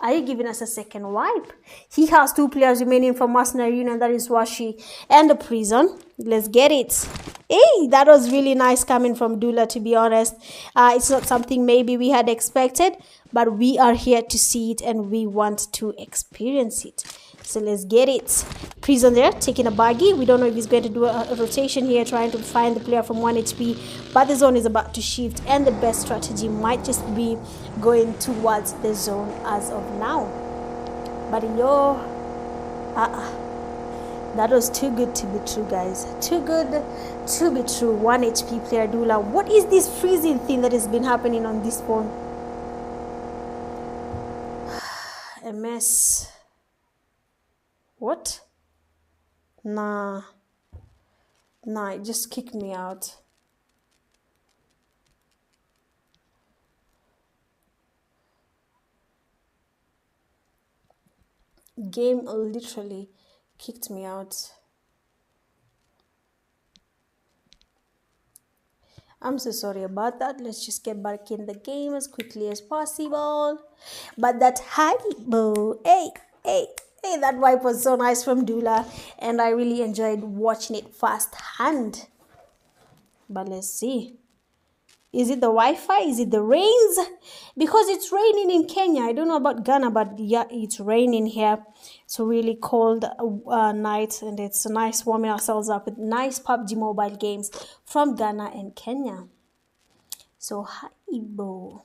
are you giving us a second wipe? He has 2 players remaining from Mercenary Union, that is Washi and the Prison. Let's get it. Hey, that was really nice coming from Dula, to be honest. It's not something maybe we had expected, but we are here to see it and we want to experience it. So let's get it. Prison there, taking a baggy. We don't know if he's going to do a rotation here, trying to find the player from 1 HP. But the zone is about to shift, and the best strategy might just be going towards the zone as of now. But yo, that was too good to be true, guys. Too good to be true. 1 HP player Dula. What is this freezing thing that has been happening on this phone? A mess. What? Nah, it just kicked me out. Game literally kicked me out. I'm so sorry about that. Let's just get back in the game as quickly as possible. But that hypo, hey, that wipe was so nice from Dula, and I really enjoyed watching it firsthand. But let's see. Is it the Wi-Fi? Is it the rains? Because it's raining in Kenya. I don't know about Ghana, but yeah, it's raining here. It's a really cold night, and it's nice warming ourselves up with nice PUBG mobile games from Ghana and Kenya. So, hi, bo.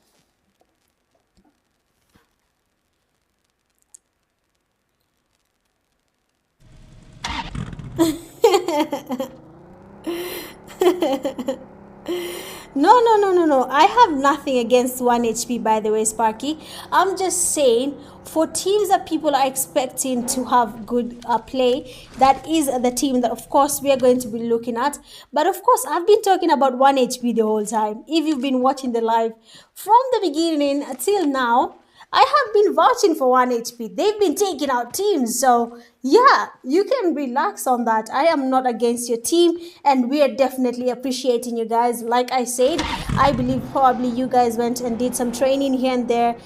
No, no, no, no, no. I have nothing against 1 HP, by the way, Sparky. I'm just saying, for teams that people are expecting to have good play, that is the team that, of course, we are going to be looking at. But, of course, I've been talking about 1 HP the whole time. If you've been watching the live from the beginning till now, I have been vouching for 1 HP. They've been taking out teams. So, yeah, you can relax on that. I am not against your team, and we are definitely appreciating you guys. Like I said, I believe probably you guys went and did some training here and there,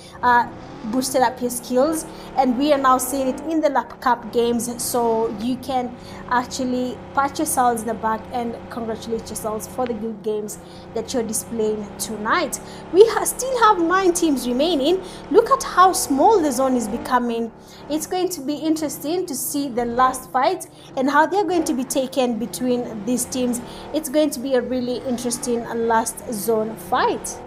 boosted up your skills, and we are now seeing it in the lap cup games. So, you can actually pat yourselves in the back and congratulate yourselves for the good games that you're displaying tonight. We still have 9 teams remaining. Look at how small the zone is becoming. It's going to be interesting to see the last fight and how they're going to be taken between these teams. It's going to be a really interesting last zone fight.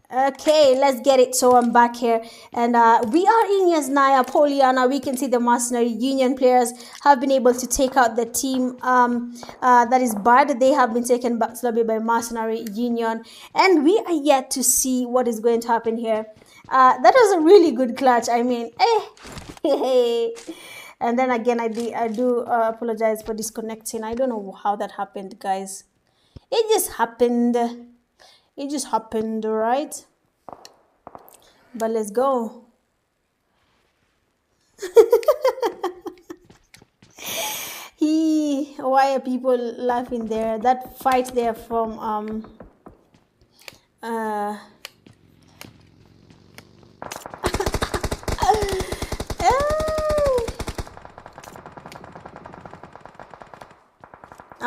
Okay, let's get it. So I'm back here, and we are in Yasnaya Poliana. We can see the Mercenary Union players have been able to take out the team that is bad. They have been taken back slowly by Mercenary Union, and we are yet to see what is going to happen here. That was a really good clutch. I mean, and then again, I do apologize for disconnecting. I don't know how that happened, guys. It just happened. It just happened, right? But let's go. Why are people laughing there? That fight there from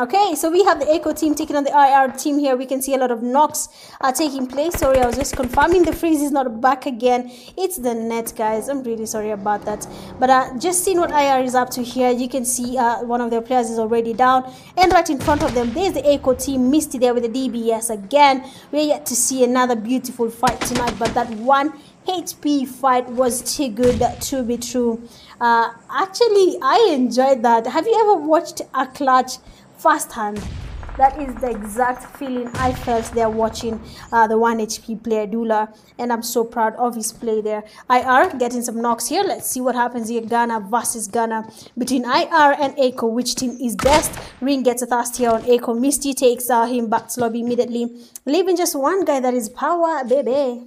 Okay, so we have the Echo team taking on the IR team here. We can see a lot of knocks are taking place. Sorry, I was just confirming the freeze is not back again. It's the net, guys. I'm really sorry about that. But just seeing what IR is up to here, you can see one of their players is already down. And right in front of them, there's the Echo team. Misty there with the DBS again. We're yet to see another beautiful fight tonight. But that 1 HP fight was too good to be true. Actually, I enjoyed that. Have you ever watched a clutch firsthand? That is the exact feeling I felt there watching the 1 HP player Dula, and I'm so proud of his play there. IR getting some knocks here. Let's see what happens here. Ghana versus Ghana between IR and Echo. Which team is best? Ring gets a thrust here on Echo. Misty takes him back to lobby immediately, leaving just one guy. That is Power, baby.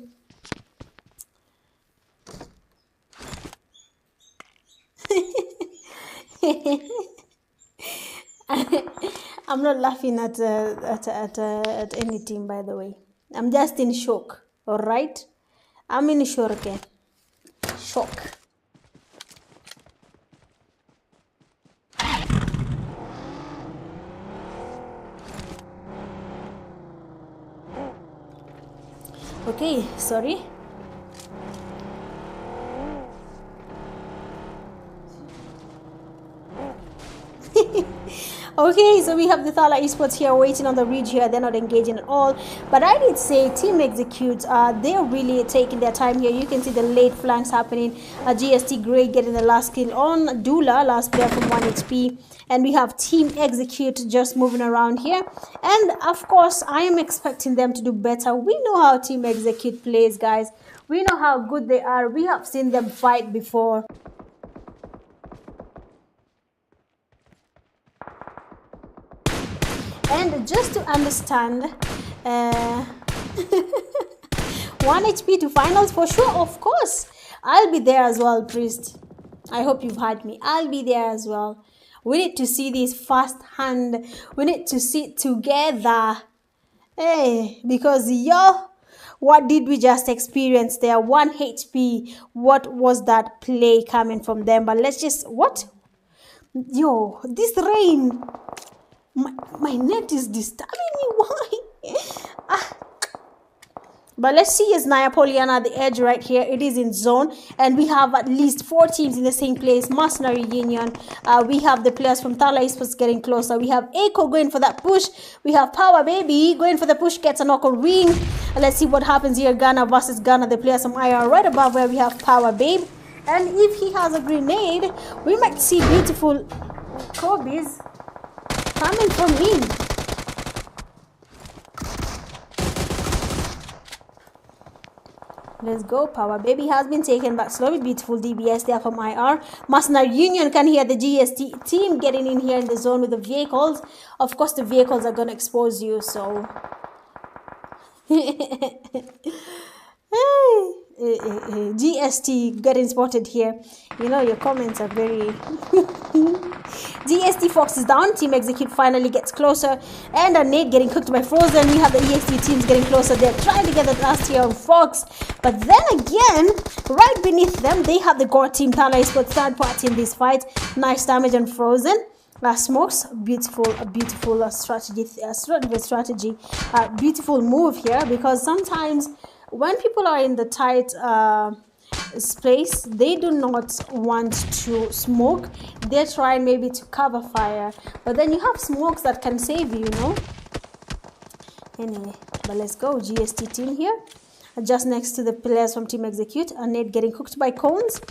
I'm not laughing at any team, by the way. I'm just in shock. All right, I'm in shock. Okay? Shock. Okay, sorry. Okay, so we have the Thala Esports here waiting on the ridge here. They're not engaging at all. But I did say Team Execute, they're really taking their time here. You can see the late flanks happening. GST Grey getting the last kill on Dula, last player from 1 HP. And we have Team Execute just moving around here. And of course, I am expecting them to do better. We know how Team Execute plays, guys. We know how good they are. We have seen them fight before. And just to understand, 1 HP to finals for sure, of course. I'll be there as well, Priest. I hope you've heard me. I'll be there as well. We need to see this firsthand. We need to see it together. Hey, because what did we just experience there? 1 HP. What was that play coming from them? But let's just, what? Yo, this rain, my net is disturbing me. Why? But let's see, is Naya Poliana at the edge right here. It is in zone, and we have at least 4 teams in the same place. Mercenary Union. We have the players from Thala Esports getting closer. We have Echo going for that push. We have Power Baby going for the push, gets a knock on ring. Let's see what happens here. Ghana versus Ghana. The players from IR right above where we have Power Babe. And if he has a grenade, we might see beautiful Kobe's coming from him. Let's go. Power Baby has been taken back slowly. Beautiful DBS there from IR. Mercenary Union can hear the GST team getting in here in the zone with the vehicles. Of course, the vehicles are going to expose you, so... GST getting spotted here. You know, your comments are very... GST Fox is down. Team Execute finally gets closer. And a Nate getting cooked by Frozen. We have the EXT teams getting closer. They're trying to get the last here on Fox. But then again, right beneath them, they have the Gore team. Thala Esports third party in this fight. Nice damage on Frozen. Smokes, beautiful strategy, beautiful move here, because sometimes when people are in the tight space, they do not want to smoke. They're trying maybe to cover fire, but then you have smokes that can save you, you know. Anyway, but let's go. GST team here, just next to the players from Team Execute. A Nate getting cooked by cones.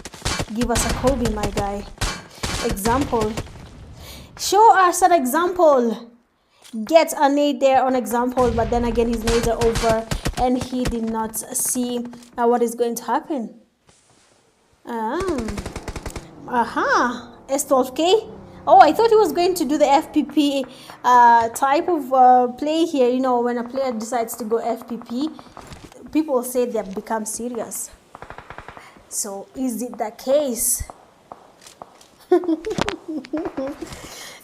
Give us a Kobe, my guy. Example. Show us an example. Get a nade there on example, but then again his nades are over and he did not see what is going to happen. S12K. Oh, I thought he was going to do the FPP type of play here. You know, when a player decides to go FPP, people say they have become serious. So is it the case?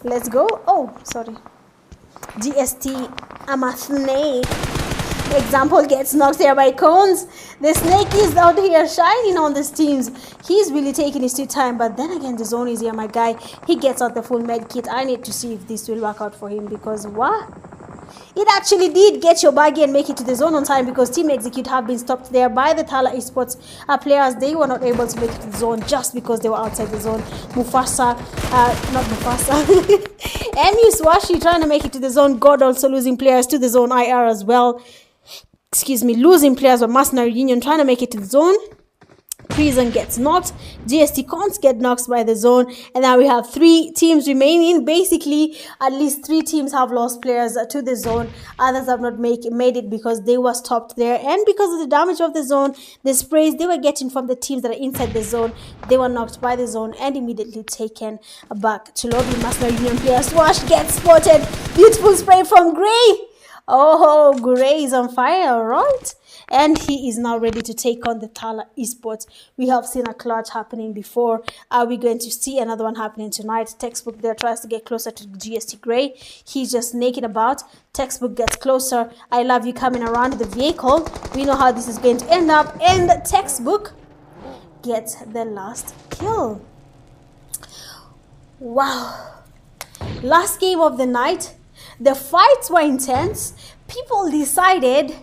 Let's go. Oh, sorry. GST, I'm a snake. Example gets knocked there by cones. The snake is out here shining on these teams. He's really taking his sweet time, but then again, the zone is here, my guy. He gets out the full med kit. I need to see if this will work out for him, because what? It actually did get your baggy and make it to the zone on time, because Team Execute have been stopped there by the Thala Esports players. They were not able to make it to the zone just because they were outside the zone. Mufasa, not Mufasa. MU Swashi trying to make it to the zone. God also losing players to the zone. IR as well. Excuse me, losing players of Mercenary Union trying to make it to the zone. Prison gets knocked. GST Cons get knocked by the zone. And now we have 3 teams remaining. Basically, at least 3 teams have lost players to the zone. Others have not made it because they were stopped there. And because of the damage of the zone, the sprays they were getting from the teams that are inside the zone, they were knocked by the zone and immediately taken back to lobby. Mercenary Union player Swash gets spotted. Beautiful spray from Gray. Oh, Gray is on fire, all right? And he is now ready to take on the Thala Esports. We have seen a clutch happening before. Are we going to see another one happening tonight? Textbook there tries to get closer to GST Gray. He's just naked about. Textbook gets closer. I love you coming around the vehicle. We know how this is going to end up. And Textbook gets the last kill. Wow. Last game of the night. The fights were intense. People decided,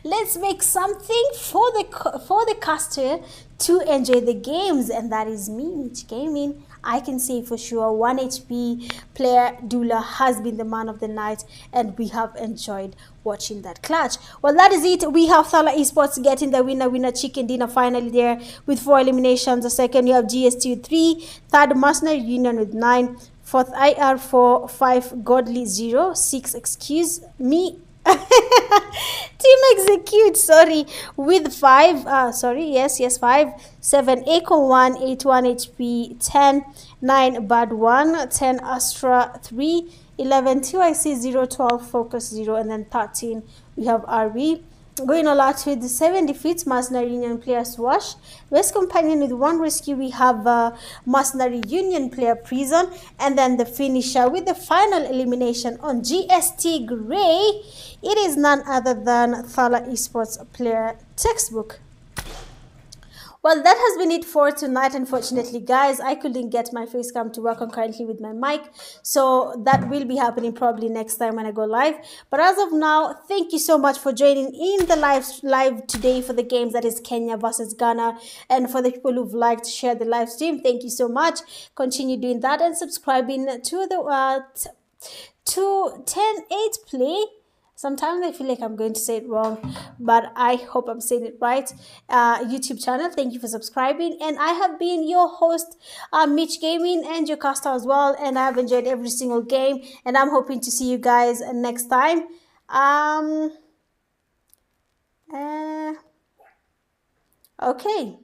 let's make something for the caster to enjoy the games, and that is me, Mitch Gaming. I can say for sure 1 HP player Dula has been the man of the night, and we have enjoyed watching that clutch. Well, that is it. We have Thala Esports getting the winner chicken dinner finally there with 4 eliminations. The second, you have GST with 3, third Mercenary Union with 9, fourth IR 4, 5 Godly 0, 6 excuse me. Team Execute, sorry, with 5, 5, 7 Echo 1, 8 1 HP, 10 9 Bad 1, 10 Astra 3, 11 2IC 0, 12 Focus 0, and then 13 we have RB. Going all out with 7 defeats, Mercenary Union player Swash. Best companion with 1 rescue, we have Mercenary Union player Prison. And then the finisher with the final elimination on GST Gray. It is none other than Thala Esports player Textbook. Well, that has been it for tonight. Unfortunately, guys, I couldn't get my face cam to work concurrently with my mic, so that will be happening probably next time when I go live. But as of now, thank you so much for joining in the live today for the games that is Kenya versus Ghana, and for the people who've liked, share the live stream. Thank you so much. Continue doing that and subscribing to the to 10-8 play. Sometimes I feel like I'm going to say it wrong, but I hope I'm saying it right. YouTube channel. Thank you for subscribing. And I have been your host, Mitch Gaming, and your caster as well. And I have enjoyed every single game. And I'm hoping to see you guys next time. Uh, okay.